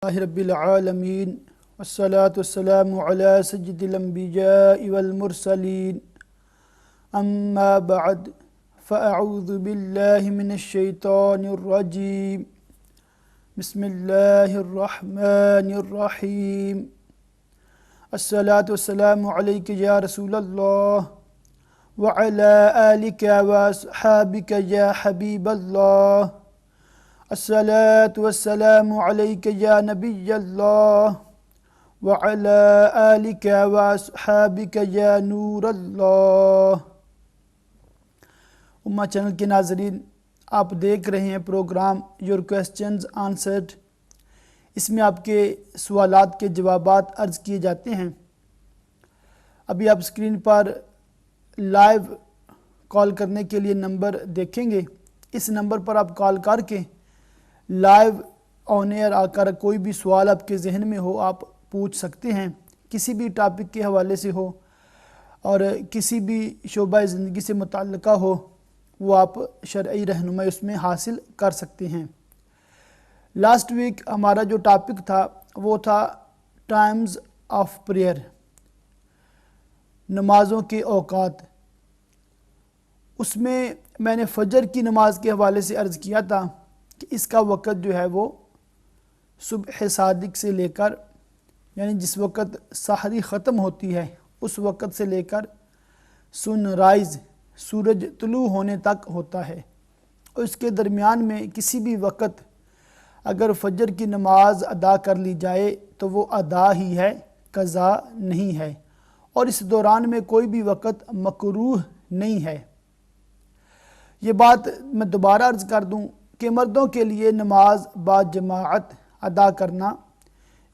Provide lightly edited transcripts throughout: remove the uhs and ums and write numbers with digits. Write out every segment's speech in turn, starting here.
رب العالمین والصلاة والسلام علی سید الانبیاء والمرسلین اما بعد فاعوذ باللہ من الشیطان الرجیم بسم اللہ الرحمن الرحیم الصلاة والسلام علیک یا رسول اللہ وعلی آلک واصحابک یا حبیب اللہ الصلاة والسلام علیک یا نبی اللہ وعلی آلک واصحابک یا نور اللہ۔ امہ چینل کے ناظرین، آپ دیکھ رہے ہیں پروگرام یور کویسچنز آنسرڈ۔ اس میں آپ کے سوالات کے جوابات عرض کیے جاتے ہیں۔ ابھی آپ اسکرین پر لائیو کال کرنے کے لیے نمبر دیکھیں گے۔ اس نمبر پر آپ کال کر کے لائیو آن ایئر آ کر کوئی بھی سوال آپ کے ذہن میں ہو آپ پوچھ سکتے ہیں، کسی بھی ٹاپک کے حوالے سے ہو اور کسی بھی شعبہ زندگی سے متعلقہ ہو، وہ آپ شرعی رہنمائی اس میں حاصل کر سکتے ہیں۔ لاسٹ ویک ہمارا جو ٹاپک تھا وہ تھا ٹائمز آف پریئر، نمازوں کے اوقات۔ اس میں نے فجر کی نماز کے حوالے سے عرض کیا تھا کہ اس کا وقت جو ہے وہ صبح صادق سے لے کر، یعنی جس وقت سحری ختم ہوتی ہے اس وقت سے لے کر سن رائز، سورج طلوع ہونے تک ہوتا ہے، اور اس کے درمیان میں کسی بھی وقت اگر فجر کی نماز ادا کر لی جائے تو وہ ادا ہی ہے، قضا نہیں ہے، اور اس دوران میں کوئی بھی وقت مکروہ نہیں ہے۔ یہ بات میں دوبارہ عرض کر دوں کہ مردوں کے لیے نماز با جماعت ادا کرنا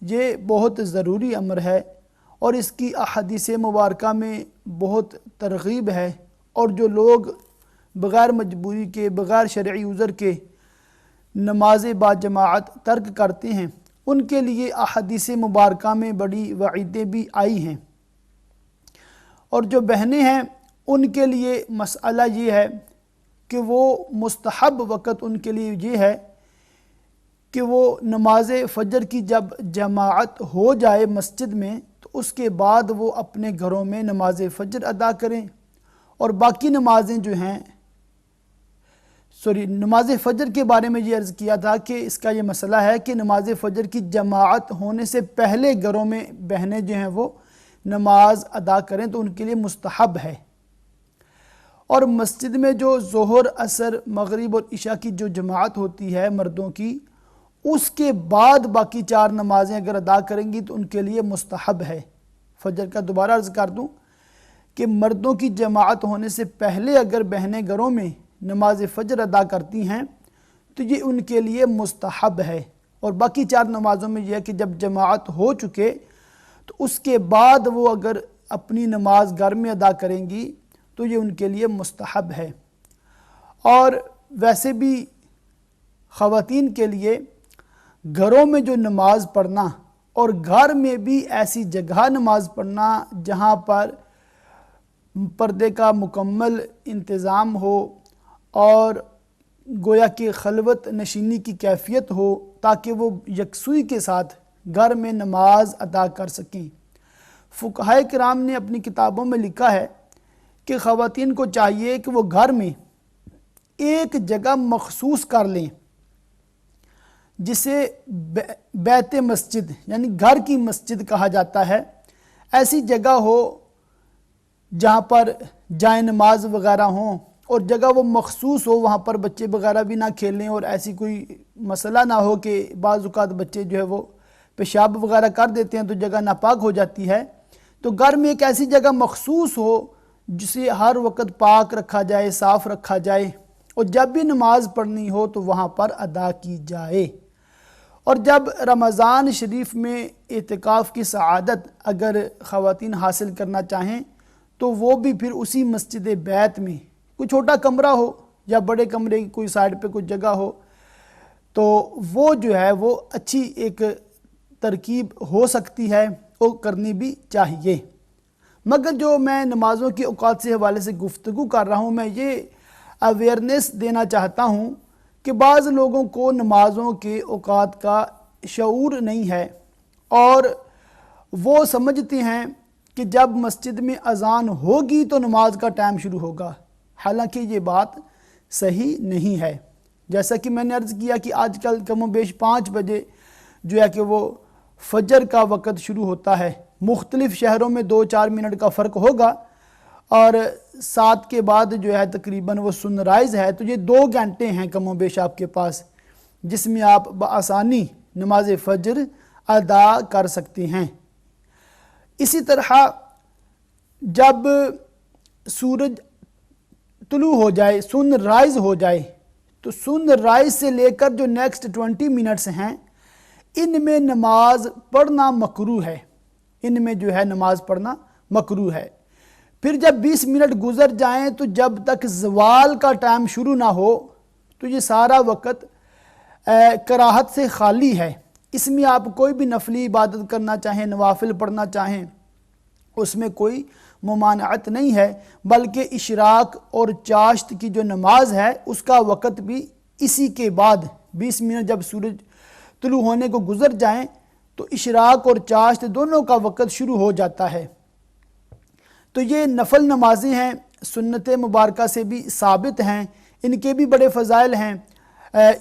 یہ بہت ضروری امر ہے، اور اس کی احادیث مبارکہ میں بہت ترغیب ہے، اور جو لوگ بغیر مجبوری کے، بغیر شرعی عذر کے نماز با جماعت ترک کرتے ہیں ان کے لیے احادیث مبارکہ میں بڑی وعیدیں بھی آئی ہیں۔ اور جو بہنیں ہیں ان کے لیے مسئلہ یہ ہے کہ وہ مستحب وقت ان کے لیے یہ ہے کہ وہ نماز فجر کی جب جماعت ہو جائے مسجد میں تو اس کے بعد وہ اپنے گھروں میں نماز فجر ادا کریں، اور باقی نمازیں جو ہیں نماز فجر کے بارے میں یہ عرض کیا تھا کہ اس کا یہ مسئلہ ہے کہ نماز فجر کی جماعت ہونے سے پہلے گھروں میں بہنیں جو ہیں وہ نماز ادا کریں تو ان کے لیے مستحب ہے، اور مسجد میں جو ظہر، عصر، مغرب اور عشاء کی جو جماعت ہوتی ہے مردوں کی، اس کے بعد باقی 4 نمازیں اگر ادا کریں گی تو ان کے لیے مستحب ہے۔ فجر کا دوبارہ عرض کر دوں کہ مردوں کی جماعت ہونے سے پہلے اگر بہنیں گھروں میں نماز فجر ادا کرتی ہیں تو یہ ان کے لیے مستحب ہے، اور باقی 4 نمازوں میں یہ ہے کہ جب جماعت ہو چکے تو اس کے بعد وہ اگر اپنی نماز گھر میں ادا کریں گی تو یہ ان کے لیے مستحب ہے۔ اور ویسے بھی خواتین کے لیے گھروں میں جو نماز پڑھنا اور گھر میں بھی ایسی جگہ نماز پڑھنا جہاں پر پردے کا مکمل انتظام ہو اور گویا کہ خلوت نشینی کی کیفیت ہو تاکہ وہ یکسوئی کے ساتھ گھر میں نماز ادا کر سکیں۔ فقہائے کرام نے اپنی کتابوں میں لکھا ہے کہ خواتین کو چاہیے کہ وہ گھر میں ایک جگہ مخصوص کر لیں جسے بیت مسجد یعنی گھر کی مسجد کہا جاتا ہے۔ ایسی جگہ ہو جہاں پر جائے نماز وغیرہ ہوں، اور جگہ وہ مخصوص ہو، وہاں پر بچے وغیرہ بھی نہ کھیلیں، اور ایسی کوئی مسئلہ نہ ہو کہ بعض اوقات بچے جو ہے وہ پیشاب وغیرہ کر دیتے ہیں تو جگہ ناپاک ہو جاتی ہے۔ تو گھر میں ایک ایسی جگہ مخصوص ہو جسے ہر وقت پاک رکھا جائے، صاف رکھا جائے، اور جب بھی نماز پڑھنی ہو تو وہاں پر ادا کی جائے۔ اور جب رمضان شریف میں اعتکاف کی سعادت اگر خواتین حاصل کرنا چاہیں تو وہ بھی پھر اسی مسجد بیت میں، کوئی چھوٹا کمرہ ہو یا بڑے کمرے کی کوئی سائڈ پہ کوئی جگہ ہو، تو وہ جو ہے وہ اچھی ایک ترکیب ہو سکتی ہے، وہ کرنی بھی چاہیے۔ مگر جو میں نمازوں کے اوقات سے حوالے سے گفتگو کر رہا ہوں، میں یہ اویئرنیس دینا چاہتا ہوں کہ بعض لوگوں کو نمازوں کے اوقات کا شعور نہیں ہے اور وہ سمجھتے ہیں کہ جب مسجد میں اذان ہوگی تو نماز کا ٹائم شروع ہوگا، حالانکہ یہ بات صحیح نہیں ہے۔ جیسا کہ میں نے عرض کیا کہ آج کل کم و بیش 5 بجے جو ہے کہ وہ فجر کا وقت شروع ہوتا ہے، مختلف شہروں میں 2-4 منٹ کا فرق ہوگا، اور 7 کے بعد جو ہے تقریباً وہ سن رائز ہے، تو یہ 2 گھنٹے ہیں کم و بیش آپ کے پاس، جس میں آپ بآسانی نماز فجر ادا کر سکتے ہیں۔ اسی طرح جب سورج طلوع ہو جائے، سن رائز ہو جائے، تو سن رائز سے لے کر جو نیکسٹ 20 منٹس ہیں ان میں نماز پڑھنا مکروہ ہے، ان میں جو ہے نماز پڑھنا مکروہ ہے۔ پھر جب 20 منٹ گزر جائیں تو جب تک زوال کا ٹائم شروع نہ ہو تو یہ سارا وقت کراہت سے خالی ہے، اس میں آپ کوئی بھی نفلی عبادت کرنا چاہیں، نوافل پڑھنا چاہیں، اس میں کوئی ممانعت نہیں ہے، بلکہ اشراق اور چاشت کی جو نماز ہے اس کا وقت بھی اسی کے بعد 20 منٹ جب سورج طلوع ہونے کو گزر جائیں تو اشراق اور چاشت دونوں کا وقت شروع ہو جاتا ہے۔ تو یہ نفل نمازیں ہیں، سنت مبارکہ سے بھی ثابت ہیں، ان کے بھی بڑے فضائل ہیں،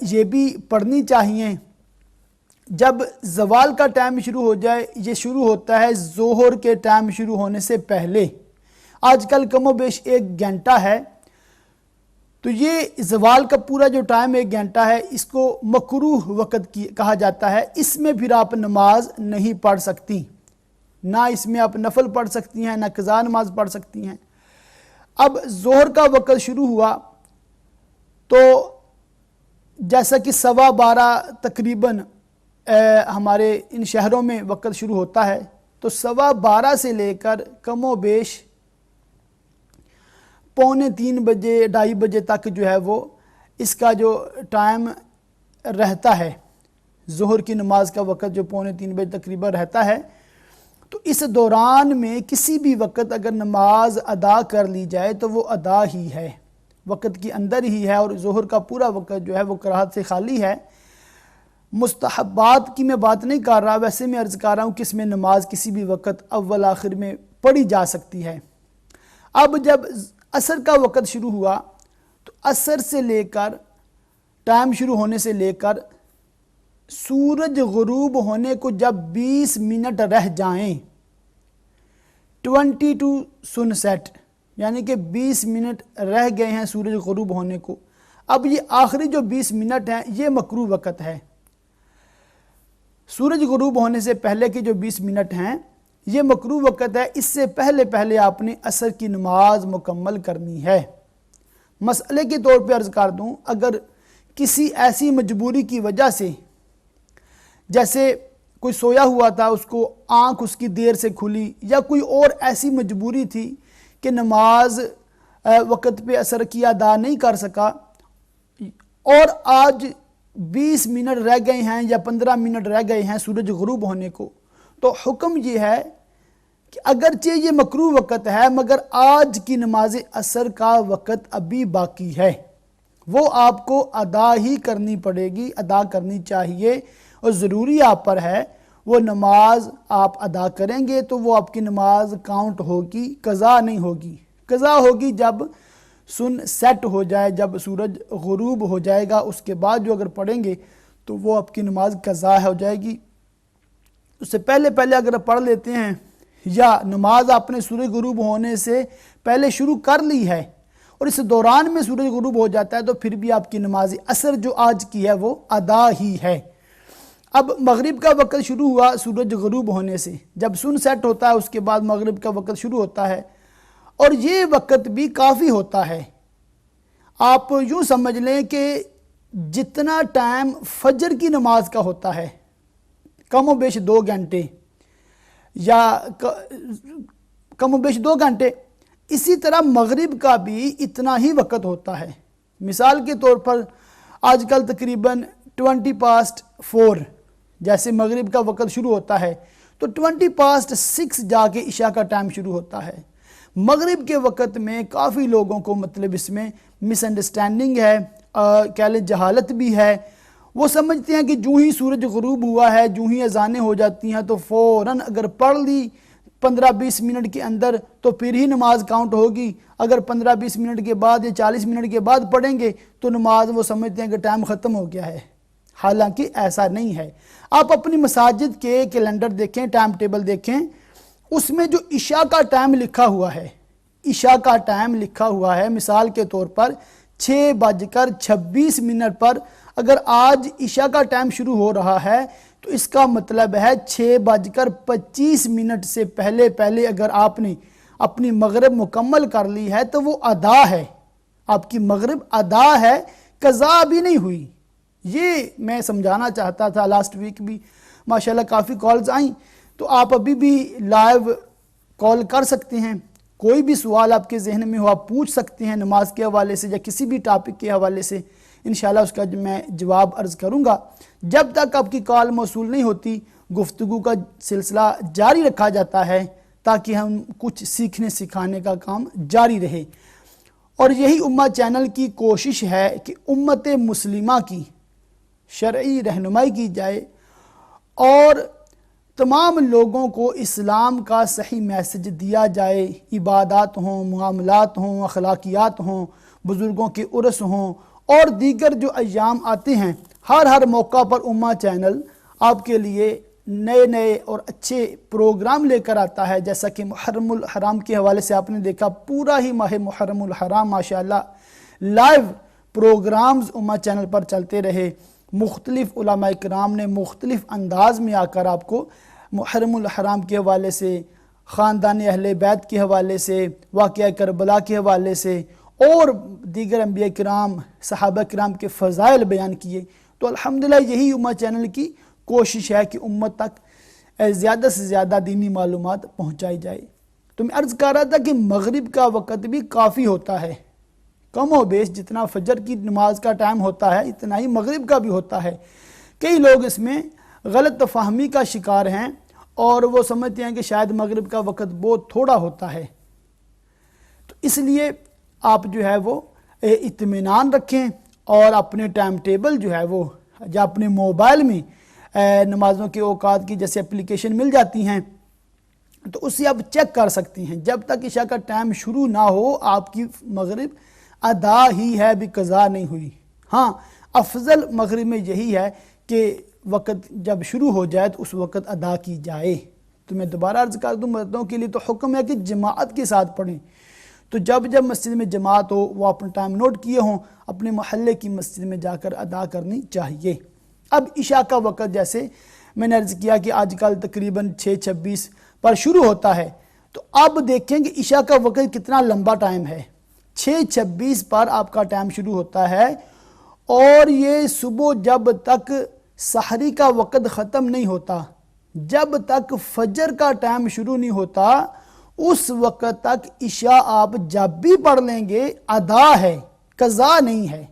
یہ بھی پڑھنی چاہیے۔ جب زوال کا ٹائم شروع ہو جائے، یہ شروع ہوتا ہے ظہر کے ٹائم شروع ہونے سے پہلے، آج کل کم و بیش 1 گھنٹہ ہے، تو یہ زوال کا پورا جو ٹائم 1 گھنٹہ ہے اس کو مکروہ وقت کہا جاتا ہے۔ اس میں پھر آپ نماز نہیں پڑھ سکتی، نہ اس میں آپ نفل پڑھ سکتی ہیں، نہ قضا نماز پڑھ سکتی ہیں۔ اب ظہر کا وقت شروع ہوا تو جیسا کہ 12:15 تقریباً ہمارے ان شہروں میں وقت شروع ہوتا ہے، تو 12:15 سے لے کر کم و بیش 2:45 بجے 2:30 بجے تک جو ہے وہ اس کا جو ٹائم رہتا ہے، ظہر کی نماز کا وقت جو 2:45 بجے تقریباً رہتا ہے، تو اس دوران میں کسی بھی وقت اگر نماز ادا کر لی جائے تو وہ ادا ہی ہے، وقت کی اندر ہی ہے، اور ظہر کا پورا وقت جو ہے وہ کراہت سے خالی ہے۔ مستحبات کی میں بات نہیں کر رہا، ویسے میں عرض کر رہا ہوں کہ اس میں نماز کسی بھی وقت اول آخر میں پڑھی جا سکتی ہے۔ اب جب عصر کا وقت شروع ہوا تو عصر سے لے کر ٹائم شروع ہونے سے لے کر سورج غروب ہونے کو جب 20 منٹ رہ جائیں، 20 ٹو سن سیٹ، یعنی کہ 20 منٹ رہ گئے ہیں سورج غروب ہونے کو، اب یہ آخری جو 20 منٹ ہیں یہ مکروہ وقت ہے۔ سورج غروب ہونے سے پہلے کے جو 20 منٹ ہیں یہ مکروہ وقت ہے، اس سے پہلے آپ نے عصر کی نماز مکمل کرنی ہے۔ مسئلے کے طور پہ عرض کر دوں، اگر کسی ایسی مجبوری کی وجہ سے، جیسے کوئی سویا ہوا تھا، اس کو آنکھ اس کی دیر سے کھلی، یا کوئی اور ایسی مجبوری تھی کہ نماز وقت پہ عصر کی ادا نہیں کر سکا، اور آج 20 منٹ رہ گئے ہیں یا 15 منٹ رہ گئے ہیں سورج غروب ہونے کو، تو حکم یہ ہے کہ اگرچہ یہ مکروہ وقت ہے مگر آج کی نماز عصر کا وقت ابھی باقی ہے، وہ آپ کو ادا ہی کرنی پڑے گی، ادا کرنی چاہیے، اور ضروری آپ پر ہے وہ نماز آپ ادا کریں گے تو وہ آپ کی نماز کاؤنٹ ہوگی، قضا نہیں ہوگی۔ قضا ہوگی جب سن سیٹ ہو جائے، جب سورج غروب ہو جائے گا، اس کے بعد جو اگر پڑھیں گے تو وہ آپ کی نماز قضا ہو جائے گی۔ اس سے پہلے اگر پڑھ لیتے ہیں، یا نماز آپ نے سورج غروب ہونے سے پہلے شروع کر لی ہے اور اس دوران میں سورج غروب ہو جاتا ہے، تو پھر بھی آپ کی نماز عصر جو آج کی ہے وہ ادا ہی ہے۔ اب مغرب کا وقت شروع ہوا سورج غروب ہونے سے، جب سن سیٹ ہوتا ہے اس کے بعد مغرب کا وقت شروع ہوتا ہے، اور یہ وقت بھی کافی ہوتا ہے۔ آپ یوں سمجھ لیں کہ جتنا ٹائم فجر کی نماز کا ہوتا ہے، کم و بیش 2 گھنٹے، یا کم و بیش 2 گھنٹے، اسی طرح مغرب کا بھی اتنا ہی وقت ہوتا ہے۔ مثال کے طور پر آج کل تقریباً 4:20 جیسے مغرب کا وقت شروع ہوتا ہے، تو 6:20 جا کے عشاء کا ٹائم شروع ہوتا ہے۔ مغرب کے وقت میں کافی لوگوں کو مطلب اس میں مس انڈرسٹینڈنگ ہے، کہہ لیں جہالت بھی ہے، وہ سمجھتے ہیں کہ جو ہی سورج غروب ہوا ہے، جو ہی اذانیں ہو جاتی ہیں تو فوراً اگر پڑھ لی 15-20 منٹ کے اندر تو پھر ہی نماز کاؤنٹ ہوگی، اگر 15-20 منٹ کے بعد یا 40 منٹ کے بعد پڑھیں گے تو نماز وہ سمجھتے ہیں کہ ٹائم ختم ہو گیا ہے، حالانکہ ایسا نہیں ہے۔ آپ اپنی مساجد کے کیلنڈر دیکھیں، ٹائم ٹیبل دیکھیں، اس میں جو عشاء کا ٹائم لکھا ہوا ہے، عشاء کا ٹائم لکھا ہوا ہے، مثال کے طور پر 6:26 پر اگر آج عشاء کا ٹائم شروع ہو رہا ہے تو اس کا مطلب ہے 6:25 سے پہلے پہلے اگر آپ نے اپنی مغرب مکمل کر لی ہے تو وہ ادا ہے، آپ کی مغرب ادا ہے، قضا بھی نہیں ہوئی۔ یہ میں سمجھانا چاہتا تھا۔ لاسٹ ویک بھی ماشاءاللہ کافی کالز آئیں، تو آپ ابھی بھی لائیو کال کر سکتے ہیں، کوئی بھی سوال آپ کے ذہن میں ہو آپ پوچھ سکتے ہیں نماز کے حوالے سے یا کسی بھی ٹاپک کے حوالے سے، انشاءاللہ اس کا میں جواب عرض کروں گا۔ جب تک آپ کی کال موصول نہیں ہوتی گفتگو کا سلسلہ جاری رکھا جاتا ہے تاکہ ہم کچھ سیکھنے سکھانے کا کام جاری رہے، اور یہی امہ چینل کی کوشش ہے کہ امت مسلمہ کی شرعی رہنمائی کی جائے اور تمام لوگوں کو اسلام کا صحیح میسج دیا جائے، عبادات ہوں، معاملات ہوں، اخلاقیات ہوں، بزرگوں کے عرس ہوں اور دیگر جو ایام آتے ہیں، ہر موقع پر امہ چینل آپ کے لیے نئے نئے اور اچھے پروگرام لے کر آتا ہے۔ جیسا کہ محرم الحرام کے حوالے سے آپ نے دیکھا، پورا ہی ماہ محرم الحرام ماشاءاللہ لائیو پروگرامز امہ چینل پر چلتے رہے، مختلف علماء کرام نے مختلف انداز میں آ کر آپ کو محرم الحرام کے حوالے سے، خاندان اہل بیت کے حوالے سے، واقعہ کربلا کے حوالے سے اور دیگر انبیاء کرام، صحابہ کرام کے فضائل بیان کیے۔ تو الحمدللہ یہی امہ چینل کی کوشش ہے کہ امت تک زیادہ سے زیادہ دینی معلومات پہنچائی جائے۔ تو میں عرض کر رہا تھا کہ مغرب کا وقت بھی کافی ہوتا ہے، کم و بیش جتنا فجر کی نماز کا ٹائم ہوتا ہے اتنا ہی مغرب کا بھی ہوتا ہے۔ کئی لوگ اس میں غلط فہمی کا شکار ہیں اور وہ سمجھتے ہیں کہ شاید مغرب کا وقت بہت تھوڑا ہوتا ہے، تو اس لیے آپ جو ہے وہ اطمینان رکھیں اور اپنے ٹائم ٹیبل جو ہے وہ یا اپنے موبائل میں نمازوں کے اوقات کی جیسے اپلیکیشن مل جاتی ہیں تو اسے آپ چیک کر سکتے ہیں۔ جب تک عشاء کا ٹائم شروع نہ ہو آپ کی مغرب ادا ہی ہے، بھی قضا نہیں ہوئی۔ ہاں افضل مغرب میں یہی ہے کہ وقت جب شروع ہو جائے تو اس وقت ادا کی جائے۔ تو میں دوبارہ عرض کر دوں، مردوں کے لیے تو حکم ہے کہ جماعت کے ساتھ پڑھیں، تو جب مسجد میں جماعت ہو وہ اپنا ٹائم نوٹ کیے ہوں، اپنے محلے کی مسجد میں جا کر ادا کرنی چاہیے۔ اب عشاء کا وقت جیسے میں نے عرض کیا کہ آج کل تقریباً 6:26 پر شروع ہوتا ہے، تو اب دیکھیں کہ عشاء کا وقت کتنا لمبا ٹائم ہے۔ 6:26 پر آپ کا ٹائم شروع ہوتا ہے اور یہ صبح جب تک سحری کا وقت ختم نہیں ہوتا، جب تک فجر کا ٹائم شروع نہیں ہوتا، اس وقت تک عشاء آپ جب بھی پڑھ لیں گے ادا ہے، قضا نہیں ہے،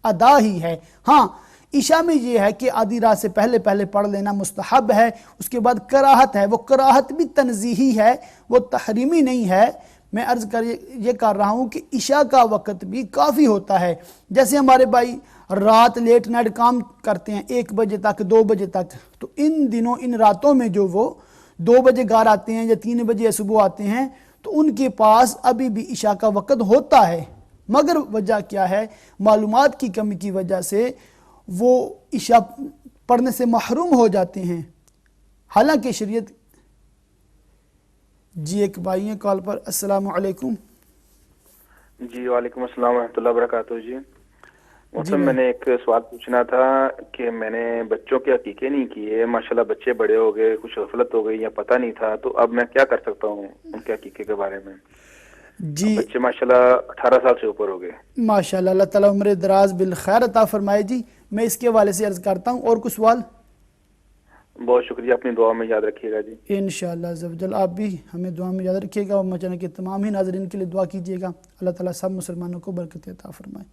ادا ہی ہے۔ ہاں عشاء میں یہ ہے کہ آدھی رات سے پہلے پہلے پڑھ لینا مستحب ہے، اس کے بعد کراہت ہے، وہ کراہت بھی تنزیہی ہے، وہ تحریمی نہیں ہے۔ میں عرض یہ کر رہا ہوں کہ عشاء کا وقت بھی کافی ہوتا ہے۔ جیسے ہمارے بھائی رات لیٹ نائٹ کام کرتے ہیں 1 بجے تک 2 بجے تک، تو ان دنوں ان راتوں میں جو وہ 2 بجے گھر آتے ہیں یا 3 بجے صبح آتے ہیں تو ان کے پاس ابھی بھی عشاء کا وقت ہوتا ہے، مگر وجہ کیا ہے؟ معلومات کی کمی کی وجہ سے وہ عشاء پڑھنے سے محروم ہو جاتے ہیں، حالانکہ شریعت۔ جی ایک بھائی ہیں کال پر۔ السلام علیکم۔ جی وعلیکم السلام ورحمۃ اللہ وبرکاتہ۔ جی میں نے ایک سوال پوچھنا تھا کہ میں نے بچوں کے عقیقے نہیں کیے، ماشاءاللہ بچے بڑے ہو گئے، کچھ غفلت ہو گئی یا پتہ نہیں تھا، تو اب میں کیا کر سکتا ہوں ان کے عقیقے کے بارے میں؟ جی بچے ماشاءاللہ 18 سال سے اوپر ہو گئے۔ ماشاءاللہ، اللہ تعالیٰ عمر دراز بالخیر عطا فرمائے۔ جی میں اس کے حوالے سے عرض کرتا ہوں، اور کچھ سوال؟ بہت شکریہ، اپنی دعا میں یاد رکھیے گا۔ جی انشاءاللہ عز و جل آپ بھی ہمیں دعا میں یاد رکھیے گا، اور مچانے کے تمام ہی ناظرین کے لیے دعا کیجیے گا، اللہ تعالیٰ سب مسلمانوں کو برکت عطا فرمائے۔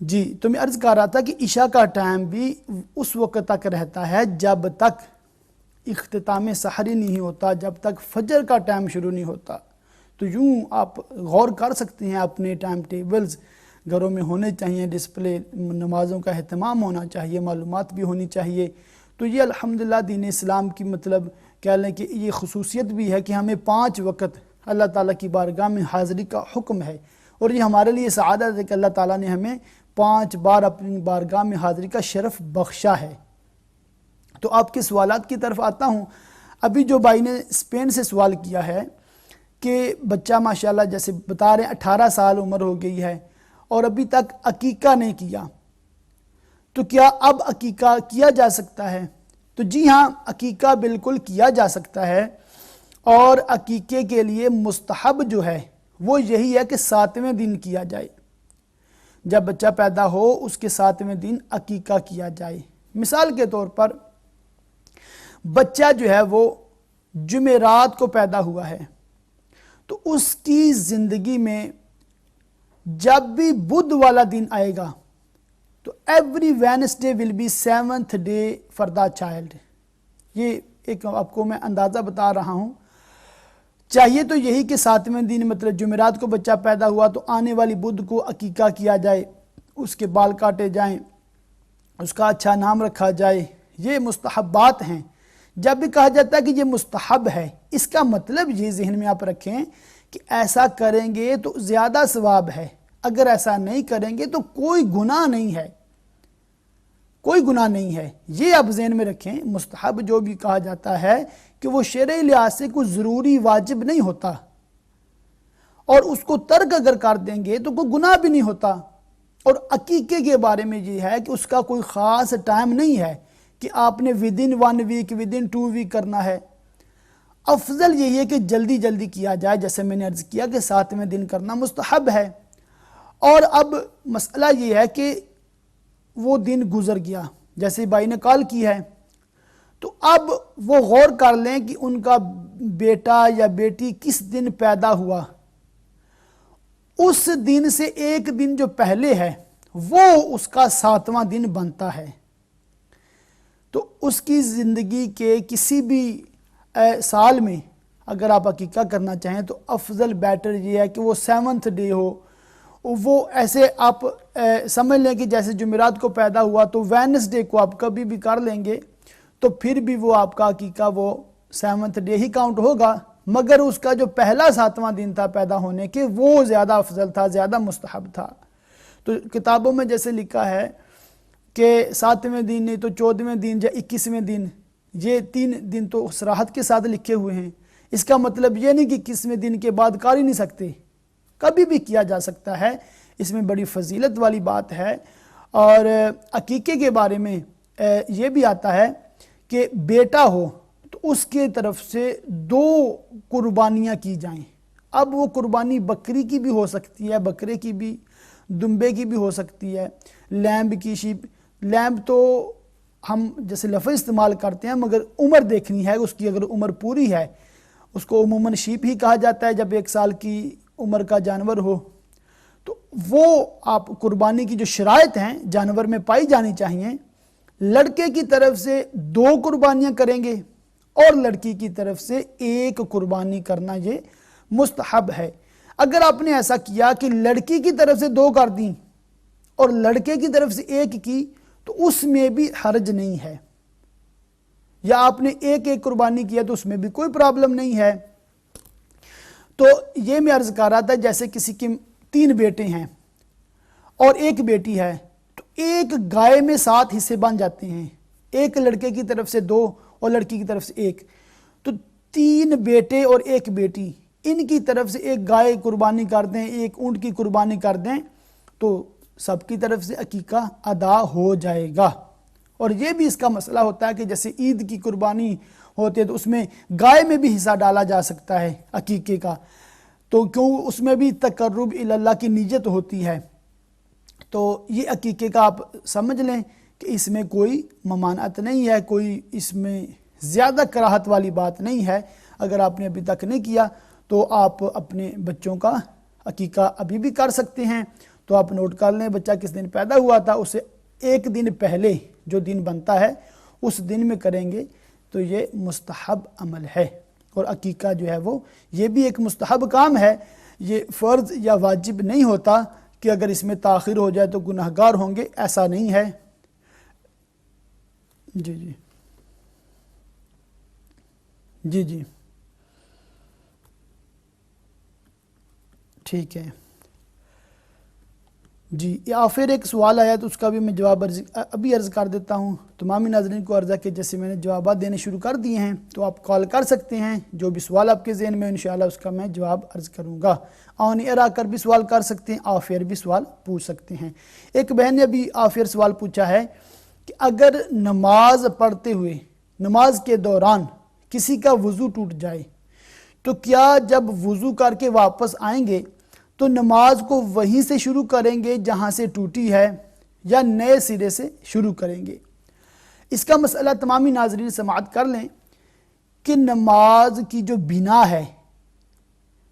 جی تو میں عرض کر رہا تھا کہ عشاء کا ٹائم بھی اس وقت تک رہتا ہے جب تک اختتام سحری نہیں ہوتا، جب تک فجر کا ٹائم شروع نہیں ہوتا۔ تو یوں آپ غور کر سکتے ہیں اپنے ٹائم ٹیبلز، گھروں میں ہونے چاہیے، ڈسپلے نمازوں کا اہتمام ہونا چاہیے، معلومات بھی ہونی چاہیے۔ تو یہ الحمدللہ دین اسلام کی مطلب کہہ لیں کہ یہ خصوصیت بھی ہے کہ ہمیں 5 وقت اللہ تعالیٰ کی بارگاہ میں حاضری کا حکم ہے، اور یہ ہمارے لیے سعادت ہے کہ اللہ تعالیٰ نے ہمیں 5 بار اپنی بارگاہ میں حاضری کا شرف بخشا ہے۔ تو آپ کے سوالات کی طرف آتا ہوں۔ ابھی جو بھائی نے اسپین سے سوال کیا ہے کہ بچہ ماشاءاللہ جیسے بتا رہے ہیں 18 سال عمر ہو گئی ہے اور ابھی تک عقیقہ نہیں کیا، تو کیا اب عقیقہ کیا جا سکتا ہے؟ تو جی ہاں، عقیقہ بالکل کیا جا سکتا ہے، اور عقیقے کے لیے مستحب جو ہے وہ یہی ہے کہ 7ویں دن کیا جائے۔ جب بچہ پیدا ہو اس کے 7ویں دن عقیقہ کیا جائے۔ مثال کے طور پر بچہ جو ہے وہ جمعرات کو پیدا ہوا ہے، تو اس کی زندگی میں جب بھی بدھ والا دن آئے گا تو every Wednesday will be 7th day for the child. یہ ایک آپ کو میں اندازہ بتا رہا ہوں، چاہیے تو یہی کہ 7ویں دن مطلب جمعرات کو بچہ پیدا ہوا تو آنے والی بدھ کو عقیقہ کیا جائے، اس کے بال کاٹے جائیں، اس کا اچھا نام رکھا جائے۔ یہ مستحبات ہیں۔ جب بھی کہا جاتا ہے کہ یہ مستحب ہے، اس کا مطلب یہ ذہن میں آپ رکھیں کہ ایسا کریں گے تو زیادہ ثواب ہے، اگر ایسا نہیں کریں گے تو کوئی گناہ نہیں ہے، کوئی گناہ نہیں ہے۔ یہ آپ ذہن میں رکھیں، مستحب جو بھی کہا جاتا ہے کہ وہ شرعی لحاظ سے کوئی ضروری واجب نہیں ہوتا، اور اس کو ترک اگر کر دیں گے تو کوئی گناہ بھی نہیں ہوتا۔ اور عقیقے کے بارے میں یہ ہے کہ اس کا کوئی خاص ٹائم نہیں ہے کہ آپ نے ودن 1 ویک ودن 2 ویک کرنا ہے۔ افضل یہی ہے کہ جلدی جلدی کیا جائے، جیسے میں نے عرض کیا کہ 7ویں دن کرنا مستحب ہے۔ اور اب مسئلہ یہ ہے کہ وہ دن گزر گیا، جیسے بھائی نے کال کی ہے، تو اب وہ غور کر لیں کہ ان کا بیٹا یا بیٹی کس دن پیدا ہوا، اس دن سے ایک دن جو پہلے ہے وہ اس کا 7واں دن بنتا ہے۔ تو اس کی زندگی کے کسی بھی سال میں اگر آپ عقیقہ کرنا چاہیں تو افضل بیٹر یہ ہے کہ وہ 7th ڈے ہو۔ وہ ایسے آپ سمجھ لیں کہ جیسے جمعرات کو پیدا ہوا تو وینسڈے کو آپ کبھی بھی کر لیں گے تو پھر بھی وہ آپ کا عقیقہ وہ 7th ڈے ہی کاؤنٹ ہوگا، مگر اس کا جو پہلا 7واں دن تھا پیدا ہونے کے وہ زیادہ افضل تھا، زیادہ مستحب تھا۔ تو کتابوں میں جیسے لکھا ہے کہ 7ویں دن نہیں تو 14ویں دن یا 21ویں دن، یہ 3 دن تو صراحت کے ساتھ لکھے ہوئے ہیں۔ اس کا مطلب یہ نہیں کہ 21ویں دن کے بعد کر ہی نہیں سکتے، کبھی بھی کیا جا سکتا ہے۔ اس میں بڑی فضیلت والی بات ہے۔ اور عقیقے کے بارے میں یہ بھی آتا ہے کہ بیٹا ہو تو اس کے طرف سے 2 قربانیاں کی جائیں۔ اب وہ قربانی بکری کی بھی ہو سکتی ہے، بکرے کی بھی، دمبے کی بھی ہو سکتی ہے، لیمب کی، شیپ۔ لیمب تو ہم جیسے لفظ استعمال کرتے ہیں، مگر عمر دیکھنی ہے اس کی، اگر عمر پوری ہے اس کو عموماً شیپ ہی کہا جاتا ہے جب 1 سال کی عمر کا جانور ہو۔ تو وہ آپ قربانی کی جو شرائط ہیں جانور میں پائی جانی چاہیے، لڑکے کی طرف سے 2 قربانیاں کریں گے اور لڑکی کی طرف سے 1 قربانی کرنا یہ مستحب ہے۔ اگر آپ نے ایسا کیا کہ لڑکی کی طرف سے 2 کر دیں اور لڑکے کی طرف سے 1 کی تو اس میں بھی حرج نہیں ہے، یا آپ نے 1 قربانی کیا تو اس میں بھی کوئی پرابلم نہیں ہے۔ تو یہ میں عرض کر رہا تھا جیسے کسی کے 3 بیٹے ہیں اور 1 بیٹی ہے تو 1 گائے میں 7 حصے بن جاتے ہیں، 1 لڑکے کی طرف سے 2 اور لڑکی کی طرف سے 1، تو 3 بیٹے اور 1 بیٹی، ان کی طرف سے 1 گائے قربانی کر دیں، 1 اونٹ کی قربانی کر دیں تو سب کی طرف سے عقیقہ ادا ہو جائے گا۔ اور یہ بھی اس کا مسئلہ ہوتا ہے کہ جیسے عید کی قربانی ہوتی ہے تو اس میں گائے میں بھی حصہ ڈالا جا سکتا ہے عقیقے کا، تو کیوں اس میں بھی تقرب اللہ کی نیت ہوتی ہے۔ تو یہ عقیقے کا آپ سمجھ لیں کہ اس میں کوئی ممانعت نہیں ہے، کوئی اس میں زیادہ کراہت والی بات نہیں ہے۔ اگر آپ نے ابھی تک نہیں کیا تو آپ اپنے بچوں کا عقیقہ ابھی بھی کر سکتے ہیں۔ تو آپ نوٹ کر لیں بچہ کس دن پیدا ہوا تھا، اسے 1 دن پہلے جو دن بنتا ہے اس دن میں کریں گے تو یہ مستحب عمل ہے۔ اور عقیقہ جو ہے وہ یہ بھی ایک مستحب کام ہے، یہ فرض یا واجب نہیں ہوتا کہ اگر اس میں تاخیر ہو جائے تو گناہگار ہوں گے، ایسا نہیں ہے۔ جی جی جی جی ٹھیک ہے جی۔ یا پھر ایک سوال آیا تو اس کا بھی میں جواب ابھی عرض کر دیتا ہوں۔ تمامی ناظرین کو عرض ہے کہ جیسے میں نے جوابات دینے شروع کر دیے ہیں تو آپ کال کر سکتے ہیں، جو بھی سوال آپ کے ذہن میں انشاءاللہ اس کا میں جواب عرض کروں گا۔ آن ایئر آ کر بھی سوال کر سکتے ہیں، آف ایئر بھی سوال پوچھ سکتے ہیں۔ ایک بہن نے ابھی آف ایئر سوال پوچھا ہے کہ اگر نماز پڑھتے ہوئے نماز کے دوران کسی کا وضو ٹوٹ جائے تو کیا جب وضو کر کے واپس آئیں گے تو نماز کو وہیں سے شروع کریں گے جہاں سے ٹوٹی ہے، یا نئے سرے سے شروع کریں گے؟ اس کا مسئلہ تمامی ناظرین سماعت کر لیں کہ نماز کی جو بنا ہے،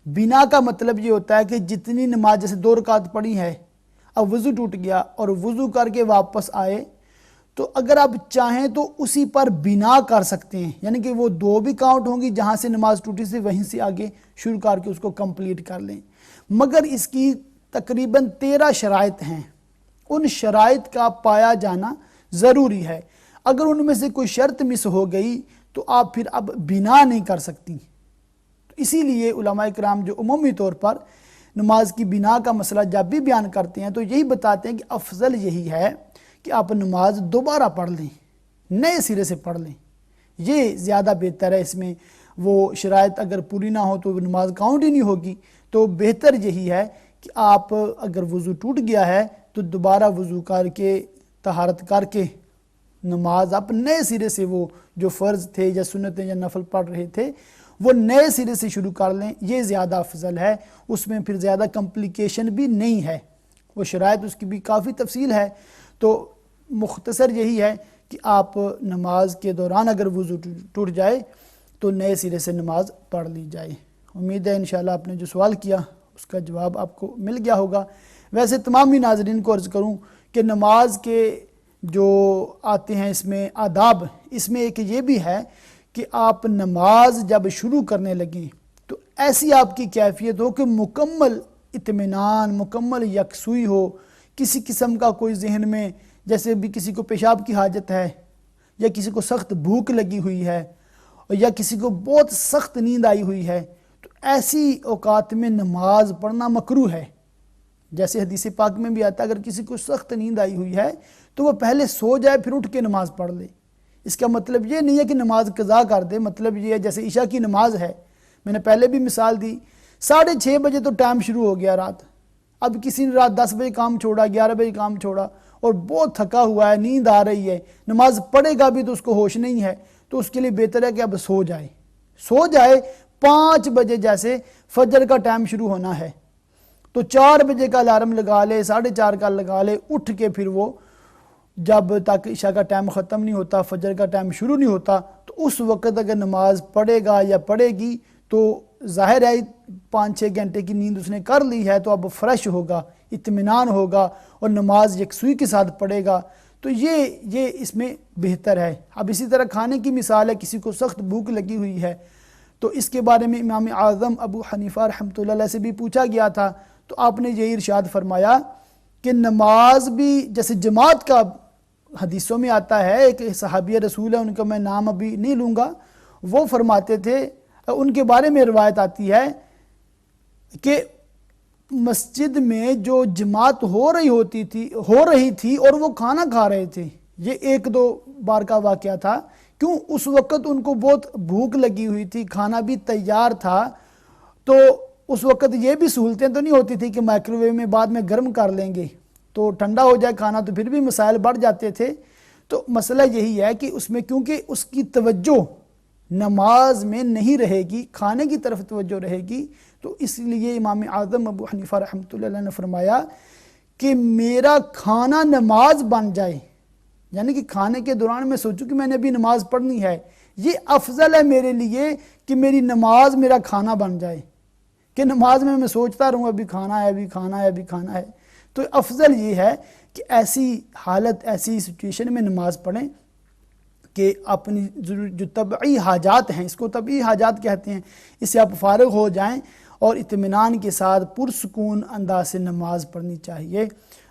بنا کا مطلب یہ ہوتا ہے کہ جتنی نماز جیسے 2 رکعت پڑھی ہے، اب وضو ٹوٹ گیا اور وضو کر کے واپس آئے تو اگر آپ چاہیں تو اسی پر بنا کر سکتے ہیں، یعنی کہ وہ 2 بھی کاؤنٹ ہوں گی، جہاں سے نماز ٹوٹی سے وہیں سے آگے شروع کر کے اس کو کمپلیٹ کر لیں۔ مگر اس کی تقریباً 13 شرائط ہیں، ان شرائط کا پایا جانا ضروری ہے۔ اگر ان میں سے کوئی شرط مس ہو گئی تو آپ پھر اب بنا نہیں کر سکتی۔ اسی لیے علماء کرام جو عمومی طور پر نماز کی بنا کا مسئلہ جب بھی بیان کرتے ہیں تو یہی بتاتے ہیں کہ افضل یہی ہے کہ آپ نماز دوبارہ پڑھ لیں، نئے سرے سے پڑھ لیں، یہ زیادہ بہتر ہے۔ اس میں وہ شرائط اگر پوری نہ ہو تو نماز کاؤنٹ ہی نہیں ہوگی، تو بہتر یہی ہے کہ آپ اگر وضو ٹوٹ گیا ہے تو دوبارہ وضو کر کے طہارت کر کے نماز آپ نئے سرے سے، وہ جو فرض تھے یا سنتیں یا نفل پڑھ رہے تھے وہ نئے سرے سے شروع کر لیں، یہ زیادہ افضل ہے۔ اس میں پھر زیادہ کمپلیکیشن بھی نہیں ہے، وہ شرائط اس کی بھی کافی تفصیل ہے۔ تو مختصر یہی ہے کہ آپ نماز کے دوران اگر وضو ٹوٹ جائے تو نئے سرے سے نماز پڑھ لی جائے۔ امید ہے انشاءاللہ آپ نے جو سوال کیا اس کا جواب آپ کو مل گیا ہوگا۔ ویسے تمامی ناظرین کو عرض کروں کہ نماز کے جو آتے ہیں اس میں آداب، اس میں ایک یہ بھی ہے کہ آپ نماز جب شروع کرنے لگیں تو ایسی آپ کی کیفیت ہو کہ مکمل اطمینان، مکمل یکسوئی ہو، کسی قسم کا کوئی ذہن میں جیسے بھی کسی کو پیشاب کی حاجت ہے، یا کسی کو سخت بھوک لگی ہوئی ہے، یا کسی کو بہت سخت نیند آئی ہوئی ہے، تو ایسی اوقات میں نماز پڑھنا مکروہ ہے۔ جیسے حدیث پاک میں بھی آتا ہے اگر کسی کو سخت نیند آئی ہوئی ہے تو وہ پہلے سو جائے پھر اٹھ کے نماز پڑھ لے۔ اس کا مطلب یہ نہیں ہے کہ نماز قضا کر دے، مطلب یہ ہے جیسے عشاء کی نماز ہے، میں نے پہلے بھی مثال دی، 6:30 بجے تو ٹائم شروع ہو گیا رات، اب کسی نے رات 10 بجے کام چھوڑا، 11 بجے کام چھوڑا اور بہت تھکا ہوا ہے، نیند آ رہی ہے، نماز پڑھے گا بھی تو اس کو ہوش نہیں ہے، تو اس کے لیے بہتر ہے کہ اب سو جائے 5 بجے جیسے فجر کا ٹائم شروع ہونا ہے تو 4 بجے کا الارم لگا لے، 4:30 کا لگا لے، اٹھ کے پھر وہ جب تک عشاء کا ٹائم ختم نہیں ہوتا، فجر کا ٹائم شروع نہیں ہوتا، تو اس وقت اگر نماز پڑھے گا یا پڑھے گی تو ظاہر ہے 5-6 گھنٹے کی نیند اس نے کر لی ہے تو اب فریش ہوگا، اطمینان ہوگا اور نماز یکسوئی کے ساتھ پڑھے گا، تو یہ اس میں بہتر ہے۔ اب اسی طرح کھانے کی مثال ہے، کسی کو سخت بھوک لگی ہوئی ہے تو اس کے بارے میں امام اعظم ابو حنیفہ رحمۃ اللہ علیہ سے بھی پوچھا گیا تھا، تو آپ نے یہی ارشاد فرمایا کہ نماز بھی جیسے جماعت کا حدیثوں میں آتا ہے، ایک صحابی رسول ہے، ان کا میں نام ابھی نہیں لوں گا، وہ فرماتے تھے، ان کے بارے میں روایت آتی ہے کہ مسجد میں جو جماعت ہو رہی تھی اور وہ کھانا کھا رہے تھے، یہ 1-2 بار کا واقعہ تھا، کیوں اس وقت ان کو بہت بھوک لگی ہوئی تھی، کھانا بھی تیار تھا، تو اس وقت یہ بھی سہولتیں تو نہیں ہوتی تھی کہ مائکرو ویو میں بعد میں گرم کر لیں گے تو ٹھنڈا ہو جائے کھانا، تو پھر بھی مسائل بڑھ جاتے تھے۔ تو مسئلہ یہی ہے کہ اس میں کیونکہ اس کی توجہ نماز میں نہیں رہے گی، کھانے کی طرف توجہ رہے گی، تو اس لیے امام اعظم ابو حنیفہ رحمۃ اللہ علیہ نے فرمایا کہ میرا کھانا نماز بن جائے، یعنی کہ کھانے کے دوران میں سوچوں کہ میں نے ابھی نماز پڑھنی ہے، یہ افضل ہے میرے لیے کہ میری نماز میرا کھانا بن جائے، کہ نماز میں سوچتا رہوں ابھی کھانا ہے، ابھی کھانا ہے، ابھی کھانا ہے۔ تو افضل یہ ہے کہ ایسی حالت، ایسی سچویشن میں نماز پڑھیں کہ اپنی جو طبعی حاجات ہیں، اس کو طبعی حاجات کہتے ہیں، اس سے آپ فارغ ہو جائیں اور اطمینان کے ساتھ پرسکون انداز سے نماز پڑھنی چاہیے۔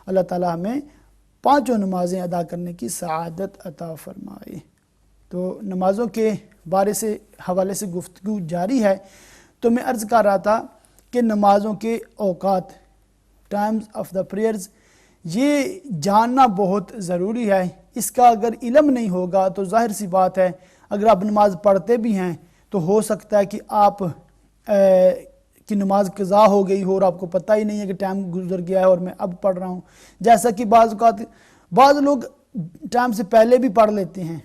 اللہ تعالی ہمیں پانچوں نمازیں ادا کرنے کی سعادت عطا فرمائے۔ تو نمازوں کے بارے سے حوالے سے گفتگو جاری ہے، تو میں عرض کر رہا تھا کہ نمازوں کے اوقات، ٹائمز آف دا پریئرز، یہ جاننا بہت ضروری ہے۔ اس کا اگر علم نہیں ہوگا تو ظاہر سی بات ہے اگر آپ نماز پڑھتے بھی ہیں تو ہو سکتا ہے کہ آپ کی نماز قضا ہو گئی ہو اور آپ کو پتہ ہی نہیں ہے کہ ٹائم گزر گیا ہے اور میں اب پڑھ رہا ہوں۔ جیسا کہ بعض لوگ ٹائم سے پہلے بھی پڑھ لیتے ہیں۔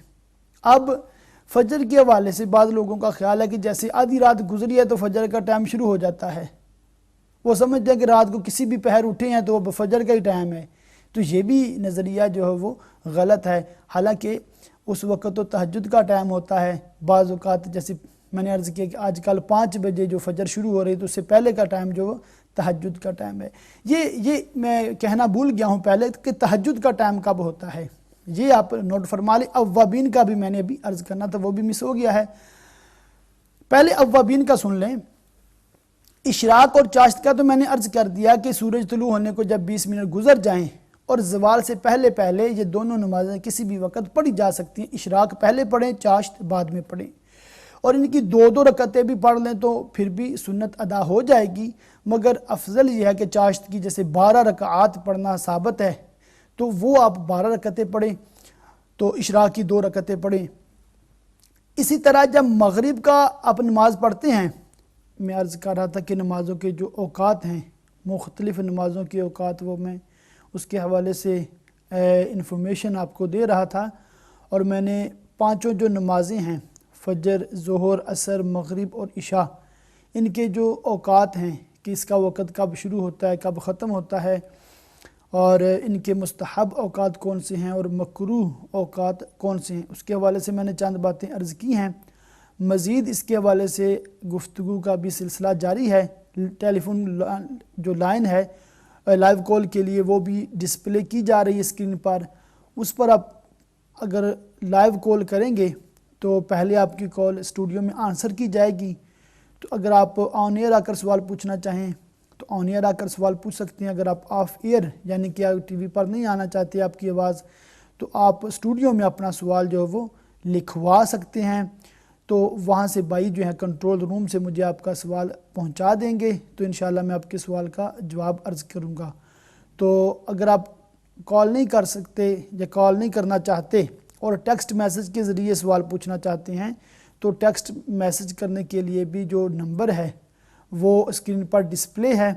اب فجر کے حوالے سے بعض لوگوں کا خیال ہے کہ جیسے آدھی رات گزری ہے تو فجر کا ٹائم شروع ہو جاتا ہے، وہ سمجھتے ہیں کہ رات کو کسی بھی پہر اٹھے ہیں تو وہ فجر کا ہی ٹائم ہے۔ تو یہ بھی نظریہ جو ہے وہ غلط ہے، حالانکہ اس وقت تو تہجد کا ٹائم ہوتا ہے۔ بعض اوقات جیسے میں نے عرض کیا کہ آج کل 5 بجے جو فجر شروع ہو رہی ہے تو اس سے پہلے کا ٹائم جو تہجد کا ٹائم ہے۔ یہ میں کہنا بھول گیا ہوں پہلے کہ تہجد کا ٹائم کب ہوتا ہے، یہ آپ نوٹ فرما لیں۔ اوابین کا بھی میں نے ابھی عرض کرنا تھا، وہ بھی مس ہو گیا ہے۔ پہلے اوابین کا سن لیں۔ اشراق اور چاشت کا تو میں نے عرض کر دیا کہ سورج طلوع ہونے کو جب 20 منٹ گزر جائیں اور زوال سے پہلے یہ دونوں نمازیں کسی بھی وقت پڑھی جا سکتی ہیں۔ اشراق پہلے پڑھیں، چاشت بعد میں پڑھیں، اور ان کی 2 رکعتیں بھی پڑھ لیں تو پھر بھی سنت ادا ہو جائے گی، مگر افضل یہ ہے کہ چاشت کی جیسے 12 رکعات پڑھنا ثابت ہے تو وہ آپ 12 رکعتیں پڑھیں، تو اشراق کی 2 رکعتیں پڑھیں۔ اسی طرح جب مغرب کا آپ نماز پڑھتے ہیں، میں عرض کر رہا تھا کہ نمازوں کے جو اوقات ہیں، مختلف نمازوں کے اوقات، وہ میں اس کے حوالے سے انفارمیشن آپ کو دے رہا تھا، اور میں نے 5 جو نمازیں ہیں، فجر، ظہر، عصر، مغرب اور عشاء، ان کے جو اوقات ہیں کہ اس کا وقت کب شروع ہوتا ہے کب ختم ہوتا ہے، اور ان کے مستحب اوقات کون سے ہیں اور مکروہ اوقات کون سے ہیں، اس کے حوالے سے میں نے چند باتیں عرض کی ہیں۔ مزید اس کے حوالے سے گفتگو کا بھی سلسلہ جاری ہے۔ ٹیلی فون جو لائن ہے لائیو کال کے لیے وہ بھی ڈسپلے کی جا رہی ہے اسکرین پر، اس پر آپ اگر لائیو کال کریں گے تو پہلے آپ کی کال اسٹوڈیو میں آنسر کی جائے گی، تو اگر آپ آن ایئر آ کر سوال پوچھنا چاہیں تو آن ایئر آ کر سوال پوچھ سکتے ہیں۔ اگر آپ آف ایئر یعنی کہ ٹی وی پر نہیں آنا چاہتے آپ کی آواز، تو آپ اسٹوڈیو میں اپنا سوال جو ہے وہ لکھوا سکتے ہیں، تو وہاں سے بھائی جو ہے کنٹرول روم سے مجھے آپ کا سوال پہنچا دیں گے، تو انشاءاللہ میں آپ کے سوال کا جواب عرض کروں گا۔ تو اگر آپ کال نہیں کر سکتے یا کال نہیں کرنا چاہتے اور ٹیکسٹ میسج کے ذریعے سوال پوچھنا چاہتے ہیں، تو ٹیکسٹ میسج کرنے کے لیے بھی جو نمبر ہے وہ اسکرین پر ڈسپلے ہے۔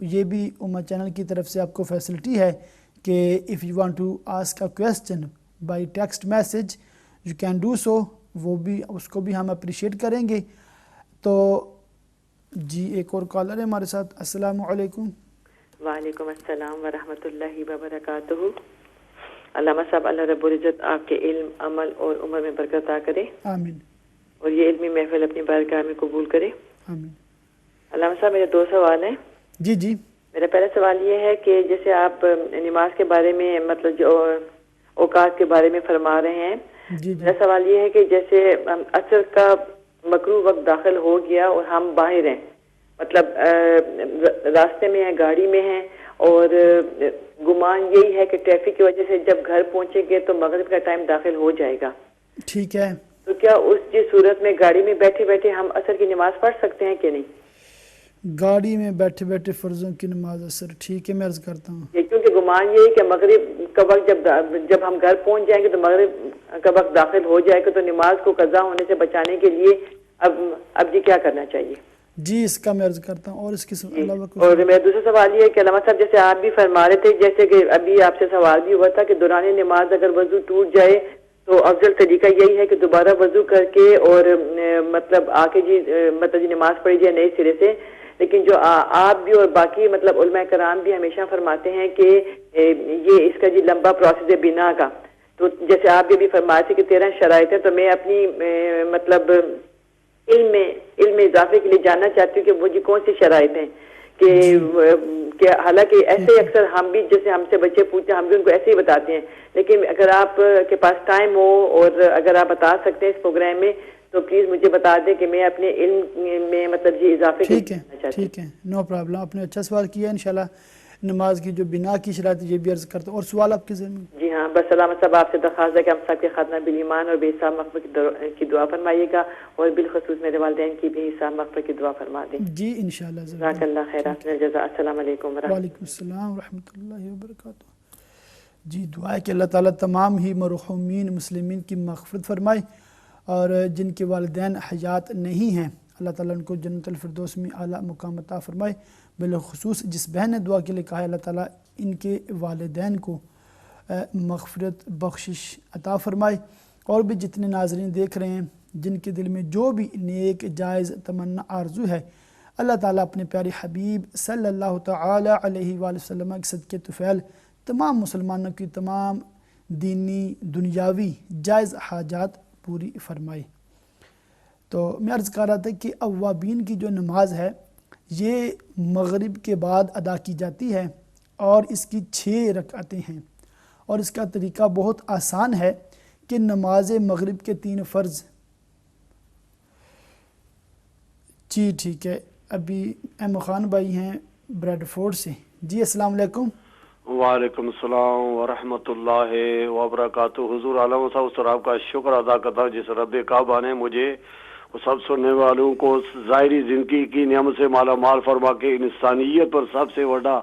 یہ بھی امہ چینل کی طرف سے آپ کو فیسلٹی ہے کہ if you want to ask a question by text message you can do so، وہ بھی اس کو بھی ہم اپریشیٹ کریں گے۔ تو جی ایک اور کالر ہے ہمارے ساتھ۔ السلام علیکم۔ وعلیکم السلام ورحمۃ اللہ وبرکاتہ۔ علامہ صاحب، اللہ رب العزت آپ کے علم، عمل اور عمر میں برکت عطا کرے، آمین، اور یہ علمی محفل اپنی بارگاہ میں قبول کرے، آمین۔ علامہ صاحب میرے 2 سوال ہیں۔ جی میرا پہلا سوال یہ ہے کہ جیسے آپ نماز کے بارے میں مطلب جو اوقات کے بارے میں فرما رہے ہیں، میرا سوال یہ ہے کہ جیسے عصر کا مکروہ وقت داخل ہو گیا اور ہم باہر ہیں، مطلب راستے میں ہیں، گاڑی میں ہیں، اور گمان یہی ہے کہ ٹریفک کی وجہ سے جب گھر پہنچیں گے تو مغرب کا ٹائم داخل ہو جائے گا، ٹھیک ہے، تو کیا اس جس صورت میں گاڑی میں بیٹھے بیٹھے ہم عصر کی نماز پڑھ سکتے ہیں کہ نہیں؟ گاڑی میں بیٹھے بیٹھے فرضوں کی نماز عصر، ٹھیک ہے، میں عرض کرتا ہوں۔ کیونکہ گمان یہی کہ مغرب کا وقت جب ہم گھر پہنچ جائیں گے تو مغرب کا وقت داخل ہو جائے گا، تو نماز کو قضا ہونے سے بچانے کے لیے اب جی کیا کرنا چاہیے؟ جی اس کا میں عرض کرتا ہوں، اور اس کے علاوہ کچھ؟ اور میرا دوسرا سوال یہ ہے کہ علامہ صاحب جیسے آپ بھی فرما رہے تھے، جیسے کہ ابھی آپ سے سوال بھی ہوا تھا کہ دوران نماز اگر وضو ٹوٹ جائے تو افضل طریقہ یہی ہے کہ دوبارہ وضو کر کے اور مطلب آ کے جی نماز پڑھی جائے نئے سرے سے، لیکن جو آپ بھی اور باقی مطلب علماء کرام بھی ہمیشہ فرماتے ہیں کہ یہ اس کا جی لمبا پروسیس ہے بنا کا، تو جیسے آپ بھی فرمائے تھے کہ 13 شرائط ہیں، تو میں اپنی مطلب علم اضافے کے لیے جاننا چاہتی ہوں کہ وہ جی کون سی شرائط ہیں، کہ حالانکہ ایسے اکثر ہم بھی جیسے ہم سے بچے پوچھتے ہیں ہم بھی ان کو ایسے ہی بتاتے ہیں، لیکن اگر آپ کے پاس ٹائم ہو اور اگر آپ بتا سکتے ہیں اس پروگرام میں تو پلیز مجھے بتا دیں کہ میں اپنے علم میں مطلب جی اضافے ٹھیک ہے، نو پرابلم. آپ نے اچھا سوال کیا. انشاءاللہ نماز کی جو بنا کی شرائط یہ بھی عرض کرتا ہوں. اور سوال آپ کے ذہن میں؟ جی ہاں، بس سلامت صاحب آپ سے درخواست ہے کہ ہم سب کے خاتمہ بالایمان اور بے حساب مغفرت کی دعا فرمائیے گا، اور بالخصوص میرے والدین کی بھی حساب مغفرت کی دعا فرما دیں. جی انشاءاللہ. جزاک اللہ خیر. السلام علیکم وعلیکم السلام ورحمۃ اللہ وبرکاتہ. جی دعا ہے کہ اللہ تعالیٰ تمام ہی مرحومین مسلمین کی مغفرت فرمائے، اور جن کے والدین حیات نہیں ہیں اللہ تعالیٰ ان کو جنت الفردوس میں اعلیٰ مقام عطا فرمائے. بالخصوص جس بہن نے دعا کے لیے کہا ہے اللہ تعالیٰ ان کے والدین کو مغفرت بخشش عطا فرمائے. اور بھی جتنے ناظرین دیکھ رہے ہیں جن کے دل میں جو بھی نیک جائز تمنا آرزو ہے اللہ تعالیٰ اپنے پیارے حبیب صلی اللہ تعالی علیہ وآلہ وسلم کے صدقے طفیل تمام مسلمانوں کی تمام دینی دنیاوی جائز حاجات پوری فرمائے. تو میں عرض کر رہا تھا کہ اوابین کی جو نماز ہے یہ مغرب کے بعد ادا کی جاتی ہے، اور اس کی 6 رکعتیں ہیں، اور اس کا طریقہ بہت آسان ہے کہ نماز مغرب کے 3 فرض. جی ٹھیک ہے. ابھی احمد خان بھائی ہیں بریڈ فورڈ سے. جی السلام علیکم. وعلیکم السلام ورحمۃ اللہ وبرکاتہ. حضور عالم صاحب سر آپ کا شکر ادا کرتا ہوں جس رب کعبہ نے مجھے سب سننے والوں کو ظاہری زندگی کی نعمت سے مالا مال فرما کے انسانیت پر سب سے بڑا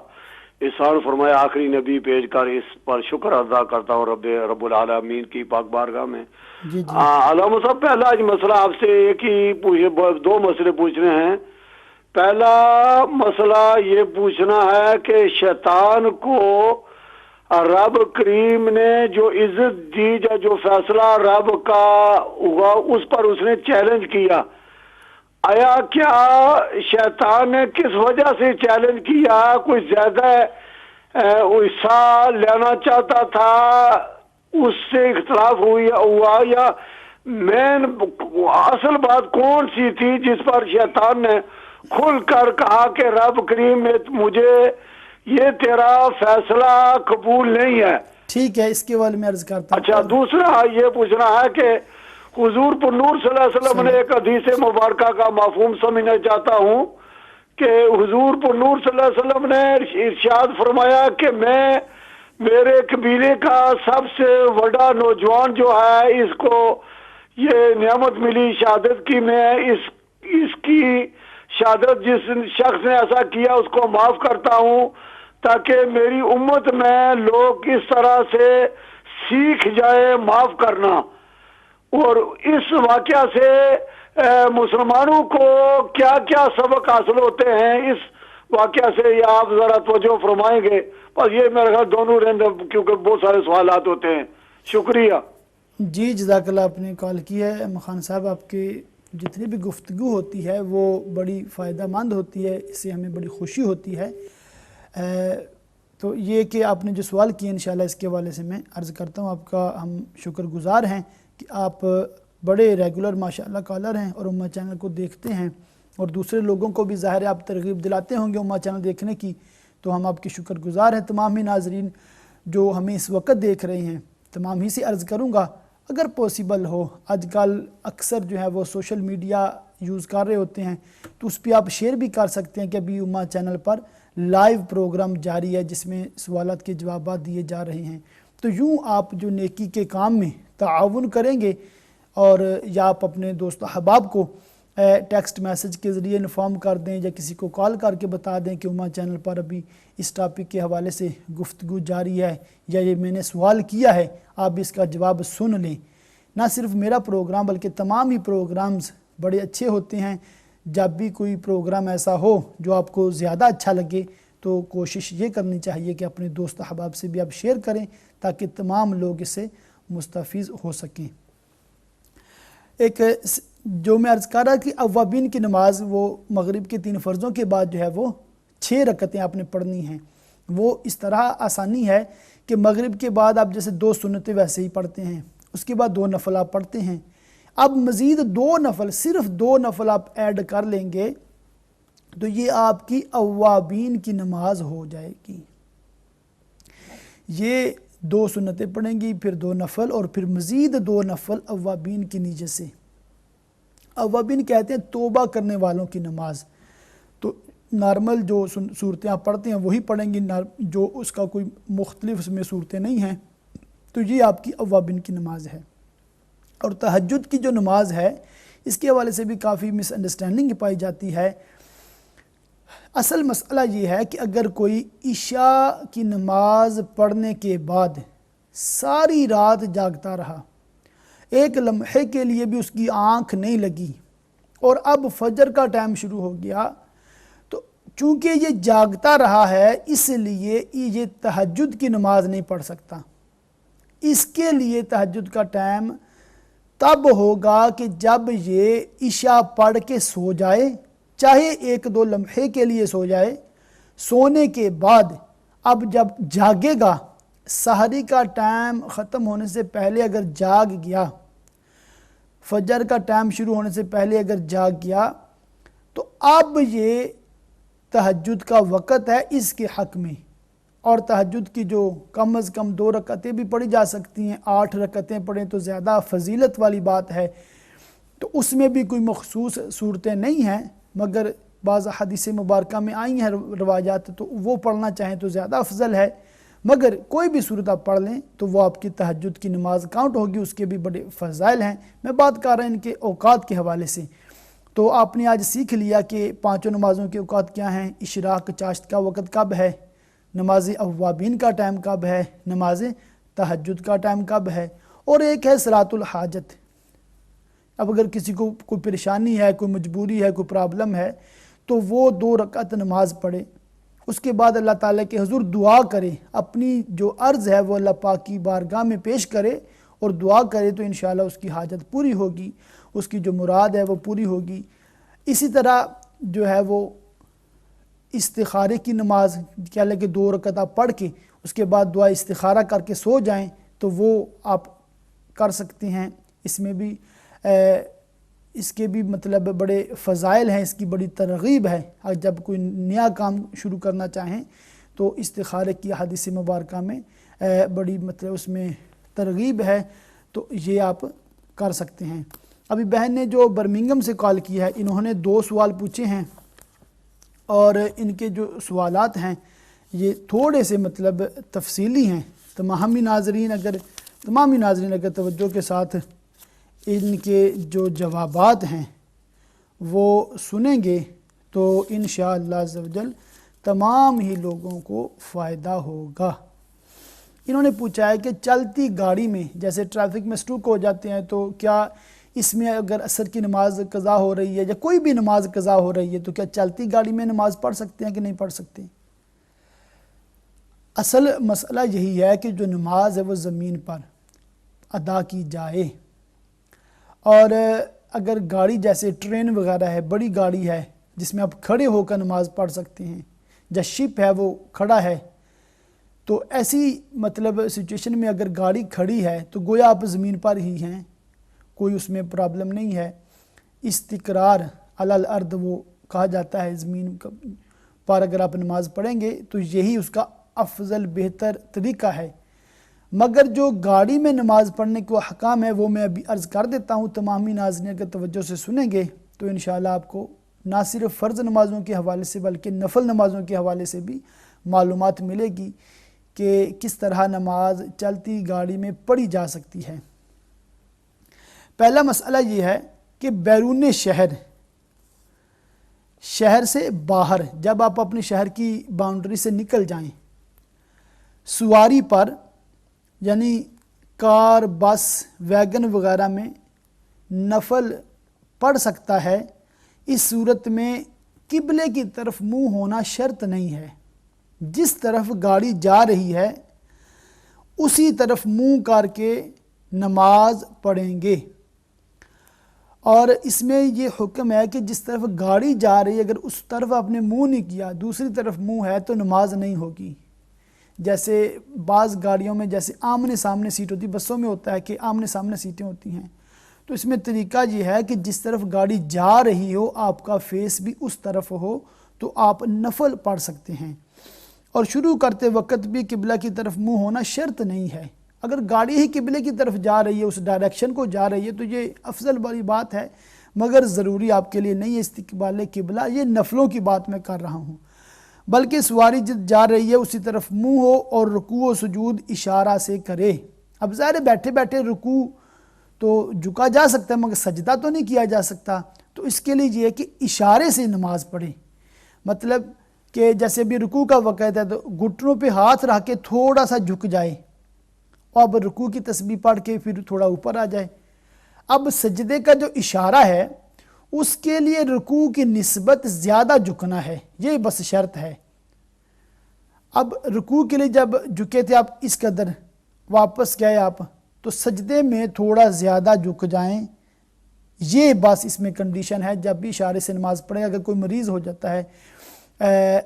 احسان فرمایا آخری نبی بھیج کر اس پر شکر ادا کرتا ہوں رب العالمین کی پاک بارگاہ میں. علامہ صاحب پہلا آج مسئلہ آپ سے ایک ہی 2 مسئلے پوچھنے ہیں. پہلا مسئلہ یہ پوچھنا ہے کہ شیطان کو رب کریم نے جو عزت دی یا جو فیصلہ رب کا ہوا اس پر اس نے چیلنج کیا، آیا کیا شیطان نے کس وجہ سے چیلنج کیا؟ کوئی زیادہ حصہ لینا چاہتا تھا اس سے اختلاف ہوا، یا مین اصل بات کون سی تھی جس پر شیطان نے کھل کر کہا کہ رب کریم نے مجھے یہ تیرا فیصلہ قبول نہیں ہے؟ ٹھیک ہے، اس کے بارے میں عرض کرتا ہوں. اچھا دوسرا یہ پوچھنا ہے کہ حضور پر نور صلی اللہ علیہ وسلم نے ایک حدیث مبارکہ کا مفہوم سمجھنا چاہتا ہوں کہ حضور پر نور صلی اللہ علیہ وسلم نے ارشاد فرمایا کہ میں میرے قبیلے کا سب سے بڑا نوجوان جو ہے اس کو یہ نعمت ملی شہادت کی، میں اس کی شہادت جس شخص نے ایسا کیا اس کو معاف کرتا ہوں تاکہ میری امت میں لوگ اس طرح سے سیکھ جائے معاف کرنا. اور اس واقعہ سے مسلمانوں کو کیا کیا سبق حاصل ہوتے ہیں اس واقعہ سے، یہ آپ ذرا توجہ فرمائیں گے؟ بس یہ میرے خیال دونوں رہنے کیونکہ بہت سارے سوالات ہوتے ہیں. شکریہ. جی جزاک اللہ. آپ نے کال کیا ہے خان صاحب، آپ کے جتنی بھی گفتگو ہوتی ہے وہ بڑی فائدہ مند ہوتی ہے، اس سے ہمیں بڑی خوشی ہوتی ہے. تو یہ کہ آپ نے جو سوال کیا انشاءاللہ اس کے حوالے سے میں عرض کرتا ہوں آپ کا ہم شکر گزار ہیں کہ آپ بڑے ریگولر ماشاءاللہ کالر ہیں اور امہ چینل کو دیکھتے ہیں، اور دوسرے لوگوں کو بھی ظاہر ہے آپ ترغیب دلاتے ہوں گے امہ چینل دیکھنے کی، تو ہم آپ کے شکر گزار ہیں. تمام ہی ناظرین جو ہمیں اس وقت دیکھ رہے ہیں تمام ہی سے عرض کروں گا اگر پاسبل ہو، آج کل اکثر جو ہے وہ سوشل میڈیا یوز کر رہے ہوتے ہیں تو اس پہ آپ شیئر بھی کر سکتے ہیں کہ ابھی امہ چینل پر لائیو پروگرام جاری ہے جس میں سوالات کے جوابات دیے جا رہے ہیں. تو یوں آپ جو نیکی کے کام میں تعاون کریں گے، اور یا آپ اپنے دوست احباب کو ٹیکسٹ میسج کے ذریعے انفارم کر دیں یا کسی کو کال کر کے بتا دیں کہ امہ چینل پر ابھی اس ٹاپک کے حوالے سے گفتگو جاری ہے، یا یہ میں نے سوال کیا ہے آپ اس کا جواب سن لیں. نہ صرف میرا پروگرام بلکہ تمام ہی پروگرامز بڑے اچھے ہوتے ہیں. جب بھی کوئی پروگرام ایسا ہو جو آپ کو زیادہ اچھا لگے تو کوشش یہ کرنی چاہیے کہ اپنے دوست احباب سے بھی آپ شیئر کریں تاکہ تمام لوگ اس سے مستفیض ہو سکیں. ایک جو میں عرض کر رہا کہ اوابین کی نماز وہ مغرب کے 3 فرضوں کے بعد جو ہے وہ 6 رکعتیں آپ نے پڑھنی ہیں. وہ اس طرح آسانی ہے کہ مغرب کے بعد آپ جیسے 2 سنتیں ویسے ہی پڑھتے ہیں، اس کے بعد 2 نفل آپ پڑھتے ہیں. اب مزید 2 نفل، صرف 2 نفل آپ ایڈ کر لیں گے تو یہ آپ کی اوابین کی نماز ہو جائے گی۔ یہ 2 سنتیں پڑھیں گی، پھر 2 نفل، اور پھر مزید 2 نفل اوابین کی نیت سے۔ اوابین کہتے ہیں توبہ کرنے والوں کی نماز۔ تو نارمل جو صورتیں آپ پڑھتے ہیں وہی پڑھیں گی، جو اس کا کوئی مختلف اس میں صورتیں نہیں ہیں۔ تو یہ آپ کی اوابین کی نماز ہے۔ اور تہجد کی جو نماز ہے اس کے حوالے سے بھی کافی مس انڈرسٹینڈنگ پائی جاتی ہے۔ اصل مسئلہ یہ ہے کہ اگر کوئی عشاء کی نماز پڑھنے کے بعد ساری رات جاگتا رہا، ایک لمحے کے لیے بھی اس کی آنکھ نہیں لگی، اور اب فجر کا ٹائم شروع ہو گیا، تو چونکہ یہ جاگتا رہا ہے اس لیے یہ تہجد کی نماز نہیں پڑھ سکتا۔ اس کے لیے تہجد کا ٹائم تب ہوگا کہ جب یہ عشاء پڑھ کے سو جائے، چاہے 1-2 لمحے کے لیے سو جائے۔ سونے کے بعد اب جب جاگے گا، سحری کا ٹائم ختم ہونے سے پہلے اگر جاگ گیا، فجر کا ٹائم شروع ہونے سے پہلے اگر جاگ گیا، تو اب یہ تہجد کا وقت ہے اس کے حق میں۔ اور تہجد کی جو کم از کم 2 رکعتیں بھی پڑھی جا سکتی ہیں، 8 رکعتیں پڑھیں تو زیادہ فضیلت والی بات ہے۔ تو اس میں بھی کوئی مخصوص صورتیں نہیں ہیں، مگر بعض حدیث مبارکہ میں آئی ہیں روایات، تو وہ پڑھنا چاہیں تو زیادہ افضل ہے۔ مگر کوئی بھی صورت آپ پڑھ لیں تو وہ آپ کی تہجد کی نماز کاؤنٹ ہوگی، اس کے بھی بڑے فضائل ہیں۔ میں بات کر رہا ہوں ان کے اوقات کے حوالے سے۔ تو آپ نے آج سیکھ لیا کہ 5 نمازوں کے اوقات کیا ہیں، اشراق چاشت کا وقت کب ہے، نماز اوابین کا ٹائم کب ہے، نماز تہجد کا ٹائم کب ہے، اور ایک ہے صلاۃ الحاجت۔ اب اگر کسی کو کوئی پریشانی ہے، کوئی مجبوری ہے، کوئی پرابلم ہے، تو وہ 2 رکعت نماز پڑھے، اس کے بعد اللہ تعالیٰ کے حضور دعا کرے، اپنی جو عرض ہے وہ اللہ پاک کی بارگاہ میں پیش کرے اور دعا کرے، تو انشاءاللہ اس کی حاجت پوری ہوگی، اس کی جو مراد ہے وہ پوری ہوگی۔ اسی طرح جو ہے وہ استخارے کی نماز، کیا لگے 2 رکعت آپ پڑھ کے اس کے بعد دعا استخارہ کر کے سو جائیں، تو وہ آپ کر سکتے ہیں۔ اس میں بھی اس کے بھی مطلب بڑے فضائل ہیں، اس کی بڑی ترغیب ہے۔ اور جب کوئی نیا کام شروع کرنا چاہیں تو استخارے کی حدیث مبارکہ میں بڑی مطلب اس میں ترغیب ہے، تو یہ آپ کر سکتے ہیں۔ ابھی بہن نے جو برمنگم سے کال کیا ہے، انہوں نے 2 سوال پوچھے ہیں، اور ان کے جو سوالات ہیں یہ تھوڑے سے مطلب تفصیلی ہیں۔ تمامی ناظرین اگر توجہ کے ساتھ ان کے جو جوابات ہیں وہ سنیں گے تو انشاءاللہ عز و جل تمام ہی لوگوں کو فائدہ ہوگا۔ انہوں نے پوچھا ہے کہ چلتی گاڑی میں جیسے ٹریفک میں سٹرک ہو جاتے ہیں، تو کیا اس میں اگر عصر کی نماز قضا ہو رہی ہے یا کوئی بھی نماز قضا ہو رہی ہے تو کیا چلتی گاڑی میں نماز پڑھ سکتے ہیں کہ نہیں پڑھ سکتے؟ اصل مسئلہ یہی ہے کہ جو نماز ہے وہ زمین پر ادا کی جائے، اور اگر گاڑی جیسے ٹرین وغیرہ ہے، بڑی گاڑی ہے جس میں آپ کھڑے ہو کر نماز پڑھ سکتے ہیں، یا شپ ہے وہ کھڑا ہے، تو ایسی مطلب سچویشن میں اگر گاڑی کھڑی ہے تو گویا آپ زمین پر ہی ہیں، کوئی اس میں پرابلم نہیں ہے۔ استقرار علی الارض وہ کہا جاتا ہے، زمین پر اگر آپ نماز پڑھیں گے تو یہی اس کا افضل بہتر طریقہ ہے۔ مگر جو گاڑی میں نماز پڑھنے کو احکام ہے وہ میں ابھی عرض کر دیتا ہوں، تمامی ناظرین اگر توجہ سے سنیں گے تو انشاءاللہ آپ کو نہ صرف فرض نمازوں کے حوالے سے بلکہ نفل نمازوں کے حوالے سے بھی معلومات ملے گی کہ کس طرح نماز چلتی گاڑی میں پڑھی جا سکتی ہے۔ پہلا مسئلہ یہ ہے کہ بیرون شہر سے باہر جب آپ اپنے شہر کی باؤنڈری سے نکل جائیں، سواری پر یعنی کار، بس، ویگن وغیرہ میں نفل پڑھ سکتا ہے۔ اس صورت میں قبلے کی طرف منہ ہونا شرط نہیں ہے، جس طرف گاڑی جا رہی ہے اسی طرف منہ کر کے نماز پڑھیں گے۔ اور اس میں یہ حکم ہے کہ جس طرف گاڑی جا رہی ہے اگر اس طرف آپ نے منہ نہیں کیا، دوسری طرف منہ ہے تو نماز نہیں ہوگی۔ جیسے بعض گاڑیوں میں جیسے آمنے سامنے سیٹ ہوتی، بسوں میں ہوتا ہے کہ آمنے سامنے سیٹیں ہوتی ہیں، تو اس میں طریقہ یہ ہے کہ جس طرف گاڑی جا رہی ہو آپ کا فیس بھی اس طرف ہو تو آپ نفل پڑھ سکتے ہیں۔ اور شروع کرتے وقت بھی قبلہ کی طرف منہ ہونا شرط نہیں ہے۔ اگر گاڑی ہی قبلے کی طرف جا رہی ہے، اس ڈائریکشن کو جا رہی ہے، تو یہ افضل والی بات ہے، مگر ضروری آپ کے لیے نہیں ہے استقبال قبلہ۔ یہ نفلوں کی بات میں کر رہا ہوں، بلکہ سواری جا رہی ہے اسی طرف منہ ہو اور رکوع و سجود اشارہ سے کرے۔ اب ظاہر بیٹھے بیٹھے رکوع تو جھکا جا سکتا ہے مگر سجدہ تو نہیں کیا جا سکتا، تو اس کے لیے یہ ہے کہ اشارے سے نماز پڑھیں۔ مطلب کہ جیسے بھی رکوع کا وقت ہے تو گھٹنوں پہ ہاتھ رکھ کے تھوڑا سا جھک جائے، اور اب رکوع کی تسبیح پڑھ کے پھر تھوڑا اوپر آ جائے۔ اب سجدے کا جو اشارہ ہے اس کے لیے رکوع کی نسبت زیادہ جھکنا ہے، یہ بس شرط ہے۔ اب رکوع کے لیے جب جھکے تھے آپ اس قدر، واپس گئے آپ تو سجدے میں تھوڑا زیادہ جھک جائیں، یہ بس اس میں کنڈیشن ہے جب بھی اشارے سے نماز پڑھیں۔ اگر کوئی مریض ہو جاتا ہے،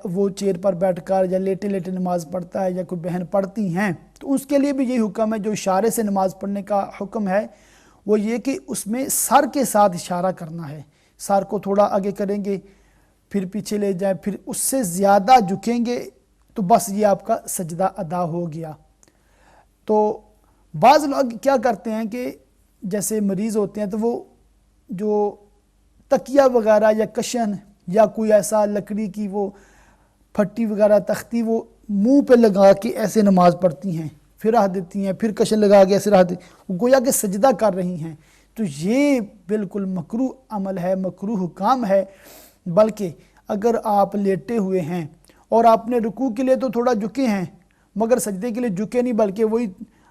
وہ چیئر پر بیٹھ کر یا لیٹے لیٹے نماز پڑھتا ہے، یا کوئی بہن پڑھتی ہیں، تو اس کے لیے بھی یہی حکم ہے۔ جو اشارے سے نماز پڑھنے کا حکم ہے وہ یہ کہ اس میں سر کے ساتھ اشارہ کرنا ہے، سر کو تھوڑا آگے کریں گے، پھر پیچھے لے جائیں، پھر اس سے زیادہ جھکیں گے تو بس یہ آپ کا سجدہ ادا ہو گیا۔ تو بعض لوگ کیا کرتے ہیں کہ جیسے مریض ہوتے ہیں تو وہ جو تکیہ وغیرہ یا کشن یا کوئی ایسا لکڑی کی وہ پھٹی وغیرہ تختی وہ منہ پہ لگا کے ایسے نماز پڑھتی ہیں، پھر رکھ دیتی ہیں، پھر کشن لگا کے ایسے رکھ دیتی ہیں، گویا کہ سجدہ کر رہی ہیں، تو یہ بالکل مکروہ عمل ہے، مکروہ کام ہے۔ بلکہ اگر آپ لیٹے ہوئے ہیں اور آپ نے رکوع کے لیے تو تھوڑا جھکے ہیں مگر سجدے کے لیے جھکے نہیں، بلکہ وہی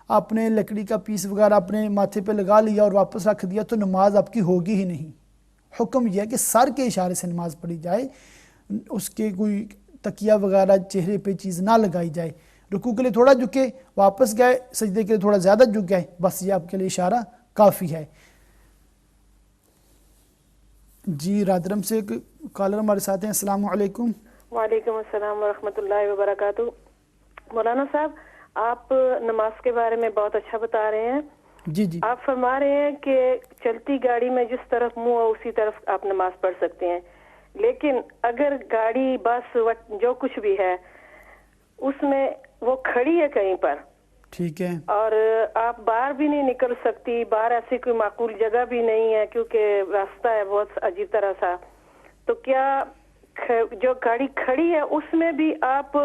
آپ نے لکڑی کا پیس وغیرہ اپنے ماتھے پہ لگا لیا اور واپس رکھ دیا، تو نماز آپ کی ہوگی ہی نہیں۔ حکم یہ ہے کہ سر کے اشارے سے نماز پڑھی جائے، اس کے کوئی تکیہ وغیرہ چہرے پہ چیز نہ لگائی جائے۔ رکوع کے لیے تھوڑا جھکے، واپس گئے، سجدے کے لیے تھوڑا زیادہ جھک گئے، بس یہ آپ کے لیے اشارہ کافی ہے۔ جی رادرم سے ایک کالر ہمارے ساتھ ہیں۔ السلام علیکم۔ وعلیکم السلام ورحمۃ اللہ وبرکاتہ۔ مولانا صاحب، آپ نماز کے بارے میں بہت اچھا بتا رہے ہیں۔ جی جی، آپ فرما رہے ہیں کہ چلتی گاڑی میں جس طرف منہ ہو اسی طرف آپ نماز پڑھ سکتے ہیں، لیکن اگر گاڑی بس جو کچھ بھی ہے اس میں وہ کھڑی ہے کہیں پر، ٹھیک ہے، اور آپ باہر بھی نہیں نکل سکتی، باہر ایسی کوئی معقول جگہ بھی نہیں ہے کیونکہ راستہ ہے بہت عجیب طرح سا، تو کیا جو گاڑی کھڑی ہے اس میں بھی آپ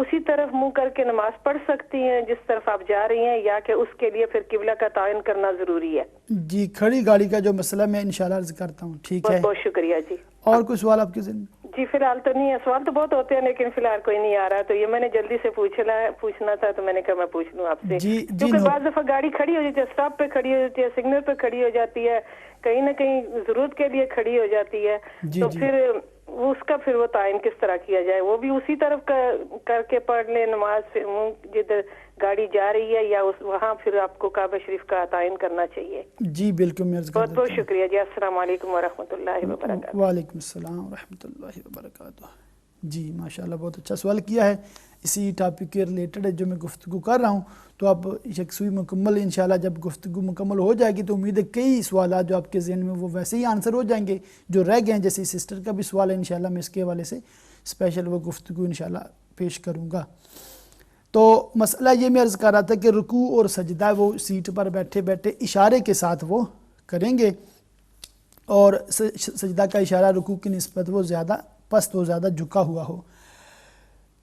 اسی طرف منہ کر کے نماز پڑھ سکتی ہیں جس طرف آپ جا رہی ہیں، یا کہ اس کے لیے پھر قبلہ کا تعین کرنا ضروری ہے؟ جی کھڑی گاڑی کا جو مسئلہ میں انشاءاللہ عرض کرتا ہوں، ٹھیک ہے۔ بہت بہت شکریہ جی۔ اور کوئی سوال آپ کے ذہن میں؟ جی فی الحال تو نہیں ہے، سوال تو بہت ہوتے ہیں لیکن فی الحال کوئی نہیں آ رہا، تو یہ میں نے جلدی سے پوچھنا تھا، تو میں نے کہا میں پوچھ لوں آپ سے، کیونکہ بعض دفعہ گاڑی کھڑی ہو جاتی ہے، اسٹاپ پہ کھڑی ہو جاتی ہے، سگنل پہ کھڑی ہو جاتی ہے، کہیں نہ کہیں ضرورت کے لیے کھڑی ہو جاتی ہے، تو پھر اس کا پھر وہ تعین کس طرح کیا جائے؟ وہ بھی اسی طرف کر کے پڑھ لیں نماز جدھر گاڑی جا رہی ہے، یا وہاں پھر آپ کو کعبہ شریف کا تعین کرنا چاہیے؟ جی بالکل، میں عرض کر بہت دیتا بہت ہوں۔ شکریہ جی، السلام علیکم ورحمۃ اللہ وبرکاتہ۔ وعلیکم السلام ورحمۃ اللہ وبرکاتہ۔ جی ماشاءاللہ بہت اچھا سوال کیا ہے، اسی ٹاپک کے ریلیٹڈ ہے جو میں گفتگو کر رہا ہوں، تو اب یکسوئی مکمل انشاءاللہ جب گفتگو مکمل ہو جائے گی تو امید ہے کئی سوالات جو آپ کے ذہن میں وہ ویسے ہی آنسر ہو جائیں گے، جو رہ گئے ہیں جیسے سسٹر کا بھی سوال ہے انشاءاللہ میں اس کے حوالے سے اسپیشل وہ گفتگو انشاءاللہ پیش کروں گا۔ تو مسئلہ یہ میں عرض کر رہا تھا کہ رکوع اور سجدہ وہ سیٹ پر بیٹھے بیٹھے اشارے کے ساتھ وہ کریں گے، اور سجدہ کا اشارہ رکوع کی نسبت وہ زیادہ پست ہو، زیادہ جھکا ہوا ہو۔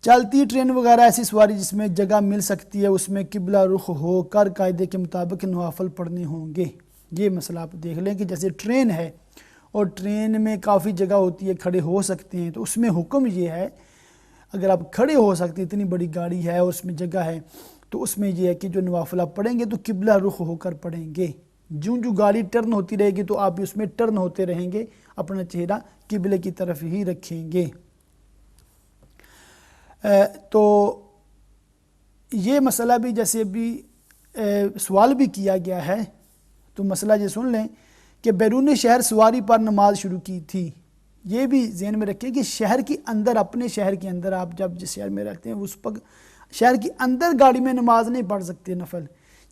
چلتی ٹرین وغیرہ ایسی سواری جس میں جگہ مل سکتی ہے، اس میں قبلہ رخ ہو کر قاعدے کے مطابق نوافل پڑھنے ہوں گے۔ یہ مسئلہ آپ دیکھ لیں کہ جیسے ٹرین ہے اور ٹرین میں کافی جگہ ہوتی ہے، کھڑے ہو سکتے ہیں، تو اس میں حکم یہ ہے اگر آپ کھڑے ہو سکتے ہیں، اتنی بڑی گاڑی ہے اور اس میں جگہ ہے، تو اس میں یہ ہے کہ جو نوافل آپ پڑھیں گے تو قبلہ رخ ہو کر پڑھیں گے۔ جو گاڑی ٹرن ہوتی رہے گی تو آپ بھی اس میں ٹرن ہوتے رہیں گے، اپنا چہرہ قبلے کی طرف ہی رکھیں گے۔ تو یہ مسئلہ بھی جیسے ابھی سوال بھی کیا گیا ہے، تو مسئلہ یہ سن لیں کہ بیرون شہر سواری پر نماز شروع کی تھی۔ یہ بھی ذہن میں رکھیں کہ شہر کے اندر، اپنے شہر کے اندر آپ جب جس شہر میں رہتے ہیں اس پر شہر کے اندر گاڑی میں نماز نہیں پڑھ سکتے نفل۔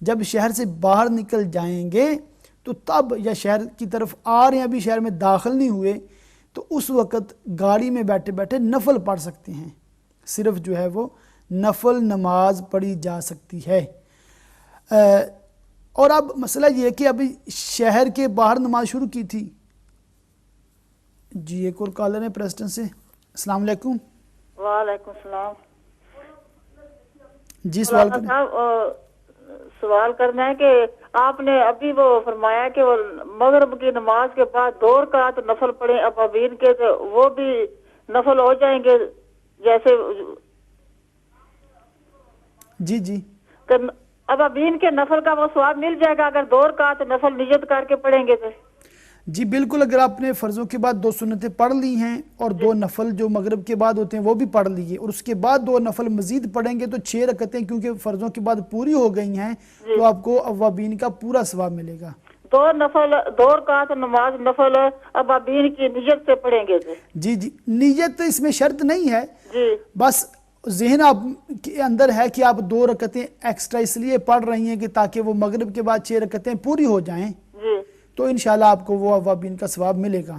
جب شہر سے باہر نکل جائیں گے تو تب، یا شہر کی طرف آ رہے ہیں ابھی شہر میں داخل نہیں ہوئے، تو اس وقت گاڑی میں بیٹھے بیٹھے نفل پڑھ سکتے ہیں، صرف جو ہے وہ نفل نماز پڑھی جا سکتی ہے۔ اور اب مسئلہ یہ ہے کہ ابھی شہر کے باہر نماز شروع کی تھی۔ جی ایک اور کالر ہے پریسٹن سے۔ السلام علیکم۔ وعلیکم السلام۔ جی سوال کریں۔ سوال کرنا ہے کہ آپ نے ابھی وہ فرمایا کہ وہ مغرب کی نماز کے بعد 2 رکعت نفل پڑھیں ابابین کے، تو وہ بھی نفل ہو جائیں گے جیسے؟ جی جی ابابین کے نفل کا وہ ثواب مل جائے گا اگر 2 رکعت نفل نیت کر کے پڑھیں گے تو؟ جی بالکل، اگر آپ نے فرضوں کے بعد 2 سنتیں پڑھ لی ہیں اور 2 نفل جو مغرب کے بعد ہوتے ہیں وہ بھی پڑھ لیے، اور اس کے بعد 2 نفل مزید پڑھیں گے تو 6 رکعتیں کیونکہ فرضوں کے بعد پوری ہو گئی ہیں تو آپ کو اوابین کا پورا ثواب ملے گا۔ 2 رکعت نماز نفل ابابین کی نیت سے پڑھیں گے تو؟ جی جی، نیت اس میں شرط نہیں ہے، جی بس ذہن آپ کے اندر ہے کہ آپ 2 رکعتیں ایکسٹرا اس لیے پڑھ رہی ہیں کہ تاکہ وہ مغرب کے بعد 6 رکعتیں پوری ہو جائیں، جی تو انشاءاللہ آپ کو وہ اوابین کا ثواب ملے گا۔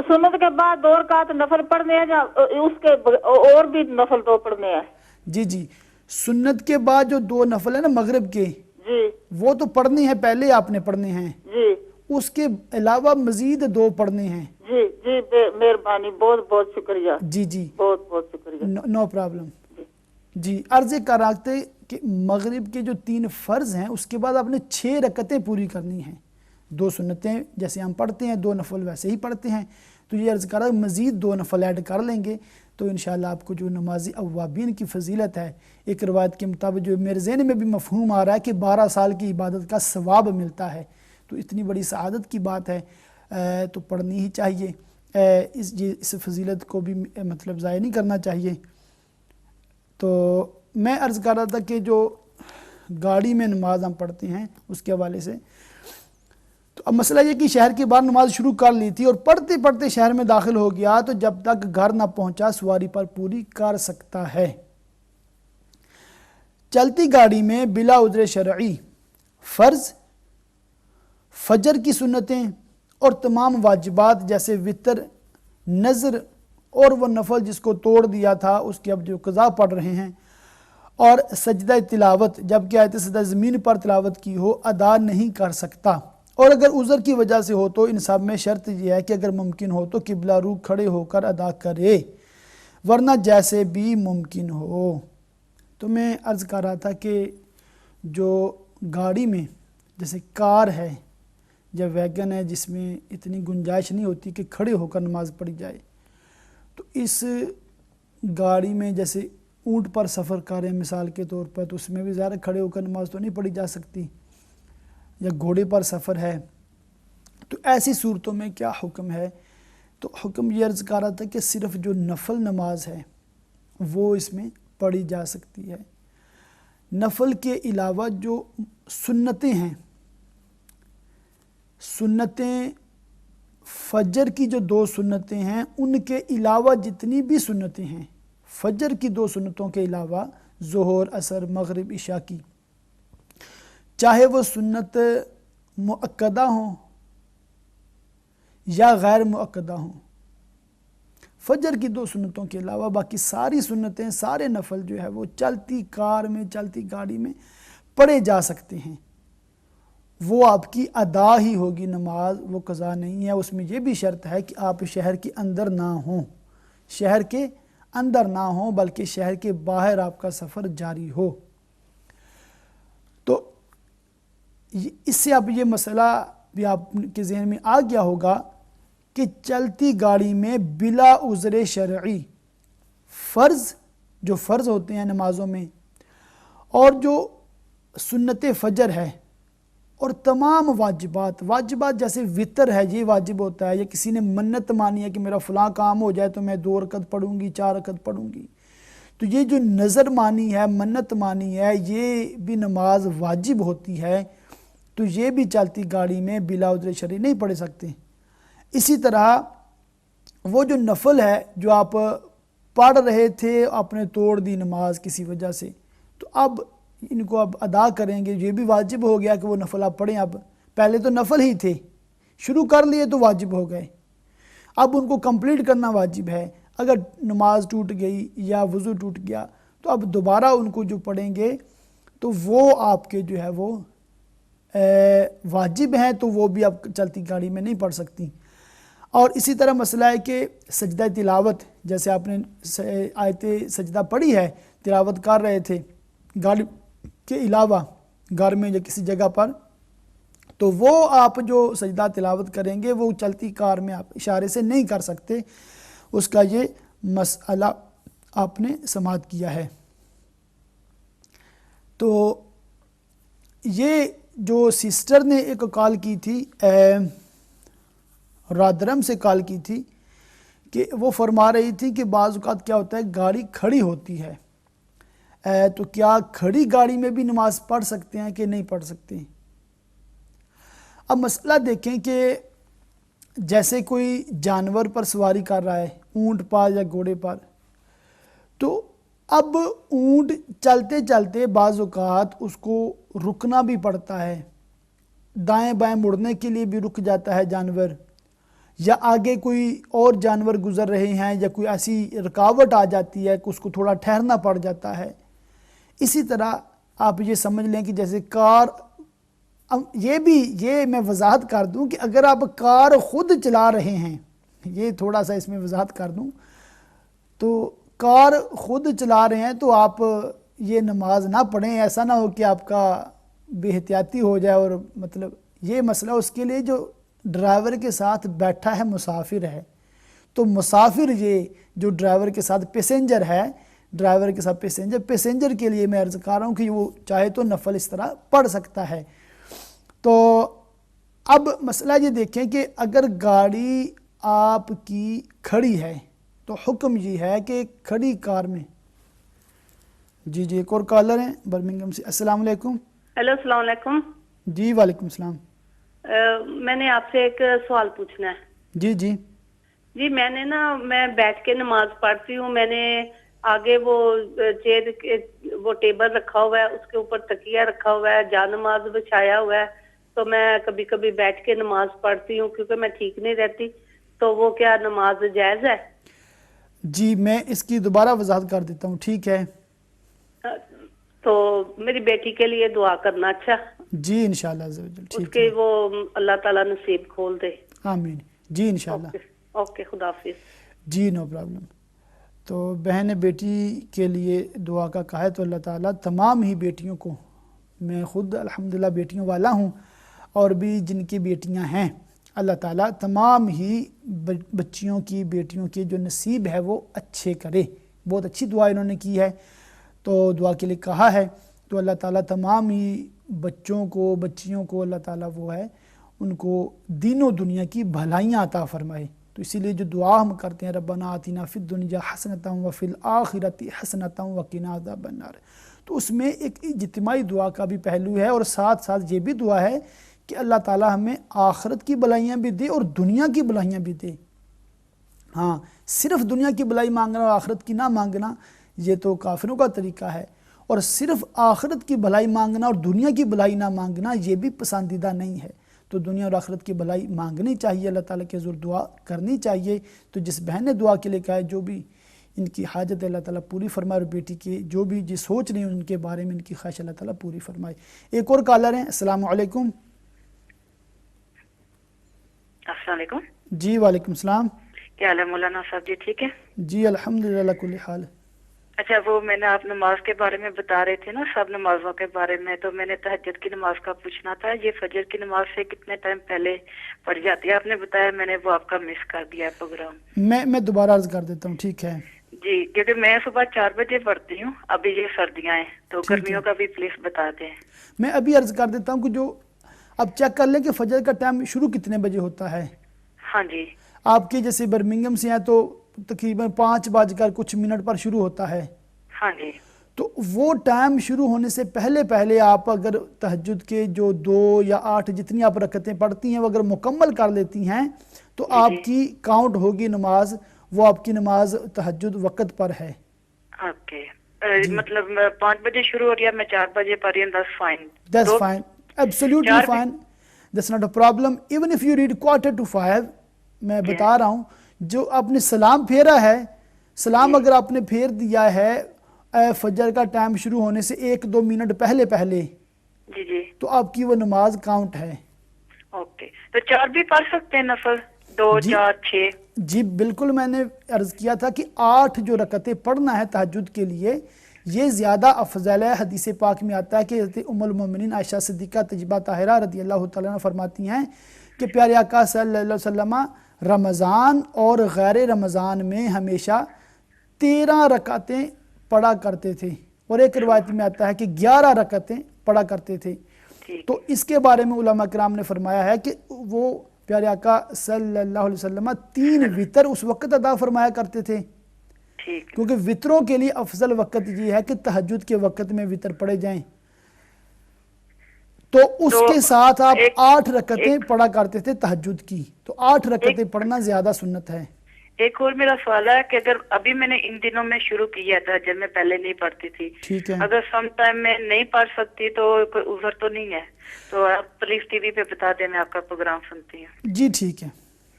سنت کے بعد 2 رکعت نفل پڑھنے ہیں یا اس کے اور بھی نفل 2 پڑھنے ہیں؟ جی جی، سنت کے بعد جو 2 نفل ہیں نا مغرب کے، جی وہ تو پڑھنے ہیں، پہلے آپ نے پڑھنے ہیں، جی اس کے علاوہ مزید 2 پڑھنے ہیں۔ جی جی مہربانی، بہت بہت شکریہ۔ جی جی بہت بہت شکریہ۔ No problem. جی عرض کر رہا تھے کہ مغرب کے جو 3 فرض ہیں اس کے بعد آپ نے 6 رکعتیں پوری کرنی ہیں، 2 سنتیں جیسے ہم پڑھتے ہیں، 2 نفل ویسے ہی پڑھتے ہیں، تو یہ عرض کر رہا ہے مزید 2 نفل ایڈ کر لیں گے تو انشاءاللہ آپ کو جو نمازی اوابین کی فضیلت ہے، ایک روایت کے مطابق جو میرے ذہن میں بھی مفہوم آ رہا ہے کہ 12 سال کی عبادت کا ثواب ملتا ہے، تو اتنی بڑی سعادت کی بات ہے تو پڑھنی ہی چاہیے، اس فضیلت کو بھی مطلب ضائع نہیں کرنا چاہیے۔ تو میں عرض کر رہا تھا کہ جو گاڑی میں نماز ہم پڑھتے ہیں اس کے حوالے سے، تو اب مسئلہ یہ کہ شہر کے باہر نماز شروع کر لی تھی اور پڑھتے پڑھتے شہر میں داخل ہو گیا تو جب تک گھر نہ پہنچا سواری پر پوری کر سکتا ہے۔ چلتی گاڑی میں بلا عذر شرعی فرض، فجر کی سنتیں اور تمام واجبات جیسے وتر، نذر اور وہ نفل جس کو توڑ دیا تھا اس کی اب جو قضا پڑھ رہے ہیں، اور سجدہ تلاوت جبکہ آیت سجدہ زمین پر تلاوت کی ہو ادا نہیں کر سکتا، اور اگر عذر کی وجہ سے ہو تو ان سب میں شرط یہ ہے کہ اگر ممکن ہو تو قبلہ رو کھڑے ہو کر ادا کرے، ورنہ جیسے بھی ممکن ہو۔ تو میں عرض کر رہا تھا کہ جو گاڑی میں جیسے کار ہے یا ویگن ہے جس میں اتنی گنجائش نہیں ہوتی کہ کھڑے ہو کر نماز پڑھی جائے، تو اس گاڑی میں جیسے اونٹ پر سفر کر رہے ہیں مثال کے طور پر، تو اس میں بھی زیادہ کھڑے ہو کر نماز تو نہیں پڑھی جا سکتی، یا گھوڑے پر سفر ہے، تو ایسی صورتوں میں کیا حکم ہے؟ تو حکم یہ عرض کر رہا تھا کہ صرف جو نفل نماز ہے وہ اس میں پڑھی جا سکتی ہے، نفل کے علاوہ جو سنتیں ہیں، سنتیں فجر کی جو 2 سنتیں ہیں ان کے علاوہ جتنی بھی سنتیں ہیں، فجر کی 2 سنتوں کے علاوہ ظہر، عصر، مغرب، عشاء کی، چاہے وہ سنت مؤکدہ ہوں یا غیر مؤکدہ ہوں، فجر کی 2 سنتوں کے علاوہ باقی ساری سنتیں، سارے نفل جو ہے وہ چلتی کار میں، چلتی گاڑی میں پڑھے جا سکتے ہیں، وہ آپ کی ادا ہی ہوگی نماز، وہ قضا نہیں ہے۔ اس میں یہ بھی شرط ہے کہ آپ شہر کے اندر نہ ہوں، شہر کے اندر نہ ہوں بلکہ شہر کے باہر آپ کا سفر جاری ہو۔ تو اس سے اب یہ مسئلہ بھی آپ کے ذہن میں آ گیا ہوگا کہ چلتی گاڑی میں بلا عذر شرعی فرض، جو فرض ہوتے ہیں نمازوں میں، اور جو سنت فجر ہے، اور تمام واجبات جیسے وتر ہے یہ واجب ہوتا ہے، یا کسی نے منت مانی ہے کہ میرا فلاں کام ہو جائے تو میں 2 رکعت پڑھوں گی، 4 رکعت پڑھوں گی، تو یہ جو نظر مانی ہے، منت مانی ہے، یہ بھی نماز واجب ہوتی ہے، تو یہ بھی چلتی گاڑی میں بلا عذر شرعی نہیں پڑھ سکتے۔ اسی طرح وہ جو نفل ہے جو آپ پڑھ رہے تھے، آپ نے توڑ دی نماز کسی وجہ سے، تو اب ان کو اب ادا کریں گے، یہ بھی واجب ہو گیا کہ وہ نفل آپ پڑھیں، اب پہلے تو نفل ہی تھے، شروع کر لیے تو واجب ہو گئے، اب ان کو کمپلیٹ کرنا واجب ہے. اگر نماز ٹوٹ گئی یا وضو ٹوٹ گیا تو اب دوبارہ ان کو جو پڑھیں گے تو وہ آپ کے جو ہے وہ واجب ہیں, تو وہ بھی اب چلتی گاڑی میں نہیں پڑھ سکتی. اور اسی طرح مسئلہ ہے کہ سجدہ تلاوت, جیسے آپ نے آیت سجدہ پڑھی ہے, تلاوت کر رہے تھے گاڑی کے علاوہ گھر میں یا کسی جگہ پر, تو وہ آپ جو سجدہ تلاوت کریں گے وہ چلتی کار میں آپ اشارے سے نہیں کر سکتے. اس کا یہ مسئلہ آپ نے سماعت کیا ہے. تو یہ جو سسٹر نے ایک کال کی تھی, رادرم سے کال کی تھی, کہ وہ فرما رہی تھی کہ بعض اوقات کیا ہوتا ہے گاڑی کھڑی ہوتی ہے, تو کیا کھڑی گاڑی میں بھی نماز پڑھ سکتے ہیں کہ نہیں پڑھ سکتے. اب مسئلہ دیکھیں کہ جیسے کوئی جانور پر سواری کر رہا ہے, اونٹ پر یا گھوڑے پر, تو اب اونٹ چلتے چلتے بعض اوقات اس کو رکنا بھی پڑتا ہے, دائیں بائیں مڑنے کے لیے بھی رک جاتا ہے جانور, یا آگے کوئی اور جانور گزر رہے ہیں یا کوئی ایسی رکاوٹ آ جاتی ہے کہ اس کو تھوڑا ٹھہرنا پڑ جاتا ہے. اسی طرح آپ یہ سمجھ لیں کہ جیسے کار, یہ میں وضاحت کر دوں کہ اگر آپ کار خود چلا رہے ہیں, یہ تھوڑا سا اس میں وضاحت کر دوں, تو کار خود چلا رہے ہیں تو آپ یہ نماز نہ پڑھیں. ایسا نہ ہو کہ آپ کا بے احتیاطی ہو جائے, اور مطلب یہ مسئلہ اس کے لیے جو ڈرائیور کے ساتھ بیٹھا ہے مسافر ہے, تو مسافر یہ جو ڈرائیور کے ساتھ پیسنجر ہے, ڈرائیور کے ساتھ پیسنجر کے لیے میں عرض کر رہا ہوں کہ وہ چاہے تو نفل اس طرح پڑھ سکتا ہے. تو اب مسئلہ یہ دیکھیں کہ اگر گاڑی آپ کی کھڑی ہے تو حکم یہ ہے کہ کھڑی کار میں. جی ایک اور کالر ہیں برمنگھم سے. السلام علیکم. ہیلو, السلام علیکم. جی وعلیکم السلام. میں نے آپ سے ایک سوال پوچھنا ہے. جی میں بیٹھ کے نماز پڑھتی ہوں. میں نے آگے وہ ٹیبل رکھا ہوا ہے, اس کے اوپر تکیہ رکھا ہوا ہے, جا نماز بچھایا ہوا ہے, تو میں کبھی کبھی بیٹھ کے نماز پڑھتی ہوں کیونکہ میں ٹھیک نہیں رہتی. تو وہ کیا نماز جائز ہے؟ جی میں اس کی دوبارہ وضاحت کر دیتا ہوں, ٹھیک ہے. تو میری بیٹی کے لیے دعا کرنا. اچھا جی انشاءاللہ اس کے وہ اللہ تعالیٰ نصیب کھول دے. آمین. جی انشاءاللہ. اوکے, خدا حافظ. جی نو پرابلم. تو بہن بیٹی کے لیے دعا کا کہا ہے تو اللہ تعالیٰ تمام ہی بیٹیوں کو, میں خود الحمدللہ بیٹیوں والا ہوں, اور بھی جن کی بیٹیاں ہیں, اللہ تعالیٰ تمام ہی بچیوں کی بیٹیوں کی جو نصیب ہے وہ اچھے کرے. بہت اچھی دعا انہوں نے کی ہے, تو دعا کے لیے کہا ہے, تو اللہ تعالیٰ تمام ہی بچوں کو بچیوں کو اللہ تعالیٰ وہ ہے ان کو دین و دنیا کی بھلائیاں عطا فرمائے. تو اسی لیے جو دعا ہم کرتے ہیں ربنا آتنا فی الدنیا حسنۃ وفی الآخرۃ حسنۃ وقنا عذاب النار, تو اس میں ایک اجتماعی دعا کا بھی پہلو ہے, اور ساتھ ساتھ یہ بھی دعا ہے کہ اللہ تعالیٰ ہمیں آخرت کی بھلائیاں بھی دے اور دنیا کی بھلائیاں بھی دے. ہاں, صرف دنیا کی بھلائی مانگنا اور آخرت کی نہ مانگنا یہ تو کافروں کا طریقہ ہے, اور صرف آخرت کی بھلائی مانگنا اور دنیا کی بھلائی نہ مانگنا یہ بھی پسندیدہ نہیں ہے. تو دنیا اور آخرت کی بھلائی مانگنی چاہیے, اللہ تعالیٰ کے حضور دعا کرنی چاہیے. تو جس بہن نے دعا کے لیے کہا ہے, جو بھی ان کی حاجت اللہ تعالیٰ پوری فرمائے, اور بیٹی کی جو بھی جس سوچ رہی ہیں ان کے بارے میں ان کی خواہش اللہ تعالیٰ پوری فرمائے. ایک اور کالر ہیں. السلام علیکم. السلام علیکم. جی وعلیکم السلام. کیا حال ہے مولانا صاحب؟ جی ٹھیک ہے. جی الحمدللہ کل حال. اچھا, وہ میں نے آپ نماز کے بارے میں بتا رہے تھے نا, سب نمازوں کے بارے میں, تو میں نے تہجد کی نماز کا پوچھنا تھا. یہ فجر کی نماز سے کتنے ٹائم پہلے پڑھ جاتی ہے؟ آپ نے بتایا, میں نے وہ آپ کا مس کر دیا پروگرام. میں دوبارہ عرض کر دیتا ہوں, ٹھیک ہے. جی, کیونکہ میں صبح 4 بجے پڑھتی ہوں, ابھی یہ سردیاں ہیں تو گرمیوں کا بھی پلیز بتا دیں. میں ابھی عرض کر دیتا ہوں کہ جو اب چیک کر لیں کہ فجر کا ٹائم شروع کتنے بجے ہوتا ہے. ہاں جی. آپ کے جیسے برمنگھم سے ہیں تو تقریباً 5:05 پر شروع ہوتا ہے. ہاں جی. تو وہ ٹائم شروع ہونے سے پہلے آپ اگر تہجد کے جو 2 یا 8 جتنی آپ رکعتیں پڑھتی ہیں وہ اگر مکمل کر لیتی ہیں تو آپ کی کاؤنٹ ہوگی نماز, وہ آپ کی نماز تہجد وقت پر ہے. اوکے, مطلب 5 بجے شروع ہو رہی ہے, میں 4 بجے پڑھ رہی ہوں, that's fine, absolutely fine, that's not a problem. even if you read 4:45, میں بتا رہا ہوں جو آپ نے سلام پھیرا ہے، سلام اگر آپ نے پھیر دیا ہے فجر کا ٹائم شروع ہونے سے 1-2 منٹ پہلے جی جی تو آپ کی وہ نماز کاؤنٹ ہے۔ اوکے، تو 4 بھی پڑھ سکتے ہیں نفل، 2 4 6؟ جی بالکل، میں نے عرض کیا تھا کہ 8 جو رکعتیں پڑھنا ہے تہجد کے لیے یہ زیادہ افضل ہے۔ حدیث پاک میں آتا ہے کہ حضرت ام المومنین عائشہ صدیقہ طیبہ طاہرہ رضی اللہ تعالیٰ عنہ فرماتی ہیں کہ پیارے آقا صلی اللہ علیہ وسلم رمضان اور غیر رمضان میں ہمیشہ 13 رکعتیں پڑھا کرتے تھے، اور ایک روایت میں آتا ہے کہ 11 رکعتیں پڑھا کرتے تھے۔ تو اس کے بارے میں علماء کرام نے فرمایا ہے کہ وہ پیارے آقا صلی اللہ علیہ وسلم 3 وتر اس وقت ادا فرمایا کرتے تھے، کیونکہ وتروں کے لیے افضل وقت یہ ہے کہ تہجد کے وقت میں وتر پڑھے جائیں۔ تو اس کے ساتھ آپ 8 رکعتیں پڑھا کرتے تھے تہجد کی، تو 8 رکعتیں پڑھنا زیادہ سنت ہے۔ ایک اور میرا سوال ہے کہ اگر ابھی میں نے ان دنوں میں شروع کیا تھا جب میں پہلے نہیں پڑھتی تھی، ٹھیک ہے، اگر سم ٹائم میں نہیں پڑھ سکتی تو کوئی عذر تو نہیں ہے؟ تو آپ پلیز ٹی وی پہ بتا دیں، میں آپ کا پروگرام سنتی ہوں۔ جی ٹھیک ہے،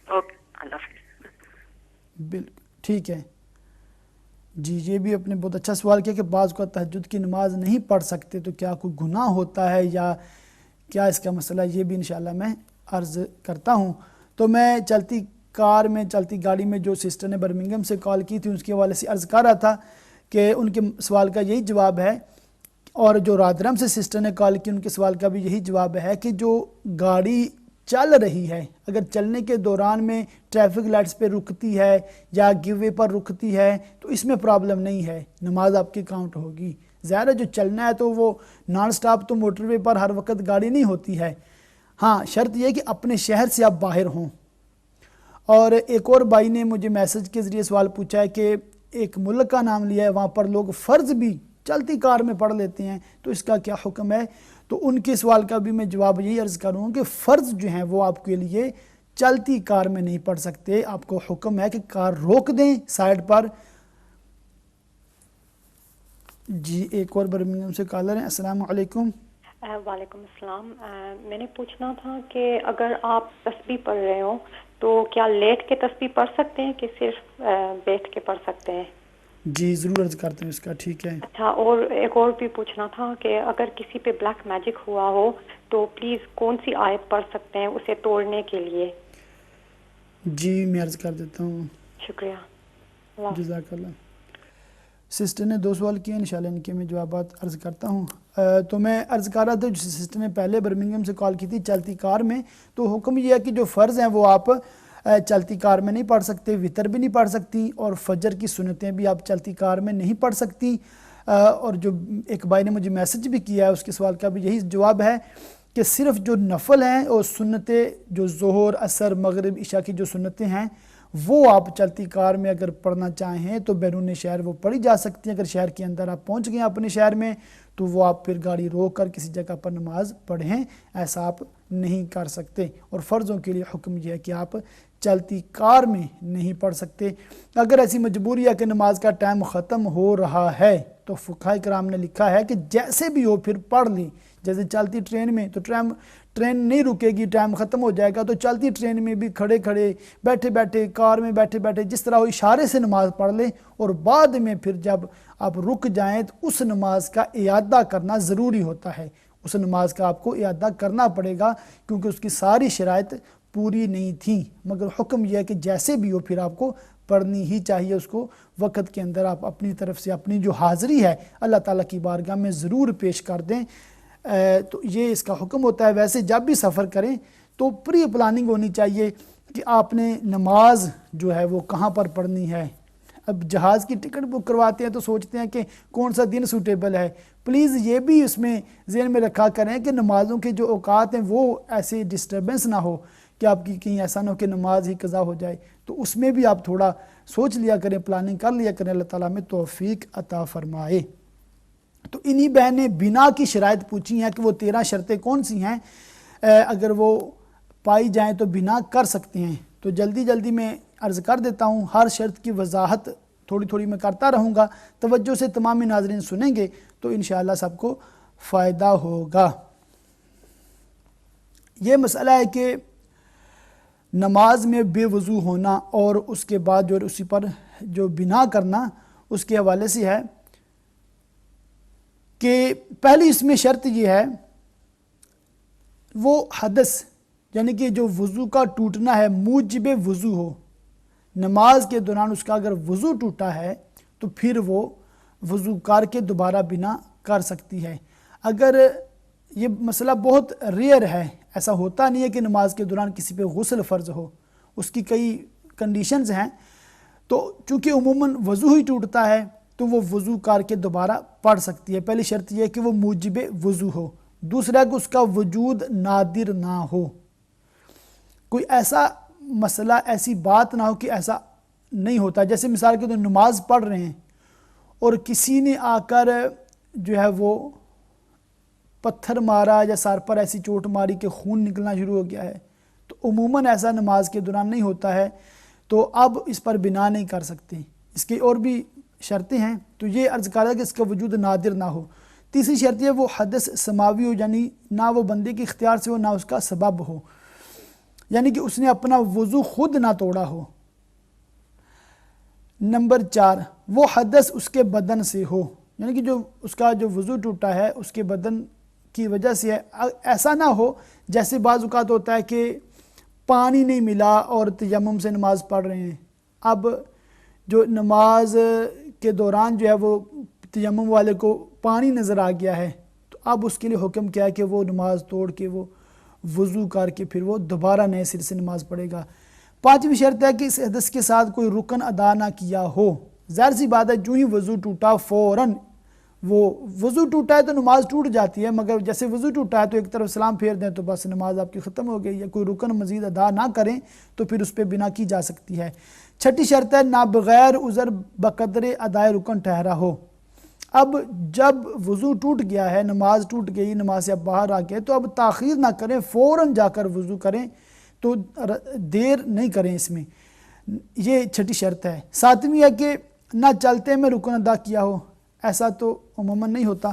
اوکے، اللہ حافظ۔ بالکل ٹھیک ہے جی۔ یہ بھی آپ نے بہت اچھا سوال کیا کہ بعض کو تہجد کی نماز نہیں پڑھ سکتے تو کیا کوئی گناہ ہوتا ہے یا کیا اس کا مسئلہ، یہ بھی انشاءاللہ میں عرض کرتا ہوں۔ تو میں چلتی گاڑی میں جو سسٹر نے برمنگھم سے کال کی تھی اس کے حوالے سے عرض کر رہا تھا کہ ان کے سوال کا یہی جواب ہے، اور جو رادرم سے سسٹر نے کال کی ان کے سوال کا بھی یہی جواب ہے کہ جو گاڑی چل رہی ہے اگر چلنے کے دوران میں ٹریفک لائٹس پہ رکتی ہے یا گیو وے پر رکتی ہے تو اس میں پرابلم نہیں ہے، نماز آپ کی کاؤنٹ ہوگی۔ ظاہر ہے جو چلنا ہے تو وہ نان سٹاپ تو موٹر وے پر ہر وقت گاڑی نہیں ہوتی ہے، ہاں شرط یہ کہ اپنے شہر سے آپ باہر ہوں۔ اور ایک اور بھائی نے مجھے میسج کے ذریعے سوال پوچھا ہے کہ ایک ملک کا نام لیا ہے، وہاں پر لوگ فرض بھی چلتی کار میں پڑھ لیتے ہیں، تو اس کا کیا حکم ہے؟ تو ان کے سوال کا بھی میں جواب یہی عرض کروں کہ فرض جو ہیں وہ آپ کے لیے چلتی کار میں نہیں پڑھ سکتے، آپ کو حکم ہے کہ کار روک دیں سائیڈ پر۔ جی ایک اور برمنگھم سے کالر ہیں، السلام علیکم۔ وعلیکم السلام۔ میں نے پوچھنا تھا کہ اگر آپ تسبیح پڑھ رہے ہو تو کیا لیٹ کے تسبیح پڑھ سکتے ہیں کہ صرف بیٹھ کے پڑھ سکتے ہیں؟ جی ضرور عرض کرتے ہیں اس کا، ٹھیک ہے۔ اچھا، اور ایک اور بھی پوچھنا تھا کہ اگر کسی پہ بلیک میجک ہوا ہو تو پلیز کون سی آیت پڑھ سکتے ہیں اسے توڑنے کے لیے؟ جی میں عرض کر دیتا ہوں، شکریہ، جزاک اللہ۔ سسٹر نے 2 سوال کیے، انشاءاللہ ان کے میں جوابات عرض کرتا ہوں۔ تو میں عرض کر رہا تھا جس سسٹر نے پہلے برمنگھم سے کال کی تھی چلتی کار میں، تو حکم یہ ہے کہ جو فرض ہیں وہ آپ چلتی کار میں نہیں پڑھ سکتے، وتر بھی نہیں پڑھ سکتی، اور فجر کی سنتیں بھی آپ چلتی کار میں نہیں پڑھ سکتی۔ اور جو ایک بھائی نے مجھے میسج بھی کیا ہے اس کے سوال کا بھی یہی جواب ہے کہ صرف جو نفل ہیں اور سنتیں جو ظہر عصر مغرب عشاء کی جو سنتیں ہیں وہ آپ چلتی کار میں اگر پڑھنا چاہیں تو بیرون شہر وہ پڑھی جا سکتی ہیں۔ اگر شہر کے اندر آپ پہنچ گئے اپنے شہر میں تو وہ آپ پھر گاڑی روک کر کسی جگہ پر نماز پڑھیں، ایسا آپ نہیں کر سکتے۔ اور فرضوں کے لیے حکم یہ ہے کہ آپ چلتی کار میں نہیں پڑھ سکتے۔ اگر ایسی مجبوری ہے کہ نماز کا ٹائم ختم ہو رہا ہے تو فقہاء کرام نے لکھا ہے کہ جیسے بھی ہو پھر پڑھ لیں۔ جیسے چلتی ٹرین میں تو ٹرین نہیں رکے گی، ٹائم ختم ہو جائے گا، تو چلتی ٹرین میں بھی کھڑے کھڑے بیٹھے بیٹھے کار میں بیٹھے بیٹھے جس طرح وہ اشارے سے نماز پڑھ لیں، اور بعد میں پھر جب آپ رک جائیں تو اس نماز کا اعادہ کرنا ضروری ہوتا ہے۔ اس نماز کا آپ کو اعادہ کرنا پڑے گا کیونکہ اس کی ساری شرائط پوری نہیں تھیں، مگر حکم یہ ہے کہ جیسے بھی ہو پھر آپ کو پڑھنی ہی چاہیے اس کو۔ وقت کے اندر آپ اپنی طرف سے اپنی جو حاضری ہے اللہ تعالیٰ کی بارگاہ میں ضرور پیش کر دیں، تو یہ اس کا حکم ہوتا ہے۔ ویسے جب بھی سفر کریں تو پری پلاننگ ہونی چاہیے کہ آپ نے نماز جو ہے وہ کہاں پر پڑھنی ہے۔ اب جہاز کی ٹکٹ بک کرواتے ہیں تو سوچتے ہیں کہ کون سا دن سوٹیبل ہے، پلیز یہ بھی اس میں ذہن میں رکھا کریں کہ نمازوں کے جو اوقات ہیں وہ ایسے ڈسٹربنس نہ ہو کہ آپ کی کہیں ایسا نہ ہو کہ نماز ہی قضا ہو جائے، تو اس میں بھی آپ تھوڑا سوچ لیا کریں، پلاننگ کر لیا کریں، اللہ تعالیٰ میں توفیق عطا فرمائے۔ تو انہی بہن نے بنا کی شرائط پوچھی ہیں کہ وہ 13 شرطیں کون سی ہیں، اگر وہ پائی جائیں تو بنا کر سکتے ہیں۔ تو جلدی جلدی میں عرض کر دیتا ہوں، ہر شرط کی وضاحت تھوڑی تھوڑی میں کرتا رہوں گا، توجہ سے تمامی ناظرین سنیں گے تو انشاءاللہ سب کو فائدہ ہوگا۔ یہ مسئلہ ہے کہ نماز میں بے وضو ہونا اور اس کے بعد جو اسی پر جو بنا کرنا اس کے حوالے سے ہے کہ پہلی اس میں شرط یہ ہے وہ حدث یعنی کہ جو وضو کا ٹوٹنا ہے موجب وضو ہو. نماز کے دوران اس کا اگر وضو ٹوٹا ہے تو پھر وہ وضو کر کے دوبارہ بنا کر سکتی ہے. اگر یہ مسئلہ بہت ریئر ہے, ایسا ہوتا نہیں ہے کہ نماز کے دوران کسی پہ غسل فرض ہو, اس کی کئی کنڈیشنز ہیں, تو چونکہ عموماً وضو ہی ٹوٹتا ہے تو وہ وضو کر کے دوبارہ پڑھ سکتی ہے. پہلی شرط یہ ہے کہ وہ موجب وضو ہو. دوسرا کہ اس کا وجود نادر نہ ہو, کوئی ایسا مسئلہ ایسی بات نہ ہو کہ ایسا نہیں ہوتا. جیسے مثال کے طور نماز پڑھ رہے ہیں اور کسی نے آ کر جو ہے وہ پتھر مارا یا سر پر ایسی چوٹ ماری کہ خون نکلنا شروع ہو گیا ہے, تو عموماً ایسا نماز کے دوران نہیں ہوتا ہے, تو اب اس پر بنا نہیں کر سکتے. اس کی اور بھی شرطیں ہیں, تو یہ عرض کر رہا ہے کہ اس کا وجود نادر نہ ہو. تیسری شرط یہ وہ حدث سماوی ہو, یعنی نہ وہ بندے کے اختیار سے ہو نہ اس کا سبب ہو, یعنی کہ اس نے اپنا وضو خود نہ توڑا ہو. نمبر 4 وہ حدث اس کے بدن سے ہو, یعنی کہ جو اس کا جو وضو ٹوٹا ہے اس کے بدن کی وجہ سے ہے. ایسا نہ ہو جیسے بعض اوقات ہوتا ہے کہ پانی نہیں ملا اور تیمم سے نماز پڑھ رہے ہیں, اب جو نماز کے دوران جو ہے وہ تیمم والے کو پانی نظر آ گیا ہے, تو اب اس کے لیے حکم کیا ہے کہ وہ نماز توڑ کے وہ وضو کر کے پھر وہ دوبارہ نئے سر سے نماز پڑھے گا. 5ویں شرط ہے کہ اس حدث کے ساتھ کوئی رکن ادا نہ کیا ہو. ظاہر سی بات ہے جو ہی وضو ٹوٹا فوراً وہ وضو ٹوٹا ہے تو نماز ٹوٹ جاتی ہے, مگر جیسے وضو ٹوٹا ہے تو ایک طرف سلام پھیر دیں تو بس نماز آپ کی ختم ہو گئی, یا کوئی رکن مزید ادا نہ کریں تو پھر اس پہ بنا کی جا سکتی ہے. 6ٹھی شرط ہے نہ بغیر عذر بقدر ادائے رکن ٹھہرا ہو. اب جب وضو ٹوٹ گیا ہے, نماز ٹوٹ گئی, نماز سے اب باہر آ گئے, تو اب تاخیر نہ کریں, فوراً جا کر وضو کریں, تو دیر نہیں کریں اس میں. یہ 6ٹھی شرط ہے. 7ویں ہے کہ نہ چلتے میں رکن ادا کیا ہو, ایسا تو عموماً نہیں ہوتا.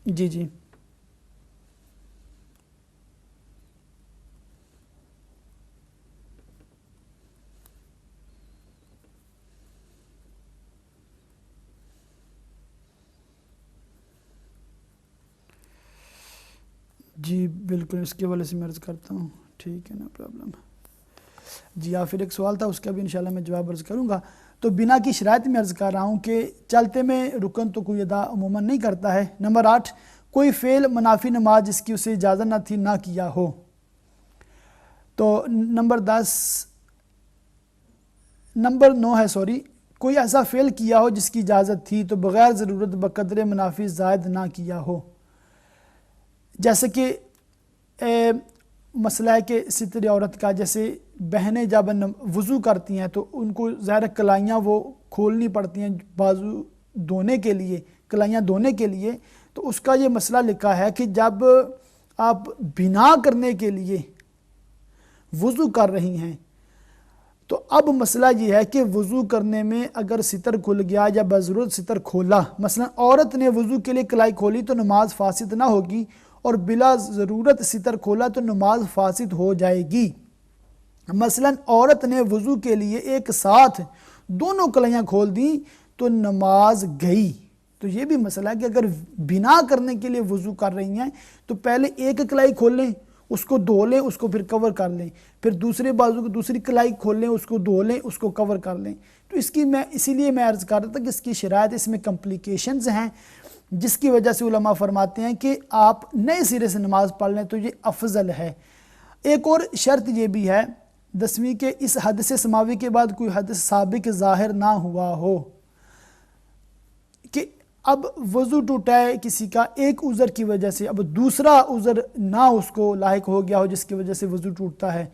جی جی جی بالکل, اس کے والے سے میں عرض کرتا ہوں. ٹھیک ہے, نا پرابلم. جی پھر ایک سوال تھا, اس کا بھی انشاءاللہ میں جواب عرض کروں گا. تو بنا کی شرائط میں عرض کر رہا ہوں کہ چلتے میں رکن تو کوئی ادا عموماً نہیں کرتا ہے. نمبر 8 کوئی فعل منافی نماز جس کی اسے اجازت نہ تھی نہ کیا ہو. تو نمبر 9 ہے کوئی ایسا فعل کیا ہو جس کی اجازت تھی تو بغیر ضرورت بقدر منافی زائد نہ کیا ہو. جیسے کہ مسئلہ ہے کہ ستر عورت کا, جیسے بہنیں جب وضو کرتی ہیں تو ان کو ظاہر کلائیاں وہ کھولنی پڑتی ہیں بازو دھونے کے لیے, کلائیاں دھونے کے لیے. تو اس کا یہ مسئلہ لکھا ہے کہ جب آپ بنا کرنے کے لیے وضو کر رہی ہیں تو اب مسئلہ یہ ہے کہ وضو کرنے میں اگر ستر کھل گیا یا بضرورت ستر کھولا, مثلا عورت نے وضو کے لیے کلائی کھولی تو نماز فاسد نہ ہوگی, اور بلا ضرورت ستر کھولا تو نماز فاسد ہو جائے گی. مثلا عورت نے وضو کے لیے ایک ساتھ دونوں کلائیاں کھول دیں تو نماز گئی. تو یہ بھی مسئلہ ہے کہ اگر بنا کرنے کے لیے وضو کر رہی ہیں تو پہلے ایک کلائی کھول لیں, اس کو دھو لیں, اس کو پھر کور کر لیں, پھر دوسرے بازو کو دوسری کلائی کھول لیں, اس کو دھو لیں, اس کو کور کر لیں. تو اسی لیے میں عرض کر رہا تھا کہ اس کی شرائط, اس میں کمپلیکیشنز ہیں, جس کی وجہ سے علماء فرماتے ہیں کہ آپ نئے سرے سے نماز پڑھ لیں تو یہ افضل ہے. ایک اور شرط یہ بھی ہے 10ویں کہ اس حدث سماوی کے بعد کوئی حدث سابق ظاہر نہ ہوا ہو. کہ اب وضو ٹوٹا ہے کسی کا ایک عذر کی وجہ سے, اب دوسرا عذر نہ اس کو لاحق ہو گیا ہو جس کی وجہ سے وضو ٹوٹتا ہے,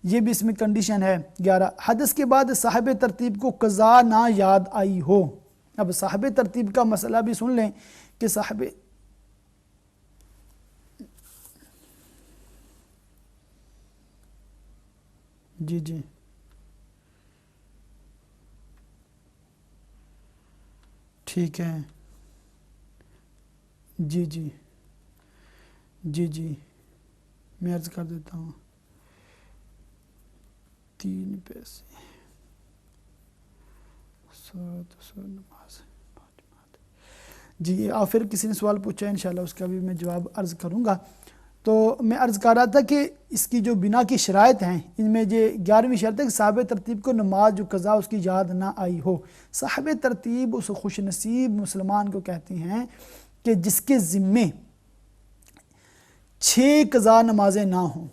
یہ بھی اس میں کنڈیشن ہے. 11 حدث کے بعد صاحب ترتیب کو قضا نہ یاد آئی ہو. اب صاحب ترتیب کا مسئلہ بھی سن لیں کہ صاحب جی ٹھیک ہے, جی میں عرض کر دیتا ہوں. 3 پیسے نماز. جی پھر کسی نے سوال پوچھا ہے، انشاءاللہ اس کا بھی میں جواب عرض کروں گا. تو میں عرض کر رہا تھا کہ اس کی جو بنا کی شرائط ہیں، ان میں یہ 11ویں شرط ہے کہ صاحب ترتیب کو نماز جو قضا اس کی یاد نہ آئی ہو. صاحب ترتیب اس خوش نصیب مسلمان کو کہتے ہیں کہ جس کے ذمے 6 قضا نمازیں نہ ہوں.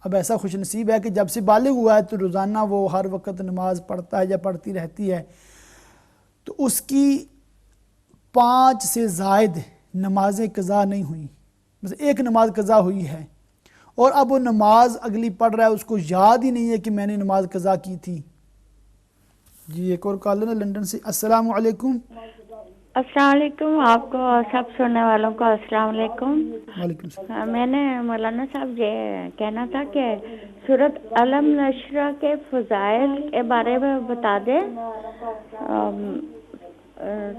اب ایسا خوش نصیب ہے کہ جب سے بالغ ہوا ہے تو روزانہ وہ ہر وقت نماز پڑھتا ہے یا پڑھتی رہتی ہے، تو اس کی 5 سے زائد نمازیں قضا نہیں ہوئیں، بس 1 نماز قضا ہوئی ہے، اور اب وہ نماز اگلی پڑھ رہا ہے، اس کو یاد ہی نہیں ہے کہ میں نے نماز قضا کی تھی. جی ایک اور کالر ہے لندن سے. السلام علیکم. السلام علیکم، آپ کو سب سننے والوں کو السلام علیکم. وعلیکم السلام. میں نے مولانا صاحب یہ کہنا تھا کہ سورۃ علم نشرہ کے فضائل کے بارے میں بتا دیں.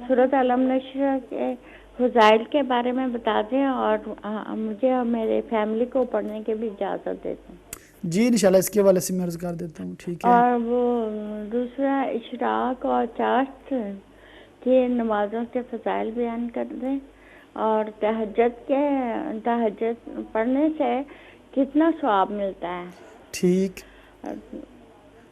سورۃ علم نشرہ کے فضائل کے بارے میں بتا دیں، اور مجھے اور میرے فیملی کو پڑھنے کی بھی اجازت دے دیں. جی انشاءاللہ اس کے حوالے سے میں عرض کر دیتا ہوں. ٹھیک ہے. اور وہ دوسرا اشراق اور چاشت کی نمازوں کے فضائل بیان کر دیں، اور تہجد پڑھنے سے کتنا ثواب ملتا ہے. ٹھیک.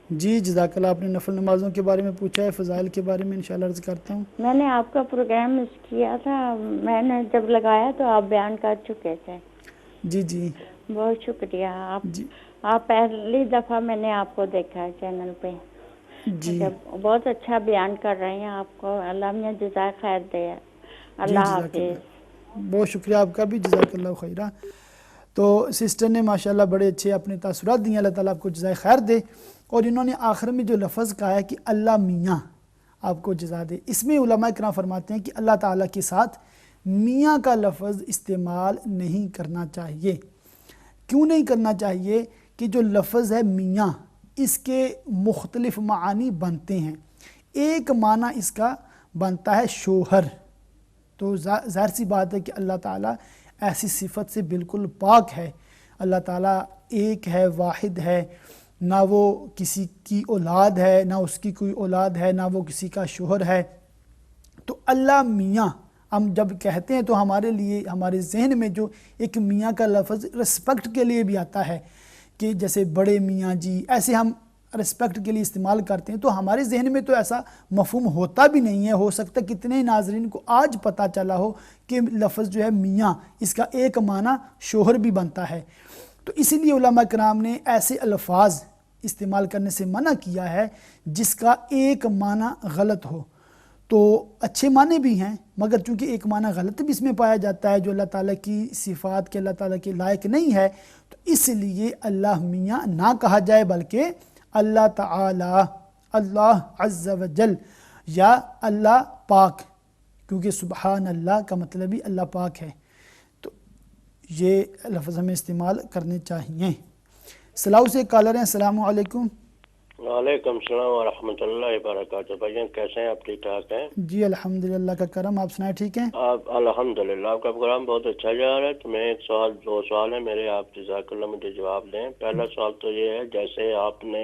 جی جزاک اللہ. آپ نے نفل نمازوں کے بارے میں پوچھا ہے، فضائل کے بارے میں انشاءاللہ عرض کرتا ہوں. میں نے آپ کا پروگرام مس کیا تھا، میں نے جب لگایا تو آپ بیان کر چکے تھے. جی جی بہت شکریہ. جی آپ پہلی دفعہ میں نے آپ کو دیکھا ہے چینل پہ. جی بہت اچھا بیان کر رہے ہیں. آپ کو اللہ میں جزائے خیر دے. اللہ حافظ. بہت شکریہ آپ کا بھی، جزاک اللہ خیرہ. تو سسٹر نے ماشاءاللہ بڑے اچھے اپنے تاثرات دیے، اللہ تعالیٰ آپ کو جزائے خیر دے. اور انہوں نے آخر میں جو لفظ کہا ہے کہ اللہ میاں آپ کو جزا دے، اس میں علماء کرام فرماتے ہیں کہ اللہ تعالیٰ کے ساتھ میاں کا لفظ استعمال نہیں کرنا چاہیے. کیوں نہیں کرنا چاہیے؟ کہ جو لفظ ہے میاں، اس کے مختلف معانی بنتے ہیں. ایک معنی اس کا بنتا ہے شوہر. تو ظاہر سی بات ہے کہ اللہ تعالیٰ ایسی صفت سے بالکل پاک ہے. اللہ تعالیٰ ایک ہے، واحد ہے، نہ وہ کسی کی اولاد ہے، نہ اس کی کوئی اولاد ہے، نہ وہ کسی کا شوہر ہے. تو اللہ میاں ہم جب کہتے ہیں تو ہمارے لیے، ہمارے ذہن میں جو ایک میاں کا لفظ رسپیکٹ کے لیے بھی آتا ہے، کہ جیسے بڑے میاں جی، ایسے ہم رسپیکٹ کے لیے استعمال کرتے ہیں. تو ہمارے ذہن میں تو ایسا مفہوم ہوتا بھی نہیں ہے. ہو سکتا ہے کتنے ناظرین کو آج پتہ چلا ہو کہ لفظ جو ہے میاں، اس کا ایک معنی شوہر بھی بنتا ہے. تو اسی لیے علماء کرام نے ایسے الفاظ استعمال کرنے سے منع کیا ہے جس کا ایک معنی غلط ہو. تو اچھے معنی بھی ہیں، مگر چونکہ ایک معنی غلط بھی اس میں پایا جاتا ہے جو اللہ تعالیٰ کی صفات کے، اللہ تعالیٰ کے لائق نہیں ہے، تو اس لیے اللہ میاں نہ کہا جائے، بلکہ اللہ تعالی، اللہ عز و جل، یا اللہ پاک، کیونکہ سبحان اللہ کا مطلب ہی اللہ پاک ہے. تو یہ لفظ ہمیں استعمال کرنے چاہیے. سلاؤ سے کالر ہیں. السلام علیکم. وعلیکم السلام ورحمۃ اللہ وبرکاتہ. بھائیان کیسے ہیں آپ؟ ٹھیک ٹھاک ہیں؟ جی الحمدللہ کا کرم. آپ سنائیں ٹھیک ہیں؟ آپ الحمدللہ آپ کا پروگرام بہت اچھا جا رہا ہے. تو میں دو سوال ہیں میرے، آپ جزاک اللہ مجھے جواب دیں. پہلا سوال تو یہ ہے، جیسے آپ نے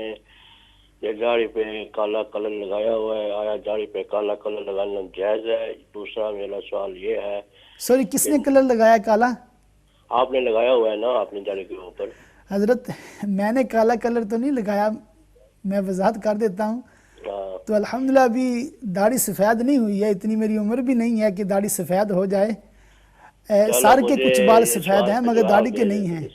یہ داڑھی پہ کالا کلر لگایا ہوا ہے، آیا داڑھی پہ کالا کلر لگانا جائز ہے؟ دوسرا میرا سوال یہ ہے، سوری کس نے کلر لگایا کالا؟ آپ نے لگایا ہوا ہے نا اپنی داڑھی کے اوپر. حضرت میں نے کالا کلر تو نہیں لگایا، میں وضاحت کر دیتا ہوں. تو الحمدللہ ابھی داڑھی سفید نہیں ہوئی ہے، اتنی میری عمر بھی نہیں ہے کہ داڑھی سفید ہو جائے. سر کے کچھ بال سفید ہیں مگر داڑھی کے نہیں ہیں.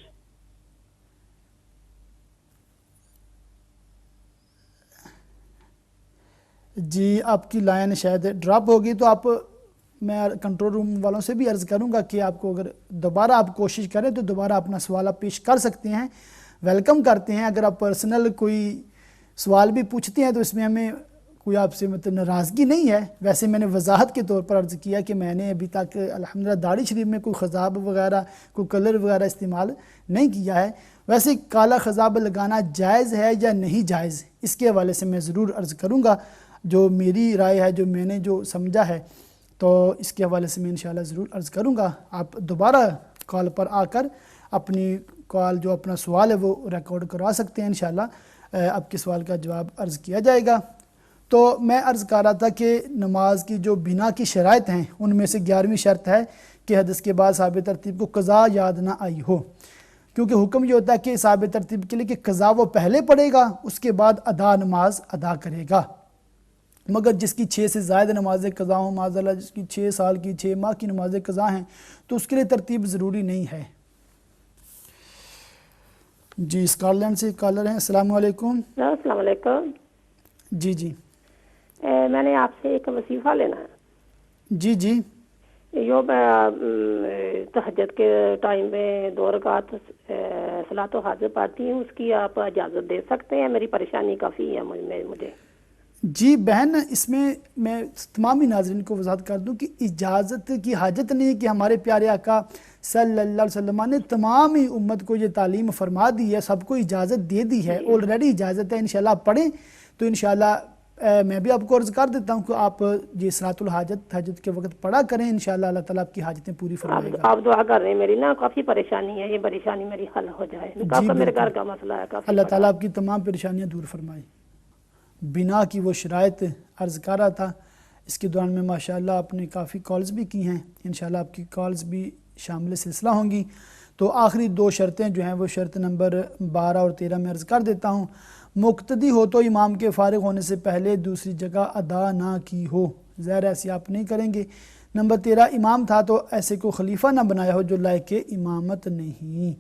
جی آپ کی لائن شاید ڈراپ ہوگی، تو آپ، میں کنٹرول روم والوں سے بھی عرض کروں گا کہ آپ کو اگر دوبارہ آپ کوشش کریں تو دوبارہ اپنا سوال آپ پیش کر سکتے ہیں. ویلکم کرتے ہیں. اگر آپ پرسنل کوئی سوال بھی پوچھتے ہیں تو اس میں ہمیں کوئی آپ سے مطلب ناراضگی نہیں ہے. ویسے میں نے وضاحت کے طور پر عرض کیا کہ میں نے ابھی تک الحمدللہ داڑھی شریف میں کوئی خضاب وغیرہ، کوئی کلر وغیرہ استعمال نہیں کیا ہے. ویسے کالا خضاب لگانا جائز ہے یا نہیں جائز، اس کے حوالے سے میں ضرور عرض کروں گا. جو میری رائے ہے، جو میں نے جو سمجھا ہے، تو اس کے حوالے سے میں انشاءاللہ ضرور عرض کروں گا. آپ دوبارہ کال پر آ کر اپنی کال، جو اپنا سوال ہے وہ ریکارڈ کروا سکتے ہیں انشاءاللہ. آپ کے سوال کا جواب عرض کیا جائے گا۔ تو میں عرض کر رہا تھا کہ نماز کی جو بنا کی شرائط ہیں ان میں سے 11ویں شرط ہے کہ حدث کے بعد صاحب ترتیب کو قضا یاد نہ آئی ہو، کیونکہ حکم یہ ہوتا ہے کہ صاحب ترتیب کے لیے کہ قضا وہ پہلے پڑھے گا، اس کے بعد ادا نماز ادا کرے گا، مگر جس کی 6 سے زائد نمازیں قضا ہوں، معاذ اللہ جس کی 6 سال کی 6 ماہ کی نمازیں قضا ہیں، تو اس کے لیے ترتیب ضروری نہیں ہے۔ جی اسکاٹ لینڈ سے کالر ہیں، السلام علیکم۔ السلام علیکم۔ جی جی میں نے آپ سے ایک وظیفہ لینا ہے۔ جی جی جو تہجد کے ٹائم میں 2 رکعت صلاۃ و حاضر پڑھتی ہوں، اس کی آپ اجازت دے سکتے ہیں؟ میری پریشانی کافی ہے مجھے۔ جی بہن، اس میں تمامی ناظرین کو وضاحت کر دوں کہ اجازت کی حاجت نہیں ہے، کہ ہمارے پیارے آقا صلی اللہ علیہ وسلم نے تمام ہی امت کو یہ تعلیم فرما دی ہے، سب کو اجازت دے دی ہے، آلریڈی اجازت ہے، انشاءاللہ آپ پڑھیں تو انشاءاللہ میں بھی آپ کو عرض کر دیتا ہوں کہ آپ یہ صلاۃ الحاجت تہجد کے وقت پڑھا کریں، انشاءاللہ اللہ تعالیٰ آپ کی حاجتیں پوری فرمائے گا۔ آپ دعا کر رہے ہیں، میری نا کافی پریشانی ہے، یہ پریشانی میری حل ہو جائے، میرے گھر کا مسئلہ ہے کافی۔ اللہ تعالیٰ آپ کی تمام پریشانیاں دور فرمائے۔ بنا کی وہ شرائط عرض کر رہا تھا، اس کے دوران میں ماشاءاللہ آپ نے کافی کالز بھی کی ہیں، انشاءاللہ آپ کی کالز بھی شامل سلسلہ ہوں گی۔ تو آخری 2 شرطیں جو ہیں وہ شرط نمبر 12 اور 13 میں عرض کر دیتا ہوں۔ مقتدی ہو تو امام کے فارغ ہونے سے پہلے دوسری جگہ ادا نہ کی ہو، ظاہر ایسی آپ نہیں کریں گے۔ نمبر 13 امام تھا تو ایسے کو خلیفہ نہ بنایا ہو جو لائق امامت نہیں۔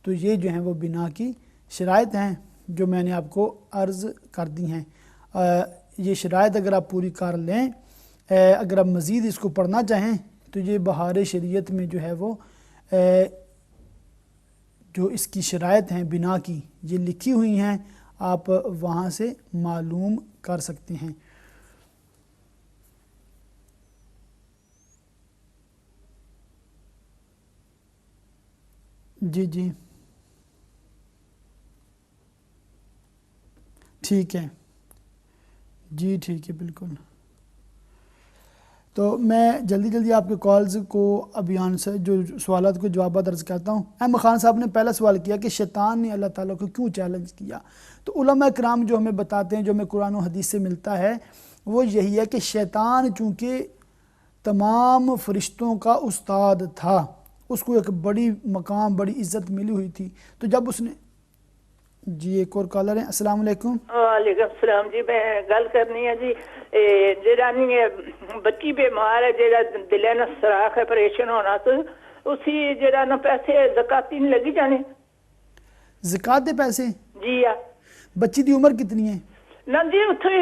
تو یہ جو ہیں وہ بنا کی شرائط ہیں جو میں نے آپ کو عرض کر دی ہیں۔ یہ شرائط اگر آپ پوری کر لیں، اگر آپ مزید اس کو پڑھنا چاہیں تو یہ بہار شریعت میں جو ہے وہ جو اس کی شرائط ہیں بنا کی یہ لکھی ہوئی ہیں، آپ وہاں سے معلوم کر سکتے ہیں۔ جی جی ٹھیک ہے، جی ٹھیک ہے بالکل۔ تو میں جلدی آپ کے کالز کو ابھیان سے جو سوالات کو جوابات عرض کرتا ہوں۔ احمد خان صاحب نے پہلا سوال کیا کہ شیطان نے اللہ تعالیٰ کو کیوں چیلنج کیا، تو علماء کرام جو ہمیں بتاتے ہیں، جو ہمیں قرآن و حدیث سے ملتا ہے، وہ یہی ہے کہ شیطان چونکہ تمام فرشتوں کا استاد تھا، اس کو ایک بڑی مقام بڑی عزت ملی ہوئی تھی، تو جب اس نے جی ایک اور کالر ہیں، السلام علیکم۔ وعلیکم السلام جی، میں گل کرنی ہے جی، جڑا نہیں بچی بیمار ہے، جڑا دلے نہ سراخ ہے، پریشان ہونا، تو اسی جڑا نہ پیسے زکاتی نہیں لگی جانے؟ زکات دے پیسے؟ جی ہاں۔ بچی دی عمر کتنی ہے؟ نہ جی اتھے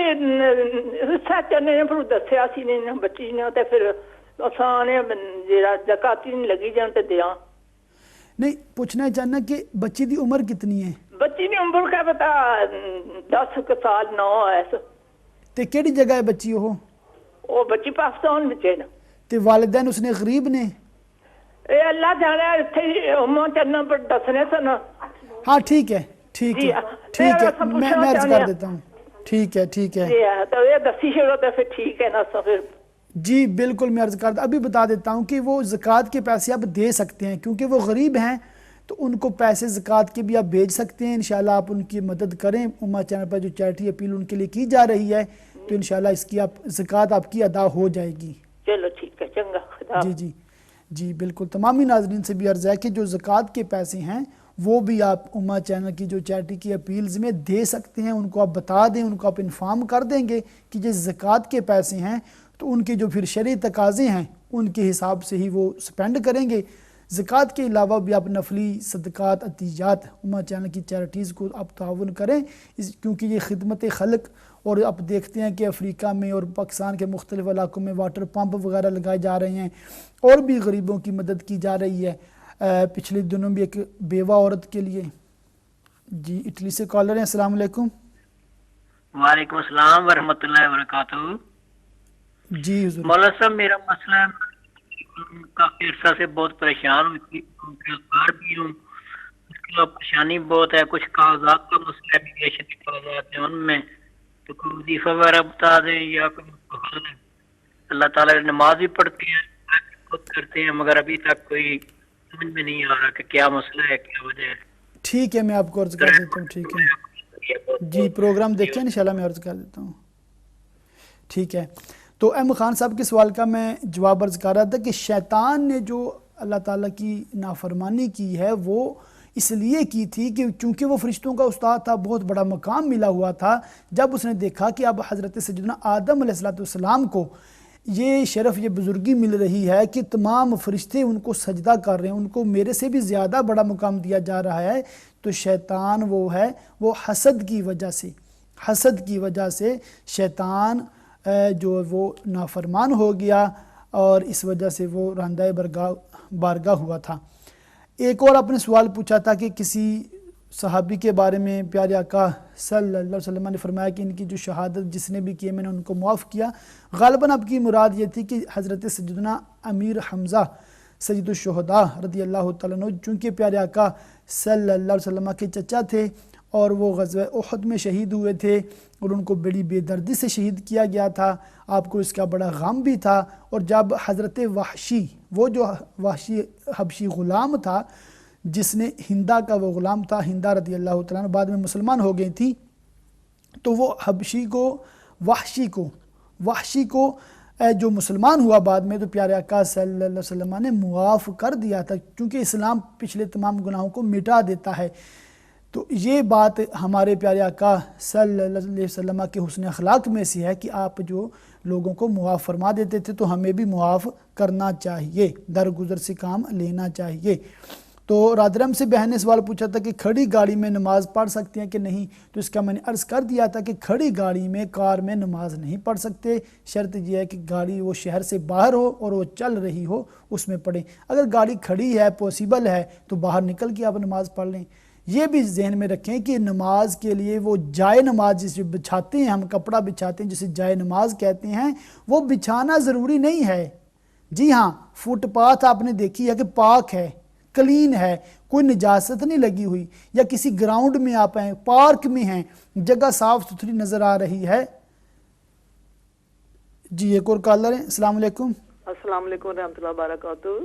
سچ نے پھر دسیا سی نے بچی نے، تے پھر آسان ہے جڑا زکاتی نہیں لگی جان تے دیاں۔ نہیں پوچھنا چاہنا کہ بچی دی عمر کتنی ہے؟ بچی دی عمر کا پتا 10 سال 9 ہے۔ تے کیڑی جگہ ہے بچی؟ وہ بچی پاکستان وچ ہے نا۔ تے والدین اس نے غریب نے؟ اے اللہ جانے اتھے ہموں چنن پر دسنے سن۔ ہاں ٹھیک ہے ٹھیک ہے ٹھیک ہے، میں عرض کر دیتا ہوں، ٹھیک ہے ٹھیک ہے جی تو یہ دسی چھوڑو تے پھر ٹھیک ہے نا پھر جی بالکل میں عرض کرتا ابھی بتا دیتا ہوں کہ وہ زکوٰۃ کے پیسے آپ دے سکتے ہیں، کیونکہ وہ غریب ہیں تو ان کو پیسے زکوٰۃ کے بھی آپ بھیج سکتے ہیں۔ انشاءاللہ آپ ان کی مدد کریں، امہ چینل پر جو چیریٹی اپیل ان کے لیے کی جا رہی ہے، تو انشاءاللہ اس کی زکوٰۃ آپ کی ادا ہو جائے گی۔ چلو ٹھیک ہے، چنگا، خدا۔ جی جی جی بالکل، تمامی ناظرین سے بھی عرض ہے کہ جو زکوٰۃ کے پیسے ہیں وہ بھی آپ امہ چینل کی جو چیریٹی کی اپیلز میں دے سکتے ہیں، ان کو آپ بتا دیں، ان کو آپ انفارم کر دیں گے کہ جو زکوٰۃ کے پیسے ہیں تو ان کے جو پھر شرعی تقاضے ہیں ان کے حساب سے ہی وہ سپینڈ کریں گے۔ زکوٰۃ کے علاوہ بھی آپ نفلی صدقات عطیات امہ چینل کی چیریٹیز کو آپ تعاون کریں، کیونکہ یہ خدمت خلق، اور آپ دیکھتے ہیں کہ افریقہ میں اور پاکستان کے مختلف علاقوں میں واٹر پمپ وغیرہ لگائے جا رہے ہیں، اور بھی غریبوں کی مدد کی جا رہی ہے۔ پچھلے دنوں بھی ایک بیوہ عورت کے لیے۔ جی اٹلی سے کالر ہیں، السلام علیکم۔ وعلیکم السلام ورحمۃ اللہ وبرکاتہ۔ جی حضور۔ مولانا صاحب میرا مسئلہ ہے، کافی عرصہ سے بہت پریشان ہوں، بھی ہوں، اس کے علاوہ پریشانی بہت ہے، کچھ کاغذات کا مسئلہ ہے، امیگریشن کے کاغذات ہیں، ان میں تو کوئی وظیفہ وغیرہ بتا دیں یا کوئی۔ اللہ تعالیٰ نماز بھی پڑھتے ہیں، خود کرتے ہیں، مگر ابھی تک کوئی سمجھ میں نہیں آ رہا کہ کیا مسئلہ ہے، کیا وجہ ہے۔ ٹھیک ہے میں آپ کو عرض کر دیتا ہوں، ٹھیک ہے جی پروگرام دیکھیں انشاءاللہ میں عرض کر دیتا ہوں. ٹھیک ہے, تو احمد خان صاحب کے سوال کا میں جواب عرض کر رہا تھا کہ شیطان نے جو اللہ تعالیٰ کی نافرمانی کی ہے وہ اس لیے کی تھی کہ چونکہ وہ فرشتوں کا استاد تھا, بہت بڑا مقام ملا ہوا تھا. جب اس نے دیکھا کہ اب حضرت سیدنا آدم علیہ السلام کو یہ شرف, یہ بزرگی مل رہی ہے کہ تمام فرشتے ان کو سجدہ کر رہے ہیں, ان کو میرے سے بھی زیادہ بڑا مقام دیا جا رہا ہے, تو شیطان وہ ہے وہ حسد کی وجہ سے شیطان جو وہ نافرمان ہو گیا اور اس وجہ سے وہ رہندہ بارگاہ ہوا تھا. ایک اور آپ نے سوال پوچھا تھا کہ کسی صحابی کے بارے میں پیارے آقا صلی اللہ علیہ وسلم نے فرمایا کہ ان کی جو شہادت جس نے بھی کی میں نے ان کو معاف کیا. غالباً آپ کی مراد یہ تھی کہ حضرت سیدنا امیر حمزہ سید الشہداء رضی اللہ تعالیٰ عنہ, چونکہ پیارے آقا صلی اللہ علیہ وسلم کے چچا تھے اور وہ غزوہ احد میں شہید ہوئے تھے اور ان کو بڑی بے دردی سے شہید کیا گیا تھا. آپ کو اس کا بڑا غم بھی تھا. اور جب حضرت وحشی, وہ جو وحشی حبشی غلام تھا جس نے ہندا کا وہ غلام تھا, ہندا رضی اللہ تعالیٰ عنہ بعد میں مسلمان ہو گئی تھی, تو وہ حبشی کو وحشی کو جو مسلمان ہوا بعد میں, تو پیارے آقا صلی اللہ علیہ وسلم نے معاف کر دیا تھا, کیونکہ اسلام پچھلے تمام گناہوں کو مٹا دیتا ہے. تو یہ بات ہمارے پیارے آقا صلی اللہ علیہ وسلم کے حسن اخلاق میں سے ہے کہ آپ جو لوگوں کو معاف فرما دیتے تھے, تو ہمیں بھی معاف کرنا چاہیے, درگزر سے کام لینا چاہیے. تو رادرم سے بہن نے سوال پوچھا تھا کہ کھڑی گاڑی میں نماز پڑھ سکتے ہیں کہ نہیں, تو اس کا میں نے عرض کر دیا تھا کہ کھڑی گاڑی میں, کار میں نماز نہیں پڑھ سکتے. شرط یہ ہے کہ گاڑی وہ شہر سے باہر ہو اور وہ چل رہی ہو, اس میں پڑھیں. اگر گاڑی کھڑی ہے, پاسبل ہے, تو باہر نکل کے آپ نماز پڑھ لیں. یہ بھی ذہن میں رکھیں کہ نماز کے لیے وہ جائے نماز جسے بچھاتے ہیں, ہم کپڑا بچھاتے ہیں جسے جائے نماز کہتے ہیں, وہ بچھانا ضروری نہیں ہے. جی ہاں, فٹ پاتھ آپ نے دیکھی ہے کہ پاک ہے, کلین ہے, کوئی نجاست نہیں لگی ہوئی, یا کسی گراؤنڈ میں آپ ہیں, پارک میں ہیں, جگہ صاف ستھری نظر آ رہی ہے. جی ایک اور کالر ہیں. السلام علیکم. السلام علیکم ورحمۃ اللہ وبرکاتہ.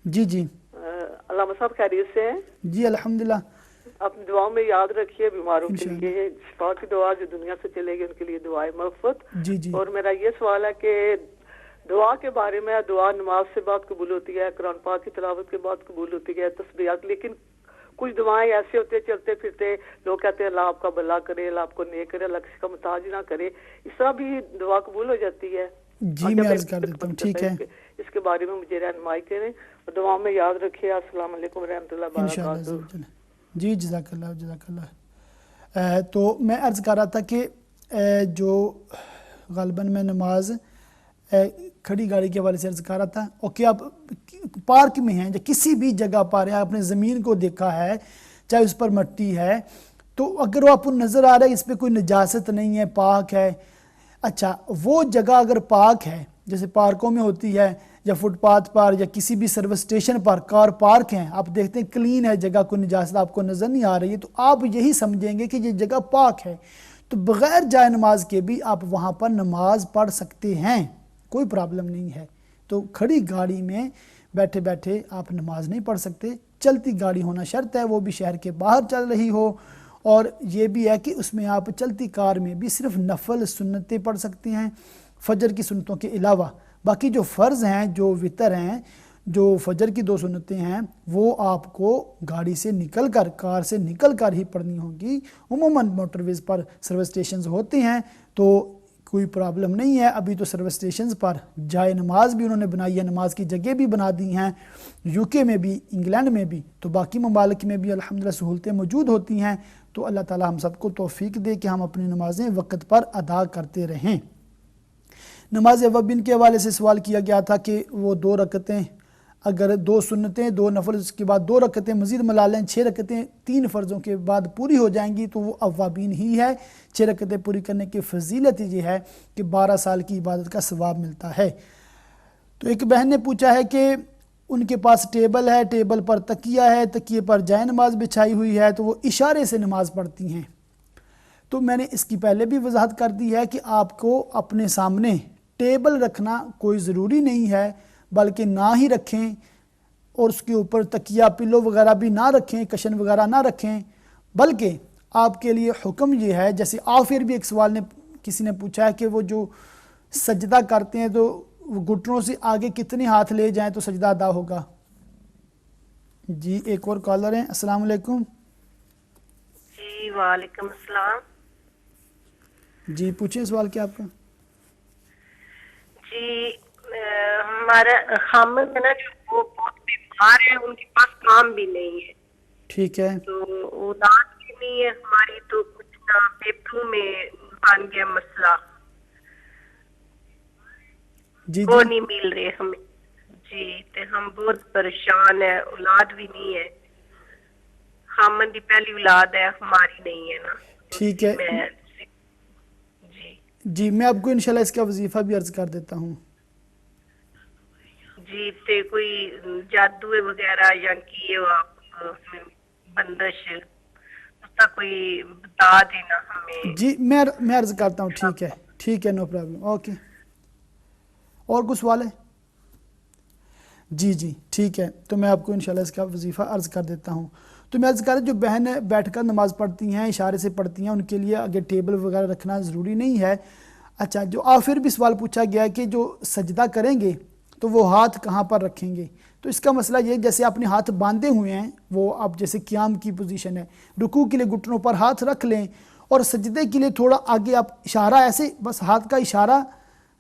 جی علامہ صاحب خیریت سے ہیں؟ جی الحمدللہ. اپنی دعاؤں میں یاد رکھیے بیماروں کے لیے, شفا کی دعا جو دنیا سے چلے گی ان کے لیے دعائیں مغفرت. جی. اور میرا یہ سوال ہے کہ دعا کے بارے میں, دعا نماز سے بعد قبول ہوتی ہے, قرآن پاک کی تلاوت کے بعد قبول ہوتی ہے, تسبیحات, لیکن کچھ دعائیں ایسے ہوتے ہیں چلتے پھرتے لوگ کہتے ہیں اللہ آپ کا بھلا کرے, اللہ آپ کو نیک کرے, اللہ کسی کا محتاج نہ کرے, اس طرح بھی دعا قبول ہو جاتی ہے. جی میں عرض کر دیتا ہوں. ٹھیک ہے, اس کے بارے میں مجھے رہنمائی کریں اور دعاؤں میں یاد رکھیے. السلام علیکم ورحمۃ اللہ وبرکاتہ. جی جزاک اللہ. تو میں عرض کر رہا تھا کہ جو غالباً میں نماز کھڑی گاڑی کے حوالے سے عرض کر رہا تھا, اوکے آپ پارک میں ہیں یا کسی بھی جگہ پر ہیں, آپ نے زمین کو دیکھا ہے چاہے اس پر مٹی ہے, تو اگر وہ آپ کو نظر آ رہا ہے اس پہ کوئی نجاست نہیں ہے, پاک ہے, اچھا وہ جگہ اگر پاک ہے جیسے پارکوں میں ہوتی ہے یا فٹ پاتھ پر یا کسی بھی سروس اسٹیشن پر کار پارک ہیں, آپ دیکھتے ہیں کلین ہے جگہ, کوئی نجاست آپ کو نظر نہیں آ رہی ہے, تو آپ یہی سمجھیں گے کہ یہ جگہ پاک ہے, تو بغیر جائے نماز کے بھی آپ وہاں پر نماز پڑھ سکتے ہیں, کوئی پرابلم نہیں ہے. تو کھڑی گاڑی میں بیٹھے بیٹھے آپ نماز نہیں پڑھ سکتے, چلتی گاڑی ہونا شرط ہے, وہ بھی شہر کے باہر چل رہی ہو, اور یہ بھی ہے کہ اس میں آپ چلتی کار میں بھی صرف نفل سنتیں پڑھ سکتے ہیں فجر کی سنتوں کے علاوہ. باقی جو فرض ہیں, جو وتر ہیں, جو فجر کی 2 سنتیں ہیں, وہ آپ کو گاڑی سے نکل کر, کار سے نکل کر ہی پڑھنی ہوں گی. عموماً موٹر ویز پر سروس اسٹیشنز ہوتے ہیں تو کوئی پرابلم نہیں ہے. ابھی تو سروس اسٹیشنز پر جائے نماز بھی انہوں نے بنائی ہے, نماز کی جگہ بھی بنا دی ہیں, یو کے میں بھی, انگلینڈ میں بھی, تو باقی ممالک میں بھی الحمدللہ سہولتیں موجود ہوتی ہیں. تو اللہ تعالی ہم سب کو توفیق دے کہ ہم اپنی نمازیں وقت پر ادا کرتے رہیں. نماز اوابین کے حوالے سے سوال کیا گیا تھا کہ وہ 2 رکعتیں, اگر 2 سنتیں 2 نفل اس کے بعد 2 رکعتیں مزید ملا لیں, 6 رکعتیں 3 فرضوں کے بعد پوری ہو جائیں گی, تو وہ اوابین ہی ہے. 6 رکعتیں پوری کرنے کی فضیلت یہ ہے کہ 12 سال کی عبادت کا ثواب ملتا ہے. تو ایک بہن نے پوچھا ہے کہ ان کے پاس ٹیبل ہے, ٹیبل پر تکیہ ہے, تکیے پر جائے نماز بچھائی ہوئی ہے, تو وہ اشارے سے نماز پڑھتی ہیں. تو میں نے اس کی پہلے بھی وضاحت کر دی ہے کہ آپ کو اپنے سامنے ٹیبل رکھنا کوئی ضروری نہیں ہے, بلکہ نہ ہی رکھیں, اور اس کے اوپر تکیہ پلو وغیرہ بھی نہ رکھیں, کشن وغیرہ نہ رکھیں, بلکہ آپ کے لیے حکم یہ ہے، جیسے آخر بھی ایک سوال نے کسی نے پوچھا ہے کہ وہ جو سجدہ کرتے ہیں تو گھٹنوں سے آگے کتنے ہاتھ لے جائیں تو سجدہ ادا ہوگا؟ جی ایک اور کالر ہیں. السلام علیکم. جی وعلیکم السلام. جی پوچھیں سوال کیا آپ کا؟ جی ہمارا خامد ہے نا جو وہ بہت بیمار ہے، ان کے پاس کام بھی نہیں ہے. ٹھیک ہے. تو اولاد بھی نہیں ہے ہماری، تو کچھ نہ پیپروں میں بن گیا مسئلہ. جی وہ نہیں مل رہے ہمیں. جی تو ہم بہت پریشان ہیں، اولاد بھی نہیں ہے. خامد کی پہلی اولاد ہے، ہماری نہیں ہے نا. ٹھیک ہے. جی میں آپ کو انشاءاللہ اس کا وظیفہ بھی عرض کر دیتا ہوں. جی تے کوئی جادو وغیرہ یا کیے ہو آپ بندش، اس کا کوئی بتا دینا ہمیں. جی میں عرض کرتا ہوں. ٹھیک ہے ٹھیک ہے، نو پرابلم. اوکے. اور کچھ سوال ہے؟ جی جی ٹھیک ہے، تو میں آپ کو انشاءاللہ اس کا وظیفہ عرض کر دیتا ہوں. تو میں عرض کر رہا جو بہن بیٹھ کر نماز پڑھتی ہیں، اشارے سے پڑھتی ہیں، ان کے لیے آگے ٹیبل وغیرہ رکھنا ضروری نہیں ہے. اچھا، جو آخر بھی سوال پوچھا گیا ہے کہ جو سجدہ کریں گے تو وہ ہاتھ کہاں پر رکھیں گے؟ تو اس کا مسئلہ یہ، جیسے اپنے ہاتھ باندھے ہوئے ہیں، وہ اب جیسے قیام کی پوزیشن ہے، رکوع کے لیے گھٹنوں پر ہاتھ رکھ لیں، اور سجدے کے لیے تھوڑا آگے آپ اشارہ ایسے، بس ہاتھ کا اشارہ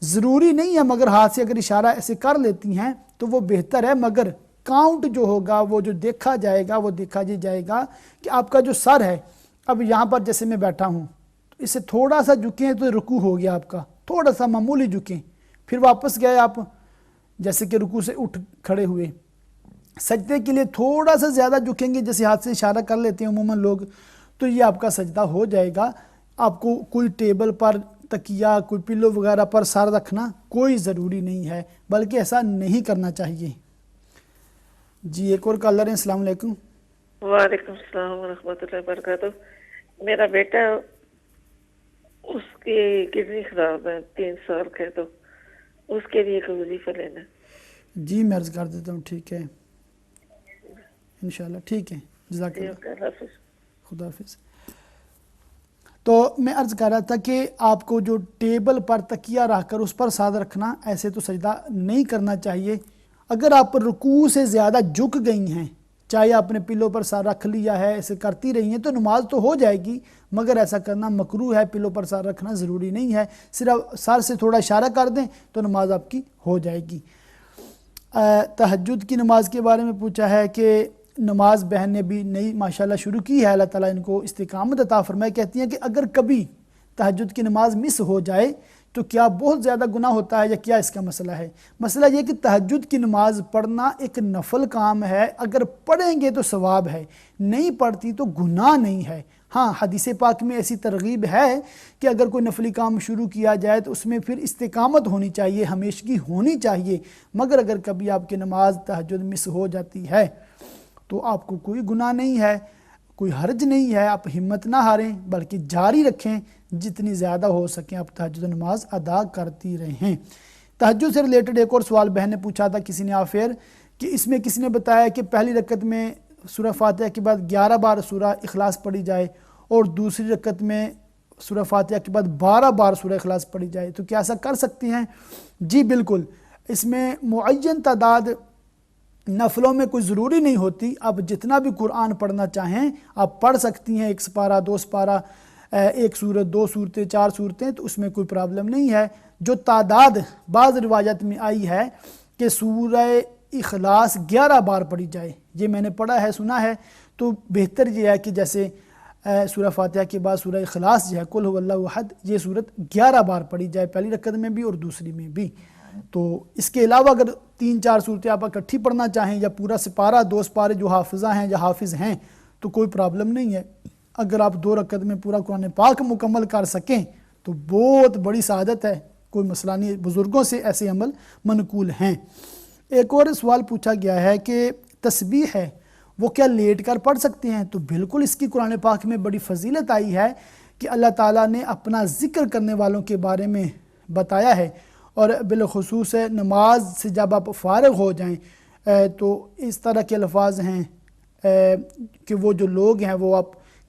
ضروری نہیں ہے، مگر ہاتھ سے اگر اشارہ ایسے کر لیتی ہیں تو وہ بہتر ہے. مگر کاؤنٹ جو ہوگا، وہ جو دیکھا جائے گا، وہ دیکھا جائے گا کہ آپ کا جو سر ہے، اب یہاں پر جیسے میں بیٹھا ہوں، تو اسے تھوڑا سا جھکیں تو رکوع ہو گیا آپ کا، تھوڑا سا معمولی جھکیں، پھر واپس گئے آپ، جیسے کہ رکوع سے اٹھ کھڑے ہوئے. سجدے کے لیے تھوڑا سا زیادہ جھکیں گے، جیسے ہاتھ سے اشارہ کر لیتے ہیں عموماً لوگ، تو یہ آپ کا سجدہ ہو جائے گا. آپ کو کوئی ٹیبل پر تکیہ، کوئی پلو وغیرہ پر سر رکھنا کوئی ضروری نہیں ہے، بلکہ ایسا نہیں کرنا چاہیے. جی ایک اور کالر ہیں. السلام علیکم. وعلیکم السلام ورحمۃ اللہ وبرکاتہ. میرا بیٹا، اس کی کڈنی خراب ہے، 3 سال کا، تو اس کے لیے کوئی وظیفہ لینا. جی میں عرض کر دیتا ہوں. ٹھیک ہے انشاءاللہ. ٹھیک ہے، جزاک اللہ، خدا حافظ. تو میں عرض کر رہا تھا کہ آپ کو جو ٹیبل پر تکیہ رکھ کر اس پر ساتھ رکھنا، ایسے تو سجدہ نہیں کرنا چاہیے. اگر آپ رکوع سے زیادہ جھک گئی ہیں، چاہے آپ نے پلو پر سر رکھ لیا ہے، ایسے کرتی رہی ہیں، تو نماز تو ہو جائے گی، مگر ایسا کرنا مکروہ ہے. پلو پر سر رکھنا ضروری نہیں ہے، صرف سر سے تھوڑا اشارہ کر دیں تو نماز آپ کی ہو جائے گی. تہجد کی نماز کے بارے میں پوچھا ہے کہ نماز بہن نے بھی نئی ماشاءاللہ شروع کی ہے، اللہ تعالیٰ ان کو استقامت عطا فرمائے. کہتی ہیں کہ اگر کبھی تہجد کی نماز مس ہو جائے تو کیا بہت زیادہ گناہ ہوتا ہے، یا کیا اس کا مسئلہ ہے؟ مسئلہ یہ کہ تہجد کی نماز پڑھنا ایک نفل کام ہے، اگر پڑھیں گے تو ثواب ہے، نہیں پڑھتی تو گناہ نہیں ہے. ہاں حدیث پاک میں ایسی ترغیب ہے کہ اگر کوئی نفلی کام شروع کیا جائے تو اس میں پھر استقامت ہونی چاہیے، ہمیشگی ہونی چاہیے. مگر اگر کبھی آپ کی نماز تہجد مس ہو جاتی ہے تو آپ کو کوئی گناہ نہیں ہے، کوئی حرج نہیں ہے. آپ ہمت نہ ہاریں، بلکہ جاری رکھیں، جتنی زیادہ ہو سکیں آپ تہجد نماز ادا کرتی رہیں. تہجد سے ریلیٹڈ ایک اور سوال بہن نے پوچھا تھا کسی نے آفر، کہ اس میں کسی نے بتایا کہ پہلی رکعت میں سورہ فاتحہ کے بعد 11 بار سورہ اخلاص پڑھی جائے، اور دوسری رکعت میں سورہ فاتحہ کے بعد 12 بار سورہ اخلاص پڑھی جائے، تو کیا ایسا کر سکتی ہیں؟ جی بالکل. اس میں معین تعداد نفلوں میں کوئی ضروری نہیں ہوتی، آپ جتنا بھی قرآن پڑھنا چاہیں آپ پڑھ سکتی ہیں. 1 سپارہ، 2 سپارہ، 1 سورت، 2 سورتیں، 4 سورتیں، تو اس میں کوئی پرابلم نہیں ہے. جو تعداد بعض روایت میں آئی ہے کہ سورہ اخلاص 11 بار پڑھی جائے، یہ میں نے پڑھا ہے، سنا ہے، تو بہتر یہ ہے کہ جیسے سورہ فاتحہ کے بعد سورہ اخلاص جو ہے قل هو اللہ احد، یہ سورت 11 بار پڑھی جائے، پہلی رکعت میں بھی اور دوسری میں بھی. تو اس کے علاوہ اگر 3-4 صورتیں آپ اکٹھی پڑھنا چاہیں، یا پورا سپارہ، 2 سپارے جو حافظہ ہیں یا حافظ ہیں، تو کوئی پرابلم نہیں ہے. اگر آپ 2 رکعت میں پورا قرآن پاک مکمل کر سکیں تو بہت بڑی سعادت ہے، کوئی مسئلہ نہیں. بزرگوں سے ایسے عمل منقول ہیں. ایک اور سوال پوچھا گیا ہے کہ تسبیح ہے وہ کیا لیٹ کر پڑھ سکتے ہیں؟ تو بالکل اس کی قرآن پاک میں بڑی فضیلت آئی ہے کہ اللہ تعالیٰ نے اپنا ذکر کرنے والوں کے بارے میں بتایا ہے، اور بالخصوص نماز سے جب آپ فارغ ہو جائیں تو اس طرح کے الفاظ ہیں کہ وہ جو لوگ ہیں وہ آپ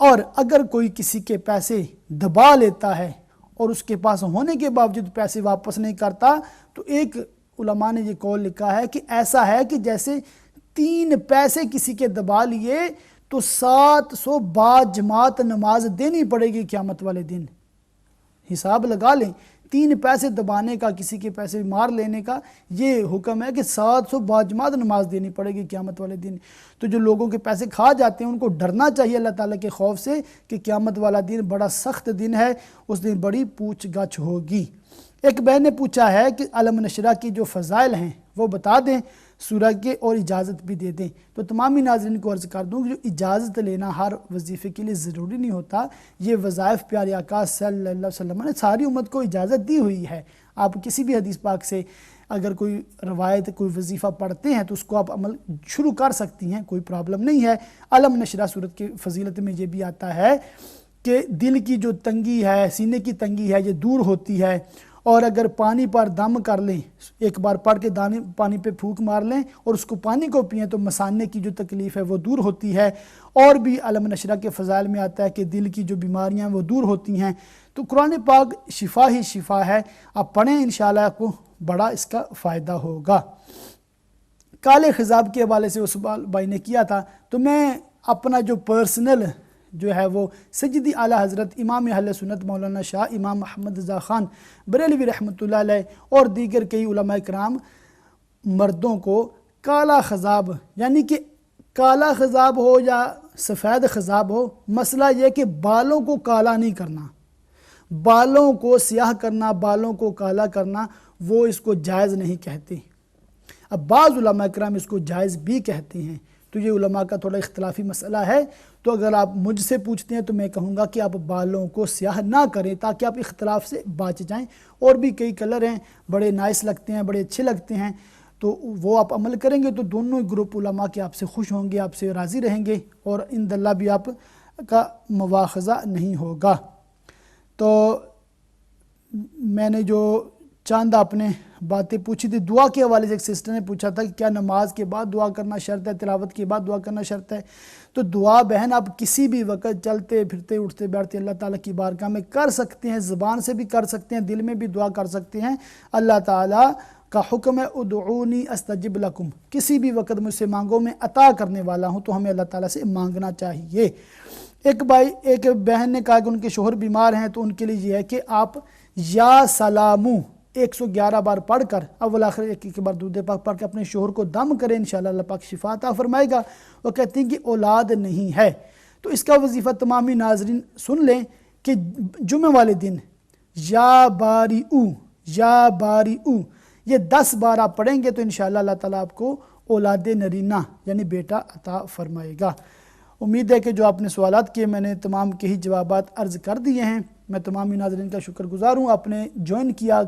اور اگر کوئی کسی کے پیسے دبا لیتا ہے اور اس کے پاس ہونے کے باوجود پیسے واپس نہیں کرتا تو ایک علماء نے یہ قول لکھا ہے کہ ایسا ہے کہ جیسے 3 پیسے کسی کے دبا لیے تو 700 باجماعت نماز دینی پڑے گی قیامت والے دن. حساب لگا لیں, 3 پیسے دبانے کا, کسی کے پیسے مار لینے کا یہ حکم ہے کہ 700 باجماعت نماز دینی پڑے گی قیامت والے دن. تو جو لوگوں کے پیسے کھا جاتے ہیں ان کو ڈرنا چاہیے اللہ تعالیٰ کے خوف سے کہ قیامت والا دن بڑا سخت دن ہے, اس دن بڑی پوچھ گچھ ہوگی. ایک بہن نے پوچھا ہے کہ علم نشرہ کی جو فضائل ہیں وہ بتا دیں سورہ کے, اور اجازت بھی دے دیں. تو تمامی ناظرین کو عرض کر دوں کہ جو اجازت لینا ہر وظیفے کے لیے ضروری نہیں ہوتا. یہ وظائف پیارے آقا صلی اللہ علیہ وسلم نے ساری امت کو اجازت دی ہوئی ہے. آپ کسی بھی حدیث پاک سے اگر کوئی روایت کوئی وظیفہ پڑھتے ہیں تو اس کو آپ عمل شروع کر سکتی ہیں, کوئی پرابلم نہیں ہے. علم نشرہ سورت کی فضیلت میں یہ بھی آتا ہے کہ دل کی جو تنگی ہے, سینے کی تنگی ہے, یہ دور ہوتی ہے. اور اگر پانی پر دم کر لیں, ایک بار پڑھ کے پانی پہ پھونک مار لیں اور اس کو پانی کو پئیں تو مثانے کی جو تکلیف ہے وہ دور ہوتی ہے. اور بھی علم نشرہ کے فضائل میں آتا ہے کہ دل کی جو بیماریاں وہ دور ہوتی ہیں. تو قرآن پاک شفا ہی شفا ہے, آپ پڑھیں انشاءاللہ آپ کو بڑا اس کا فائدہ ہوگا. کالے خضاب کے حوالے سے اس بھائی نے کیا تھا, تو میں اپنا جو پرسنل جو ہے وہ سیدی اعلیٰ حضرت امام اہل سنت مولانا شاہ امام محمد رضا خان بریلوی رحمۃ اللہ علیہ اور دیگر کئی علماء کرام مردوں کو کالا خضاب, یعنی کہ کالا خضاب ہو یا سفید خضاب ہو, مسئلہ یہ کہ بالوں کو کالا نہیں کرنا, بالوں کو سیاہ کرنا, بالوں کو کالا کرنا, وہ اس کو جائز نہیں کہتے. اب بعض علماء کرام اس کو جائز بھی کہتے ہیں. تو یہ علماء کا تھوڑا اختلافی مسئلہ ہے. تو اگر آپ مجھ سے پوچھتے ہیں تو میں کہوں گا کہ آپ بالوں کو سیاہ نہ کریں تاکہ آپ اختلاف سے بچ جائیں. اور بھی کئی کلر ہیں, بڑے نائس لگتے ہیں, بڑے اچھے لگتے ہیں, تو وہ آپ عمل کریں گے تو دونوں گروپ علماء کے آپ سے خوش ہوں گے, آپ سے راضی رہیں گے, اور عند اللہ بھی آپ کا مواخذہ نہیں ہوگا. تو میں نے جو چاند آپ نے باتیں پوچھی تھی دعا کے حوالے سے, ایک سسٹر نے پوچھا تھا کہ کیا نماز کے بعد دعا کرنا شرط ہے, تلاوت کے بعد دعا کرنا شرط ہے. تو دعا بہن آپ کسی بھی وقت چلتے پھرتے اٹھتے بیٹھتے اللہ تعالیٰ کی بارگاہ میں کر سکتے ہیں, زبان سے بھی کر سکتے ہیں, دل میں بھی دعا کر سکتے ہیں. اللہ تعالیٰ کا حکم ہے ادعونی استجب لکم, کسی بھی وقت مجھ سے مانگو میں عطا کرنے والا ہوں. تو ہمیں اللہ تعالیٰ سے مانگنا چاہیے. ایک بہن نے کہا کہ ان کے شوہر بیمار ہیں, تو ان کے لیے یہ ہے کہ آپ یا سلامو 111 بار پڑھ کر اول آخر ایک بار درود پاک پڑھ کے اپنے شوہر کو دم کریں, انشاءاللہ اللہ پاک شفا عطا فرمائے گا. وہ کہتے ہیں کہ اولاد نہیں ہے, تو اس کا وظیفہ تمامی ناظرین سن لیں کہ جمعہ والے دن یا باری او یہ 10 بار آپ پڑھیں گے تو انشاءاللہ اللہ تعالیٰ آپ کو اولاد نرینہ یعنی بیٹا عطا فرمائے گا. امید ہے کہ جو آپ نے سوالات کیے میں نے تمام کے ہی جوابات عرض کر دیے ہیں. میں تمامی ناظرین کا شکر گزار ہوں, آپ نے جوائن کیا,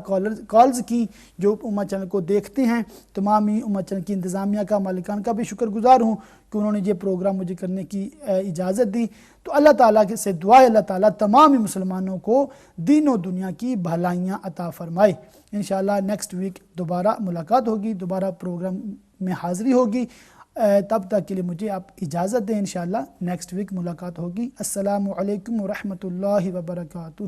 کالز کی, جو امہ چینل کو دیکھتے ہیں. تمامی امہ چینل کی انتظامیہ کا, مالکان کا بھی شکر گزار ہوں کہ انہوں نے یہ پروگرام مجھے کرنے کی اجازت دی. تو اللہ تعالیٰ سے دعا ہے اللہ تعالیٰ تمامی مسلمانوں کو دین و دنیا کی بھلائیاں عطا فرمائے. انشاءاللہ نیکسٹ ویک دوبارہ ملاقات ہوگی, دوبارہ پروگرام میں حاضری ہوگی. تب تک کے لیے مجھے آپ اجازت دیں, انشاءاللہ نیکسٹ ویک ملاقات ہوگی. السلام علیکم ورحمۃ اللہ وبرکاتہ.